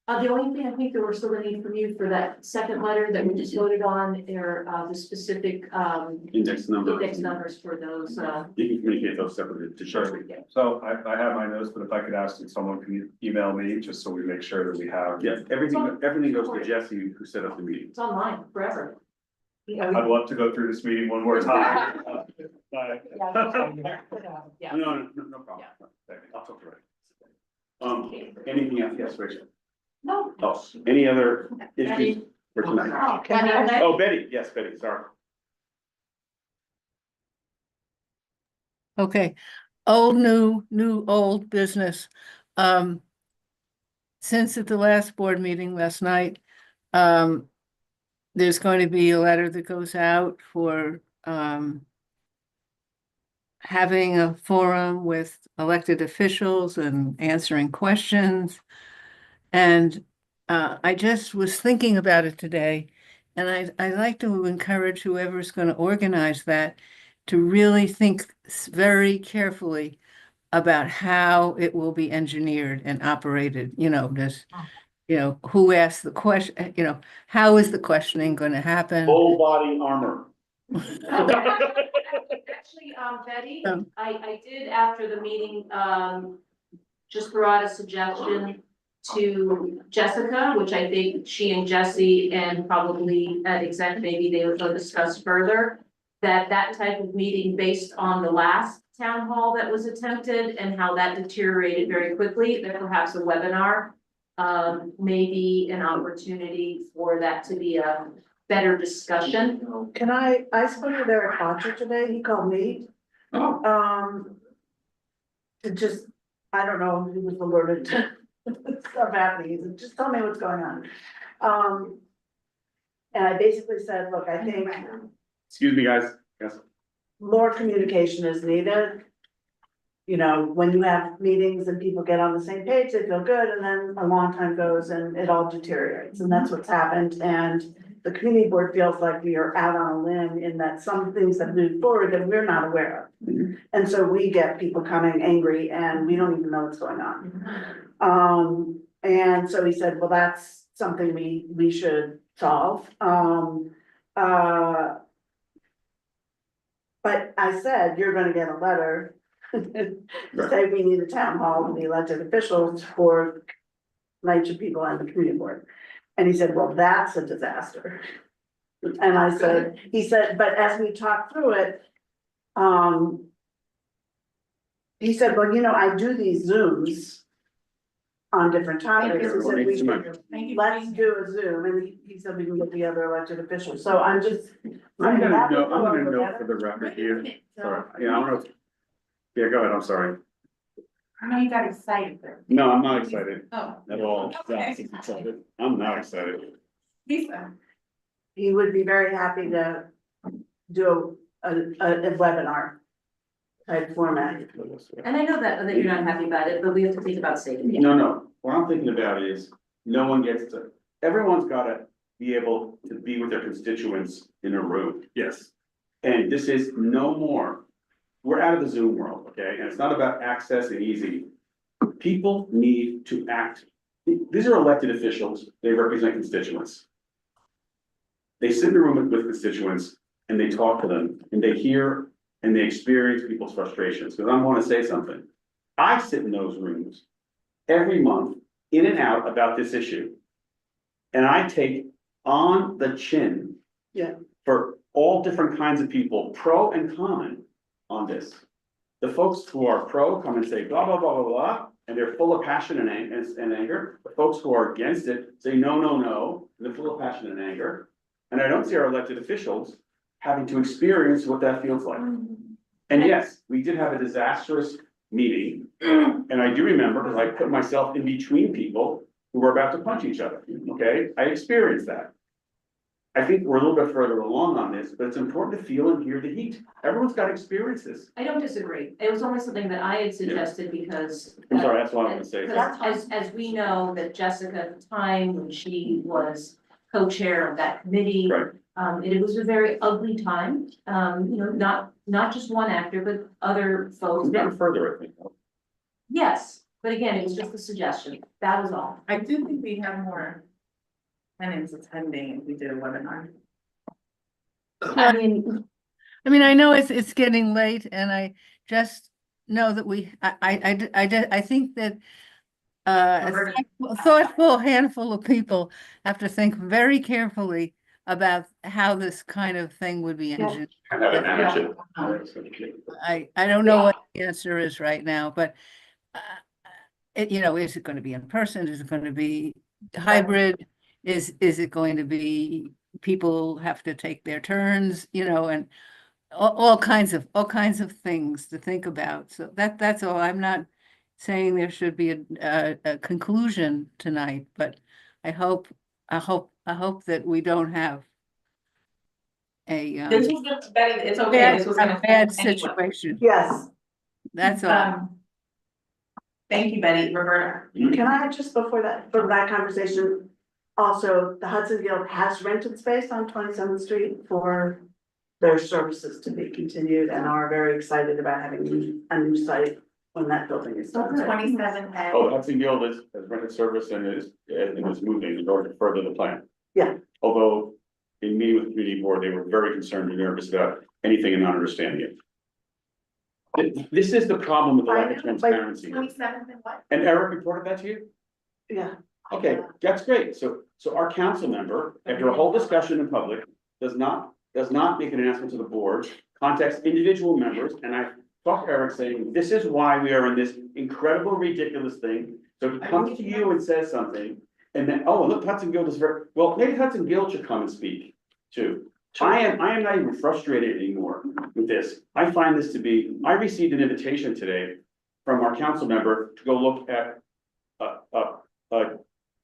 The only thing I think that we're still gonna need from you for that second letter that we just voted on are, the specific, Index number. index numbers for those, You can communicate those separately to Sure. Chelsea. So I have my notes, but if I could ask that someone can email me, just so we make sure that we have. Yeah, everything goes to Jesse, who set up the meeting. it's online forever. I'd love to go through this meeting one more time. No problem. I'll talk to her. Anything else? Yes, Rachel. No. Oh, any other issues for tonight? Oh, Betty, yes, Betty, sorry. Okay, old, new, old business. Since at the last board meeting last night, there's going to be a letter that goes out for, having a forum with elected officials and answering questions. And I just was thinking about it today, and I'd like to encourage whoever's going to organize that to really think very carefully about how it will be engineered and operated, you know, just, you know, who asked the question, you know, how is the questioning going to happen? Whole body armor. Actually, Betty, I did after the meeting, just throw out a suggestion to Jessica, which I think she and Jesse and probably at exec, maybe they will discuss further. That type of meeting based on the last town hall that was attempted and how that deteriorated very quickly, that perhaps a webinar may be an opportunity for that to be a better discussion. Can I spoke to their Archer today, he called me. To just, I don't know, he was alerted to stuff happening, he said, just tell me what's going on. And I basically said, look, I think Excuse me, guys, yes. more communication is needed. You know, when you have meetings and people get on the same page, they feel good, and then a long time goes and it all deteriorates, and that's what's happened, and the community board feels like we are out on a limb in that some things have moved forward that we're not aware of. And so we get people coming angry and we don't even know what's going on. And so he said, well, that's something we should solve. But I said, you're gonna get a letter say we need a town hall to the elected officials for NYCHA people and the community board. And he said, well, that's a disaster. And I said, he said, but as we talked through it, he said, well, you know, I do these Zooms on different topics. He said, let's do a Zoom, and he said we can get the other elected officials, so I'm just. I'm gonna note for the record here, sorry, yeah, I'm gonna. Yeah, go ahead, I'm sorry. I know you got excited there. No, I'm not excited Oh. at all. Okay. I'm not excited. Lisa. He would be very happy to do a webinar type format. And I know that you're not happy about it, but we have to think about safety. No, what I'm thinking about is, no one gets to, everyone's gotta be able to be with their constituents in a room. Yes. And this is no more, we're out of the Zoom world, okay, and it's not about access and easy. People need to act, these are elected officials, they represent constituents. They sit in a room with constituents and they talk to them and they hear and they experience people's frustrations, because I want to say something. I sit in those rooms every month, in and out about this issue. And I take on the chin. Yeah. For all different kinds of people, pro and con on this. The folks who are pro come and say blah, blah, blah, blah, blah, and they're full of passion and anger. The folks who are against it say no, no, no, and they're full of passion and anger. And I don't see our elected officials having to experience what that feels like. And yes, we did have a disastrous meeting, and I do remember, because I put myself in between people who were about to punch each other, okay? I experienced that. I think we're a little bit further along on this, but it's important to feel and hear the heat. Everyone's got to experience this. I don't disagree. It was only something that I had suggested because. I'm sorry, that's what I want to say. Because as we know that Jessica at the time, when she was co-chair of that committee. Right. It was a very ugly time, not just one actor, but other folks. We've gotten further, I think. Yes, but again, it was just a suggestion. That was all. I do think we have more tenants attending if we did a webinar. I mean, I know it's getting late and I just know that I think that a thoughtful handful of people have to think very carefully about how this kind of thing would be engineered. I don't know what the answer is right now, but is it going to be in person? Is it going to be hybrid? Is it going to be people have to take their turns, and all kinds of things to think about. So that's all. I'm not saying there should be a conclusion tonight, but I hope that we don't have This was just Betty, it's okay, this was a gonna. bad situation. Yes. That's all. Thank you, Betty. Roberta. Can I just before that, from that conversation, also the Hudson Guild has rented space on 27th Street for their services to be continued and are very excited about having a new site when that building is done. 27 and. Oh, Hudson Guild has rented service and is moving in order to further the plan. Yeah. Although in meeting with the community board, they were very concerned and nervous about anything and not understanding it. This is the problem with the lack of transparency. 27th and what? And Eric reported that to you? Yeah. Okay, that's great. So our council member, after a whole discussion in public, does not make an announcement to the board, contacts individual members, and I talked to Eric saying, this is why we are in this incredible, ridiculous thing. So he comes to you and says something, and then, oh, look, Hudson Guild is very, well, maybe Hudson Guild should come and speak too. I am not even frustrated anymore with this. I find this to be, I received an invitation today from our council member to go look at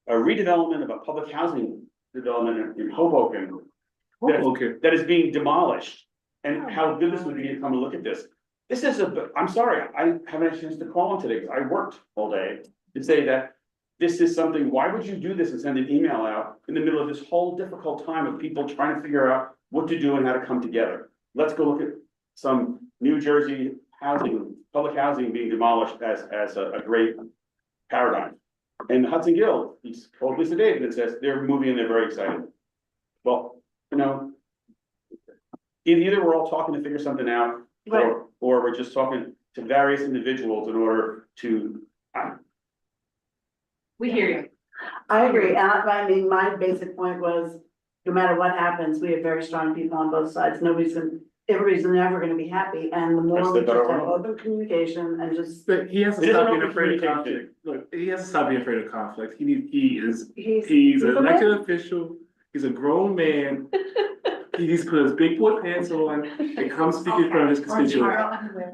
a redevelopment of a public housing development in Hoboken. That is being demolished, and how good this would be to come and look at this. This is I'm sorry, I haven't had a chance to call him today, because I worked all day to say that this is something, why would you do this and send an email out in the middle of this whole difficult time of people trying to figure out what to do and how to come together? Let's go look at some New Jersey housing, public housing being demolished as a great paradigm. And Hudson Guild, he's called Lisa David and says they're moving and they're very excited. Well, either we're all talking to figure something out, or we're just talking to various individuals in order to. We hear you. I agree, and I mean, my basic point was, no matter what happens, we have very strong people on both sides, nobody's gonna, everybody's never gonna be happy, and the more we said that just have already. open communication and just. But he has It to is stop an being open afraid of communication. conflict. Look, he has to stop being afraid of conflict. He's He's an a elected man. official. He's a grown man. He needs to put his big boy pants on and come speak in front of his constituents.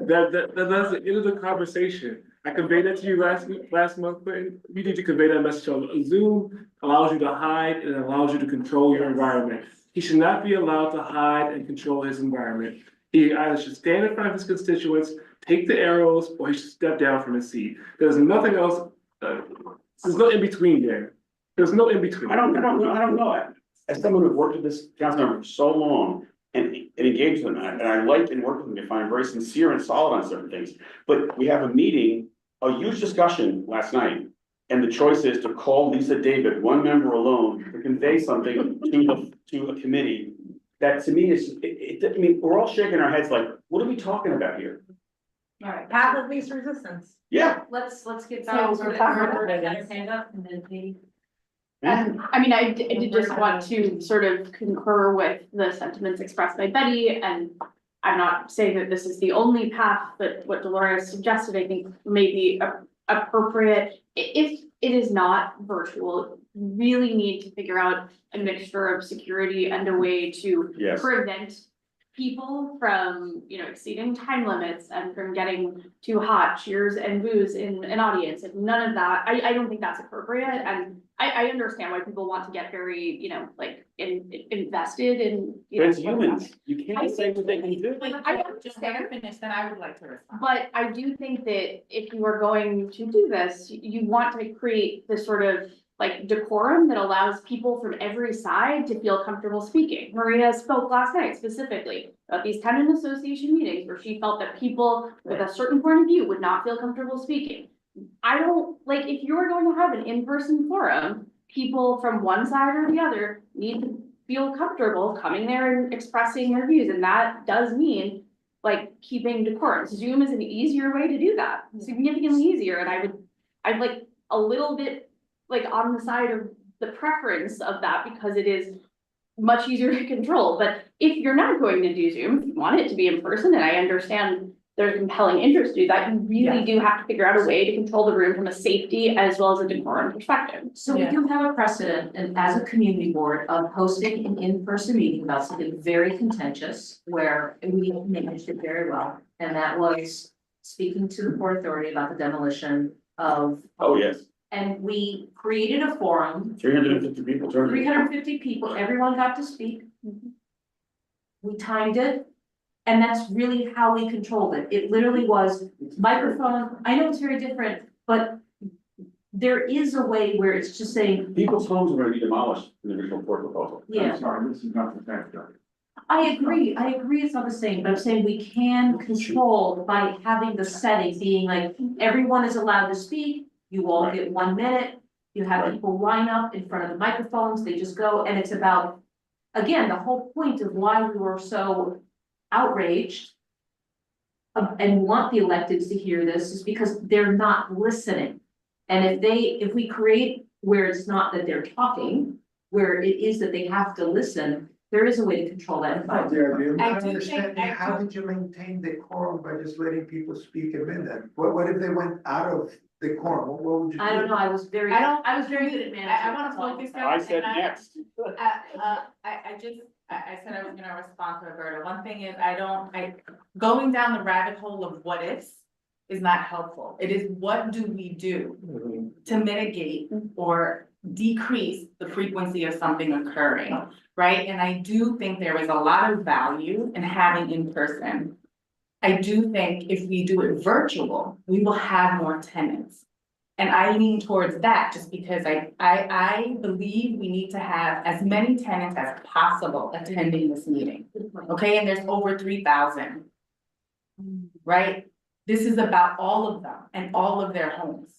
That's the end of the conversation. I conveyed that to you last month, but you need to convey that message on Zoom. Allows you to hide and allows you to control your environment. He should not be allowed to hide and control his environment. He either should stand in front of his constituents, take the arrows, or he should step down from his seat. There's nothing else, there's no in between there. There's no in between. I don't know. As someone who's worked with this council member for so long and engaged with them, and I like and work with them, I find very sincere and solid on certain things. But we have a meeting, a huge discussion last night, and the choice is to call Lisa David, one member alone, to convey something to a committee. That to me is, I mean, we're all shaking our heads like, what are we talking about here? All right, path of least resistance. Yeah. Let's get So, back to we're it. talking about Got hand up and then Katie. I mean, I did just want to sort of concur with the sentiments expressed by Betty, and I'm not saying that this is the only path, but what Dolores suggested, I think may be appropriate. If it is not virtual, really need to figure out a mixture of security and a way to Yes. prevent people from, exceeding time limits and from getting too hot, cheers and booze in an audience. And none of that, I don't think that's appropriate. And I understand why people want to get very, invested in. But it's humans. You can't say what they can do. I understand. Finish, then I would like to respond. But I do think that if you are going to do this, you want to create this sort of decorum that allows people from every side to feel comfortable speaking. Maria spoke last night specifically about these tenant association meetings where she felt that people with a certain point of view would not feel comfortable speaking. I don't, if you're going to have an in-person forum, people from one side or the other need to feel comfortable coming there and expressing their views, and that does mean keeping decorum. Zoom is an easier way to do that, significantly easier, and I'd like a little bit on the side of the preference of that because it is much easier to control. But if you're not going to do Zoom, if you want it to be in person, and I understand there's compelling interest to do that, you really do have to figure out a way to control the room from a safety as well as a decorum perspective. So we do have a precedent, and as a community board, of hosting an in-person meeting about something very contentious, where we managed it very well, and that was speaking to the Port Authority about the demolition of. Oh, yes. And we created a forum, 350 people. 350 people, everyone got to speak. We timed it, and that's really how we controlled it. It literally was microphone. I know it's very different, but there is a way where it's just saying. People's homes are gonna be demolished in the original port proposal. Yeah. I'm sorry, this is not the factor. I agree it's not the same, but I'm saying we can control by having the setting being like, everyone is allowed to speak. You all get 1 minute, you have people line up in front of the microphones, they just go, and it's about, again, the whole point of why we were so outraged. And want the electeds to hear this is because they're not listening. And if we create where it's not that they're talking, where it is that they have to listen, there is a way to control that. I I do understand, think- how did you maintain the quorum by just letting people speak at midnight? What if they went out of the quorum? What would you do? I don't know, I was very good at managing. I wanna focus. I said next. I said I was gonna respond to Roberta. One thing is, going down the rabbit hole of what ifs is not helpful. It is what do we do to mitigate or decrease the frequency of something occurring, right? And I do think there is a lot of value in having in person. I do think if we do it virtual, we will have more tenants. And I lean towards that just because I believe we need to have as many tenants as possible attending this meeting. Okay, and there's over 3,000. Right? This is about all of them and all of their homes.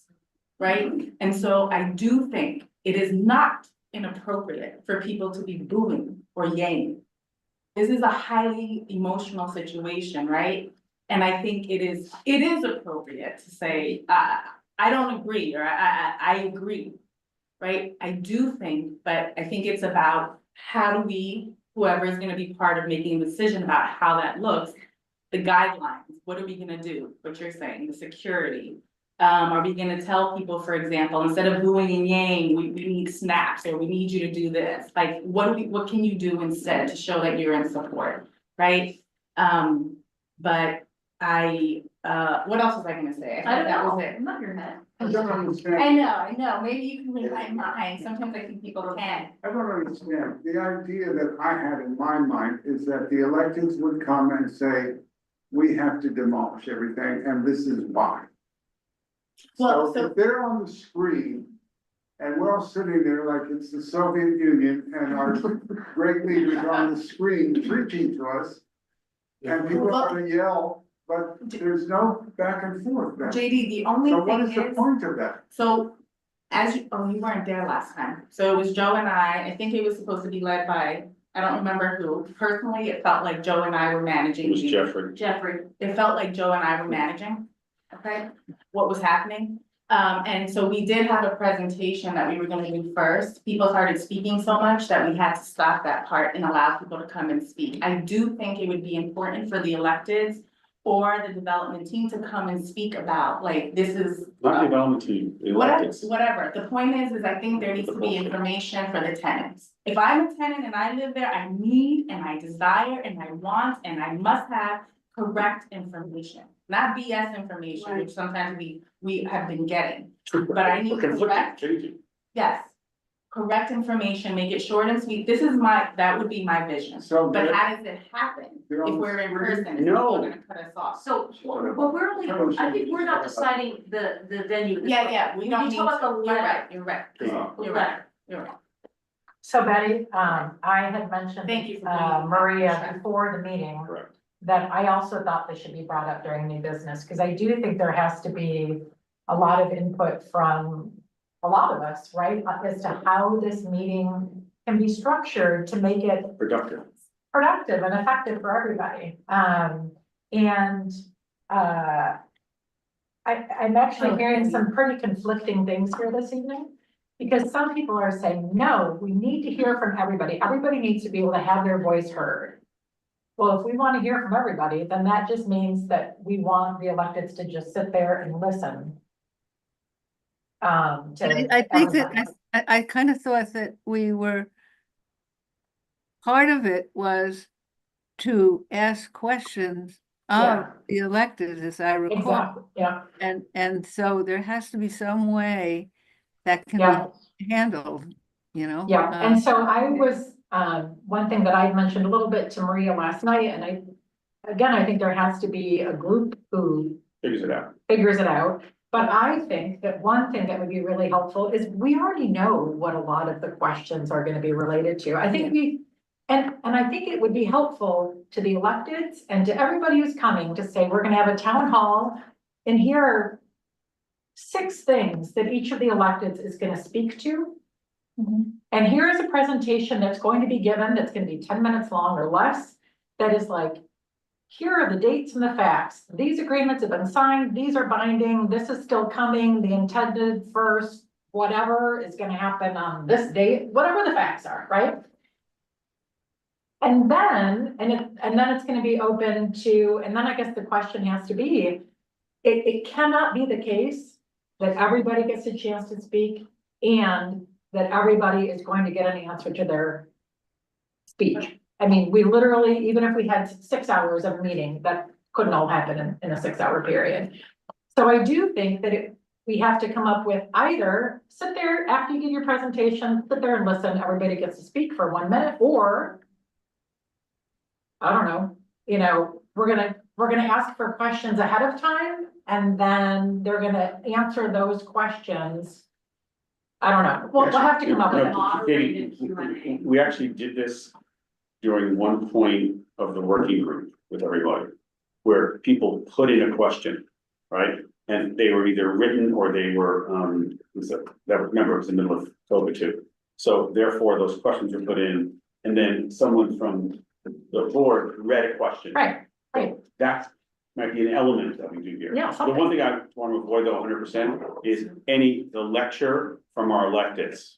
Right? And so I do think it is not inappropriate for people to be booing or yaying. This is a highly emotional situation, right? And I think it is appropriate to say, I don't agree, or I agree, right? I do think, but I think it's about how do we whoever is gonna be part of making a decision about how that looks, the guidelines, what are we gonna do? What you're saying, the security. Are we gonna tell people, for example, instead of booing and yang, we need snaps, or we need you to do this? Like, what can you do instead to show that you're in support, right? But what else was I gonna say? I don't That was know, it. not your head. I don't understand. I know, maybe you can read my mind, sometimes I think people can. I don't understand. The idea that I had in my mind is that the electeds would come and say, we have to demolish everything, and this is why. Well, So if they're on the screen, and we're all sitting there like it's the Soviet Union, and our great leaders are on the screen preaching to us, and people are gonna yell, but there's no back and forth then. JD, the only So what thing is the is, point of that? so, you weren't there last time, so it was Joe and I think it was supposed to be led by, I don't remember who, personally, it felt like Joe and I were managing. It was Jeffrey. Jeffrey, it felt like Joe and I were managing, okay, what was happening. And so we did have a presentation that we were gonna do first. People started speaking so much that we had to stop that part and allow people to come and speak. I do think it would be important for the electeds or the development team to come and speak about, like, this is. Not the development team, the Whatever, electeds. whatever. The point is I think there needs to be information for the tenants. If I'm a tenant and I live there, I need and I desire and I want and I must have correct information. Not BS information, which sometimes we have been getting, but I need correct, Changing. yes. Correct information, make it short and sweet. That would be my vision. So But how does it happen if we're in person and people are gonna cut us off? So, but we're only, I think we're not deciding the venue. Yeah, we don't need talk about the to, letter. you're right. The letter. You're right. So Betty, I had mentioned, Thank you for bringing that Maria up. before the meeting, Correct. that I also thought this should be brought up during new business, because I do think there has to be a lot of input from a lot of us, right? As to how this meeting can be structured to make it Productive. productive and effective for everybody. I'm actually hearing some pretty conflicting things here this evening. Because some people are saying, no, we need to hear from everybody. Everybody needs to be able to have their voice heard. Well, if we want to hear from everybody, then that just means that we want the electeds to just sit there and listen. I think that I kind of thought that part of it was to ask questions of the elected, as I recall. Exactly, yeah. And so there has to be some way that can be handled, you know? Yeah, and so I was, one thing that I mentioned a little bit to Maria last night, and I think there has to be a group who Figures it out. figures it out. But I think that one thing that would be really helpful is we already know what a lot of the questions are gonna be related to. I think and I think it would be helpful to the electeds and to everybody who's coming to say, we're gonna have a town hall, and here are 6 things that each of the electeds is gonna speak to. And here is a presentation that's going to be given, that's gonna be 10 minutes long or less, that is like, here are the dates and the facts. These agreements have been signed, these are binding, this is still coming, the intended first, whatever is gonna happen on this date, whatever the facts are, right? And then, and then it's gonna be open to, and then I guess the question has to be, it cannot be the case that everybody gets a chance to speak and that everybody is going to get an answer to their speech. I mean, we literally, even if we had 6 hours of a meeting, that couldn't all happen in a 6-hour period. So I do think that we have to come up with either sit there after you give your presentation, sit there and listen, everybody gets to speak for 1 minute, or I don't know, we're gonna ask for questions ahead of time, and then they're gonna answer those questions. I don't know, we'll have to come up with a moderated Q&A. We actually did this during one point of the working group with everybody, where people put in a question, right? And they were either written or they were, remember, it was the middle of COVID too. So therefore, those questions were put in, and then someone from the board read a question. Right. So that might be an element that we do here. Yeah, The one thing I want to avoid though 100% is the lecture from our electeds.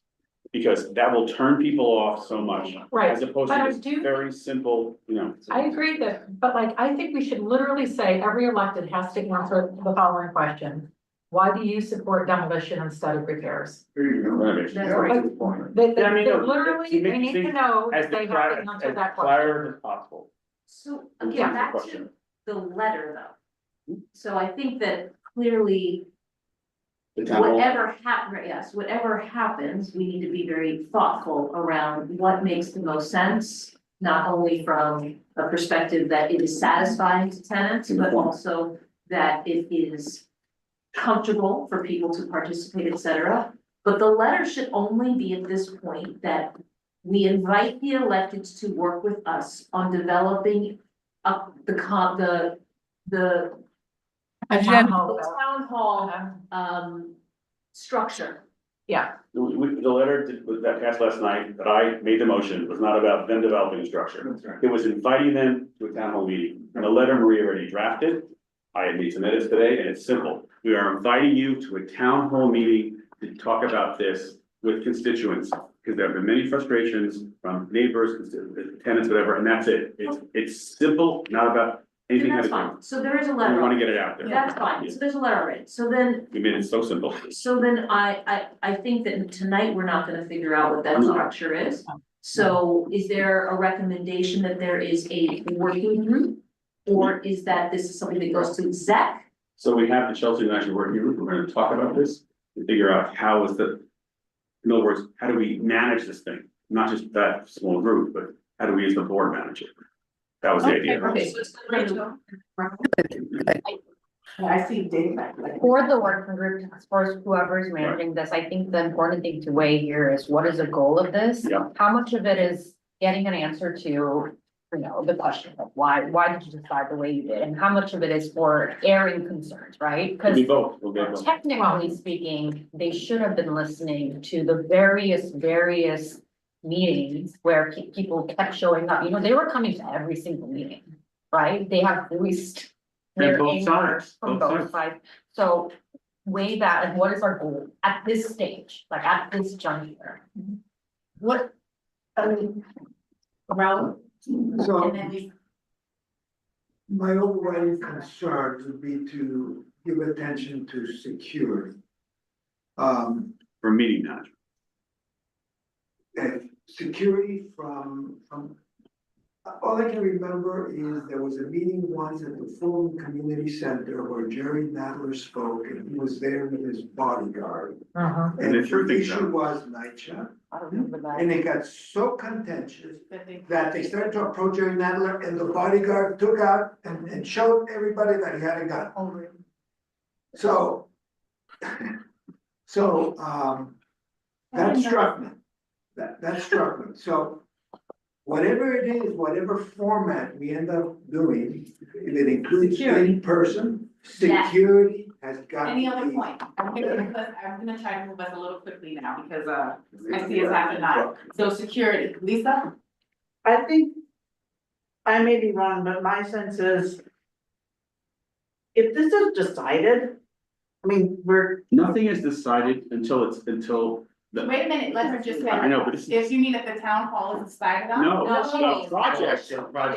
Because that will turn people off so much, Right, as opposed but to I this do- very simple, you know. I agree that, but like, I think we should literally say every elected has to answer the following question. Why do you support demolition instead of repairs? There you go. Renovation. That's Yeah, right. that's the point. They Yeah, I mean, no, literally, to make- they need to know As that they the have clear, to answer as that clear question. as possible. So Yeah. again, back to Question. the letter though. So I think that clearly The town hall. whatever happens, we need to be very thoughtful around what makes the most sense. Not only from a perspective that it is satisfying to tenants, but also that it is comfortable for people to participate, et cetera. But the letter should only be at this point that we invite the electeds to work with us on developing the Agenda. town hall, structure. Yeah, The letter that passed last night, that I made the motion, was not about them developing a structure. That's right. It was inviting them to a town hall meeting, and the letter Maria already drafted. I had made some edits today, and it's simple. We are inviting you to a town hall meeting to talk about this with constituents. Because there have been many frustrations from neighbors, tenants, whatever, and that's it. It's simple, not about anything. And that's negative. fine, so there is a We letter. want to get it out there. That's fine, so there's a letter already, so then We made it so simple. I think that tonight we're not gonna figure out what that No. structure is. So is there a recommendation that there is a working group? Or is that this is something that goes to exec? So we have the Chelsea National Working Group, we're gonna talk about this, and figure out how is in other words, how do we manage this thing? Not just that small group, but how do we as the board manage it? That was the idea. Okay, so it's gonna I see data. For the working group, task force, whoever is managing this, I think the important thing to weigh here is what is the goal of this? Yeah. How much of it is getting an answer to, you know, the question of why did you decide the way you did? And how much of it is for airing concerns, right? We'll Because be both, we'll be both. technically speaking, they should have been listening to the various meetings where people kept showing up, you know, they were coming to every single meeting, right? They have voiced And their both anger sides, from both both sides. So weigh that, and what is our goal at this stage, like at this juncture? What, I mean, around, So And then we, my overriding concern would be to give attention to security. For meeting management. And security from, all I can remember is there was a meeting once at the Fulham Community Center where Jerry Nadler spoke, and he was there with his bodyguard. uh-huh, And they And threw the things issue out. was NYCHA, I remember that. and it got so contentious that they started to approach Jerry Nadler, and the bodyguard took out and showed everybody that he had a gun. So, that struck me. That struck me. So whatever it is, whatever format we end up doing, if it includes Security. in person, Yes. security has got to be. Any other point? I'm gonna try to move us a little quickly now because I see it's after 9. So security, Lisa? I think, I may be wrong, but my sense is if this is decided, I mean, Nothing is decided until the. Wait a minute, let her just say. I know, but this is. If you mean if the town hall is decided on? No, No, it's she a means- project,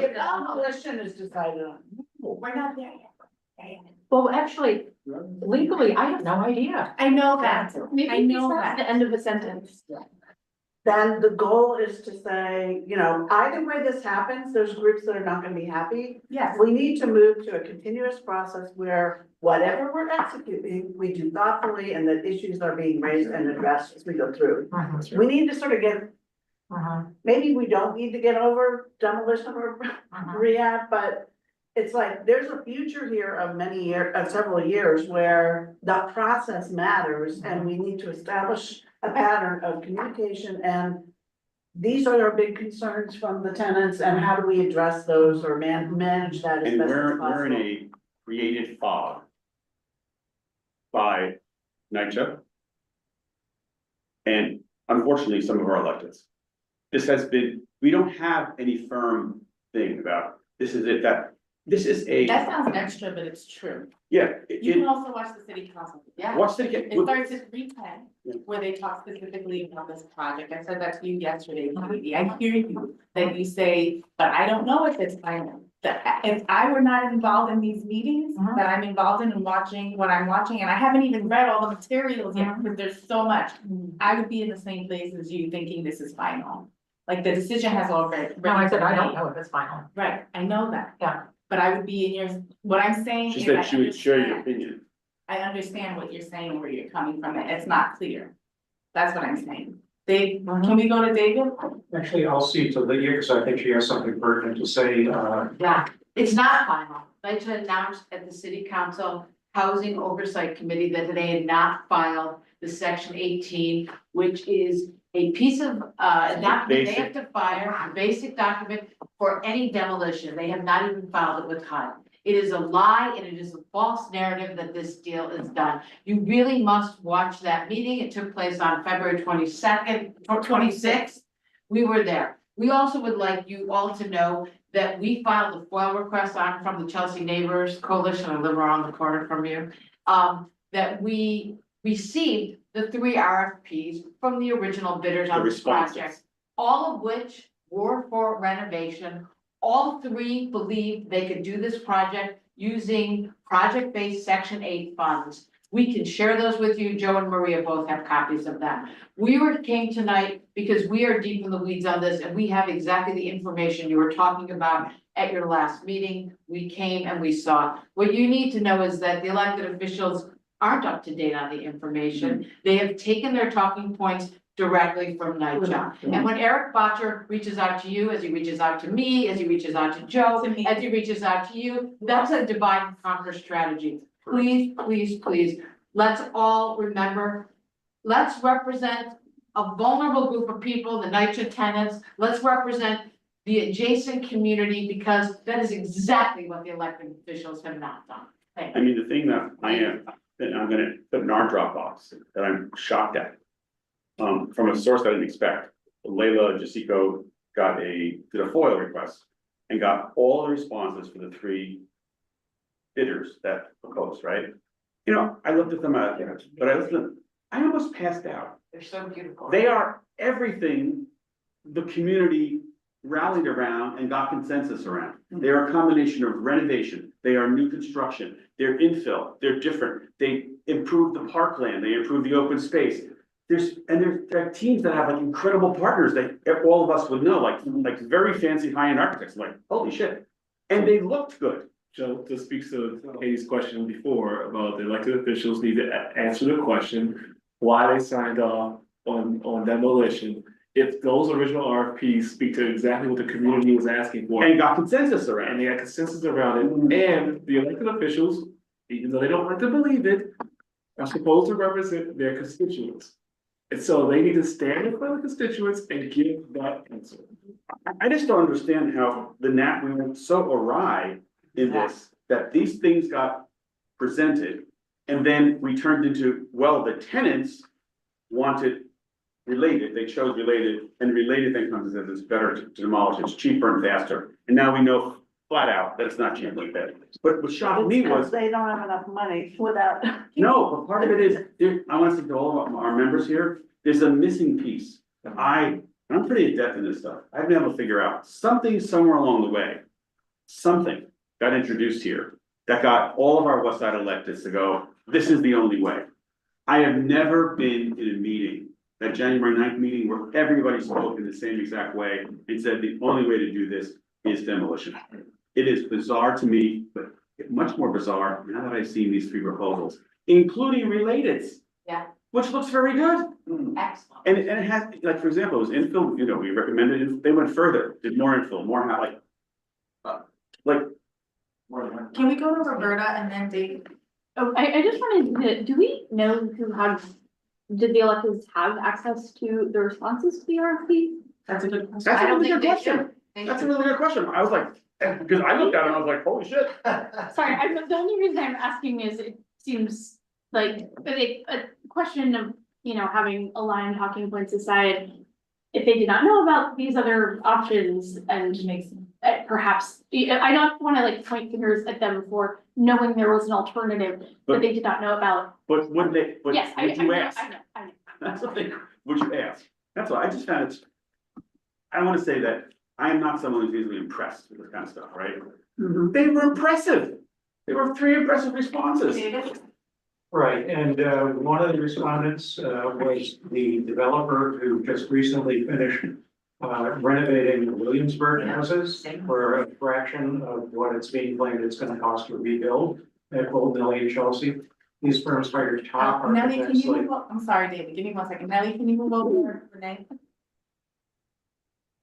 if demolition is decided on. We're not there yet. well, actually, legally, I have no idea. I know that, I know That's the that. end of the sentence. Then the goal is to say, you know, either way this happens, there's groups that are not gonna be happy. Yes, We need to move to a continuous process where whatever we're executing, we do thoughtfully and that issues are being raised and addressed as we go through. Uh-huh, We need to sort of get, uh-huh, maybe we don't need to get over demolition or uh-huh. rehab, but it's like, there's a future here of several years where the process matters and we need to establish a pattern of communication and these are our big concerns from the tenants and how do we address those or manage that as And best as we're in possible. a created fog. By NYCHA. And unfortunately, some of our electeds. This has been, we don't have any firm thing about, this is it, that, this is a, That sounds extra, but it's true. yeah, You can also watch the city council. Yeah. watch the. It starts at 3:10, where they talk specifically about this project. I said that to you yesterday, Katie. I hear you, that you say, but I don't know if it's final. That if I were not involved in these meetings, that I'm involved in and watching what I'm watching, and I haven't even read all the materials yet, because there's so much. I would be in the same place as you, thinking this is final. Like, the decision has already. No, I said, I don't know if it's final. Right, I know that. Yeah. But I would be in your, what I'm saying She is said I she would share your understand. opinion. I understand what you're saying, where you're coming from, it's not clear. That's what I'm saying. Dave, can we go to David? Actually, I'll cede to Lydia, because I think she has something pertinent to say, Yeah, it's not final. NYCHA announced at the city council housing oversight committee that they had not filed the section 18, which is a piece of, document they have to file, a basic document for any demolition. They have not even filed it with HUD. It is a lie and it is a false narrative that this deal is done. You really must watch that meeting. It took place on February 22nd, or 26th. We were there. We also would like you all to know that we filed a FOIL request on from the Chelsea Neighbors Coalition, I live around the corner from you. That we received the 3 RFPs from the original bidders on this project, all of which were for renovation. All 3 believed they could do this project using project-based Section 8 funds. We can share those with you. Joe and Maria both have copies of them. We came tonight because we are deep in the weeds on this and we have exactly the information you were talking about at your last meeting. We came and we saw. What you need to know is that the elected officials aren't up to date on the information. They have taken their talking points directly from NYCHA. And when Eric Botcher reaches out to you, as he reaches out to me, as he reaches out to Joe, as he reaches out to you, that's a divide and conquer strategy. Please, please, please, let's all remember, let's represent a vulnerable group of people, the NYCHA tenants. Let's represent the adjacent community, because that is exactly what the elected officials have not done. Thank you. I mean, the thing that I'm gonna put in our Dropbox that I'm shocked at. From a source I didn't expect, Layla Jasico did a FOIL request and got all the responses for the 3 bidders that proposed, right? You know, I looked at them, but I almost passed out. They're so beautiful. They are everything the community rallied around and got consensus around. They are a combination of renovation, they are new construction, they're infill, they're different. They improved the parkland, they improved the open space. There are teams that have like incredible partners that all of us would know, like very fancy high-end architects, like, holy shit. And they looked good. Joe, this speaks to Katie's question before about the elected officials need to answer the question, why they signed off on demolition. If those original RFPs speak to exactly what the community was asking for. And got consensus around. And they got consensus around it, and the elected officials, even though they don't like to believe it, are supposed to represent their constituents. And so they need to stand in front of the constituents and give that answer. I just don't understand how we went so awry in this, that these things got presented. And then we turned into, well, the tenants wanted related, they chose related, and the related thing comes and says it's better to demolish, it's cheaper and faster. And now we know flat out that it's not cheap like that. But what shocked me was. They don't have enough money without. No, but part of it is, I want to say to all of our members here, there's a missing piece. That I'm pretty adept in this stuff. I've been able to figure out something somewhere along the way. Something got introduced here that got all of our West Side electeds to go, this is the only way. I have never been in a meeting, that January 9th meeting, where everybody spoke in the same exact way and said the only way to do this is demolition. It is bizarre to me, but much more bizarre now that I've seen these 3 proposals, including relateds. Yeah. Which looks very good. Excellent. And it has, like, for example, it was infill, you know, we recommended it, they went further, did more infill, more like. Can we go to Roberta and then Dave? Oh, I just wanted to, do we know did the electeds have access to the responses to the RFP? That's a good question. That's a really good question. That's a really good question. I was like, because I looked at it and I was like, holy shit. Sorry, the only reason I'm asking is it seems like a question of, having aligned talking points aside. If they did not know about these other options and perhaps, I don't wanna like point fingers at them for knowing there was an alternative But- that they did not know about. But would they, but Yes, I would you know, ask? I know. That's the thing, would you ask? That's why I just found it. I don't wanna say that I am not someone who's easily impressed with this kind of stuff, right? They were impressive. There were 3 impressive responses. Right, and one of the respondents was the developer who just recently finished renovating the Williamsburg houses for a fraction of what it's being claimed it's gonna cost to rebuild at Old Nelly and Chelsea. These firms hired top Nelly, can architects you like. move up? I'm sorry, David, give me 1 second. Nelly, can you move over, Renee?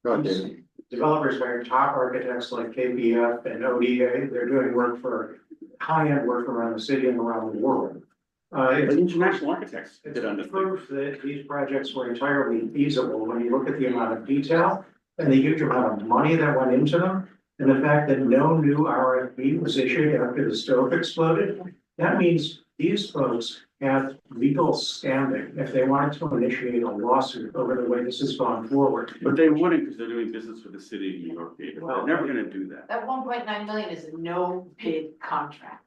Go ahead, David. Developers hired top architects like KPF and ODA. They're doing work for high-end work around the city and around the world. But international architects did on this thing. Proof that these projects were entirely feasible when you look at the amount of detail and the huge amount of money that went into them. And the fact that no new RFP was issued after the stove exploded, that means these folks have legal standing if they wanted to initiate a lawsuit over the way this has gone forward. But they wouldn't, because they're doing business for the city of New York, David. They're never gonna do that. That 1.9 million is no bid contract.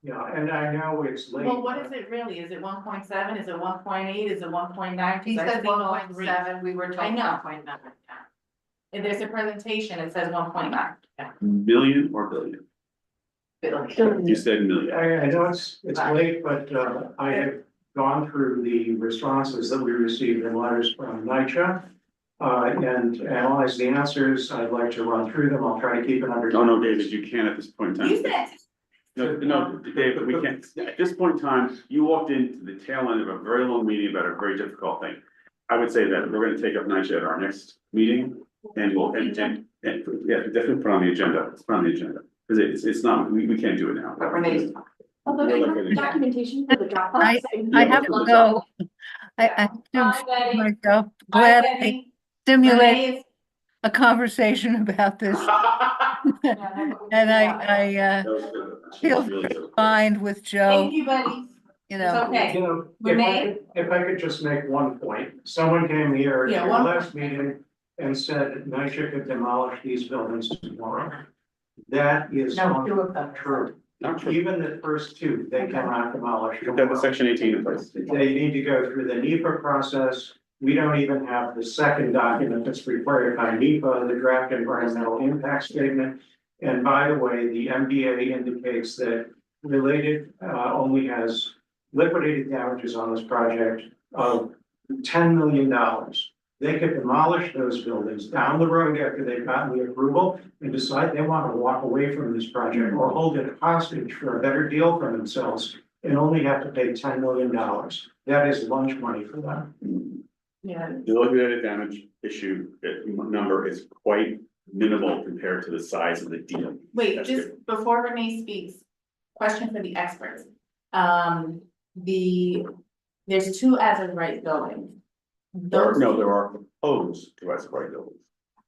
Yeah, and I know it's late. Well, what is it really? Is it 1.7? Is it 1.8? Is it 1.9? He said 1.7, we were told I know. 1.9. If there's a presentation, it says 1.9. Million or billion? You said million. I know it's late, but I have gone through the responses that we received in letters from NYCHA. And analyzed the answers. I'd like to run through them. I'll try to keep it under. No, no, David, you can at this point in time. You said. No, David, we can't. At this point in time, you walked into the tail end of a very long meeting about a very difficult thing. I would say that we're gonna take up NYCHA at our next meeting and we'll, and yeah, definitely put on the agenda. Let's put on the agenda. Because it's not, we can't do it now. But Renee's. Although they have documentation for the Dropbox. I have to go. I Bye, Betty. myself Bye, glad I Betty. stimulate Renee is- a conversation about this. And I That was good. She feel was really good. fine with Joe, Thank you, Betty. you It's know. okay. You know, Renee? if I could just make one point, someone came here at Yeah, the one- last meeting and said NYCHA could demolish these buildings tomorrow. That is No, 2 of them. true. Not true. Even the first 2, they cannot demolish. You've got the section 18 in place. They need to go through the NEPA process. We don't even have the second document that's required by NEPA, the draft environmental impact statement. And by the way, the MDA indicates that related only has liquidated damages on this project of $10 million. They could demolish those buildings down the road after they've gotten the approval and decide they want to walk away from this project or hold it hostage for a better deal for themselves and only have to pay $10 million. That is lunch money for them. Yeah. The liquidated damage issue, number is quite minimal compared to the size of the deal. Wait, That's just good. before Renee speaks, question for the experts. There's 2 as of right buildings. There are proposed to as right buildings.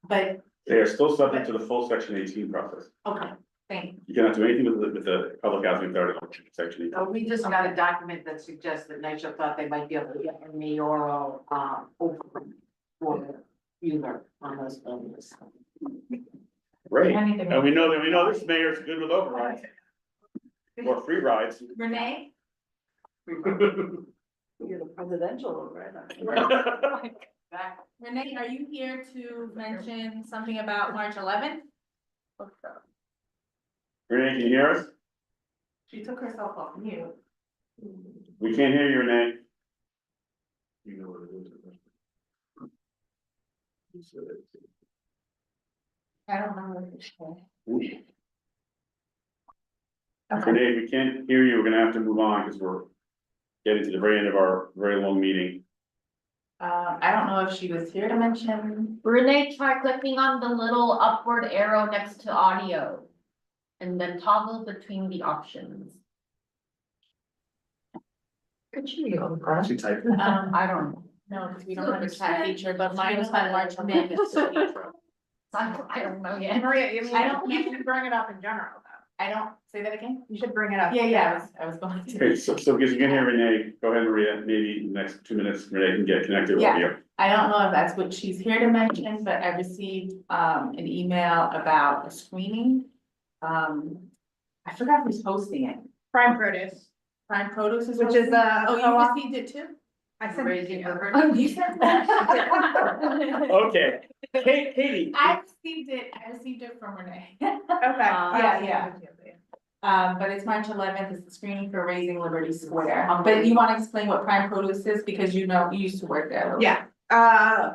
But, They are still subject to the full section 18 process. okay, thank you. You cannot do anything with the public housing authority section 18. So we just got a document that suggests that NYCHA thought they might be able to get a mayoral, opening for user on those buildings. Great, Anything and we know this mayor's good with overrides. Or free rides. Renee? You're the presidential, right? Renee, are you here to mention something about March 11th? Renee, can you hear us? She took herself off mute. We can't hear you, Renee. You know what it is. I don't know what to say. Renee, if we can't hear you, we're gonna have to move on because we're getting to the very end of our very long meeting. I don't know if she was here to mention. Renee, try clicking on the little upward arrow next to audio. And then toggle between the options. Could she be on the She typed. I don't know. No, because we don't have a chat feature, but mine was on March 11th. I don't know yet. Maria, you mean, I don't- you can bring it up in general though. I don't, say that again? You should bring it up. Yeah, I was going to. Okay, so because you can hear Renee, go ahead, Maria, maybe in the next 2 minutes, Renee can get connected with Yeah. you. I don't know if that's what she's here to mention, but I received an email about a screening. I forgot who's hosting it. Prime Produce, Prime Produce is. which is hosting? the. Oh, co-op. you received it too? I sent it to you. Oh, you sent that? Okay, Katie. I received it from Renee. Okay. Yeah. But it's March 11th, it's the screening for Raising Liberty Square. But you wanna explain what Prime Produce is, because you know, you used to work there. a little. Yeah,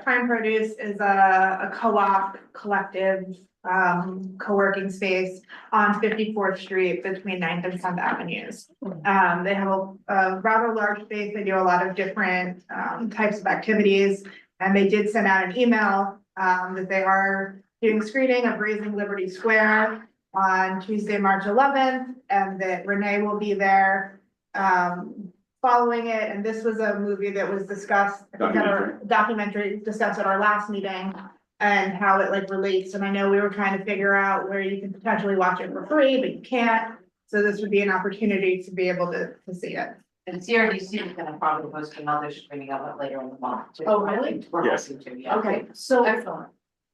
Prime Produce is a co-op collective, co-working space on 54th Street between 9th and 10th Avenues. They have a rather large space, they do a lot of different, types of activities. And they did send out an email, that they are doing screening of Raising Liberty Square on Tuesday, March 11th, and that Renee will be there, following it. And this was a movie that was discussed, I think, at our documentary discussed at our last meeting, and how it like relates. And I know we were trying to figure out where you can potentially watch it for free, but you can't. So this would be an opportunity to be able to see it. And CRDC is gonna probably post another screening of it later in the month too. Oh, really? We're Yes. hoping to, yeah. Okay, so, Excellent.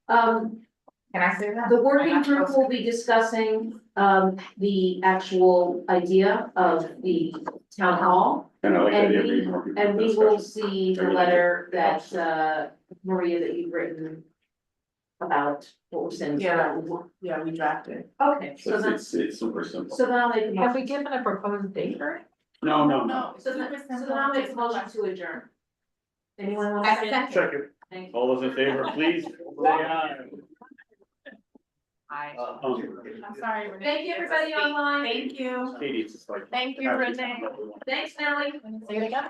Can I say that? the working group will be discussing, the actual idea of the town hall. And I like the And idea of we, being more people and in we will discussion. see the letter that, Maria, that you've written about what we're saying. Yeah, we drafted. Okay, so then, It's super simple. so then I'll make a Have we motion. given a proposed date for it? No. So then I'll make a motion to adjourn. Anyone want I to? second. Second. Thank you. All those in favor, please, say aye. I'm sorry, Renee. Thank you, everybody online. Thank you. Katie, it's just like. Thank you, Renee. Thanks, Nellie. Say it again.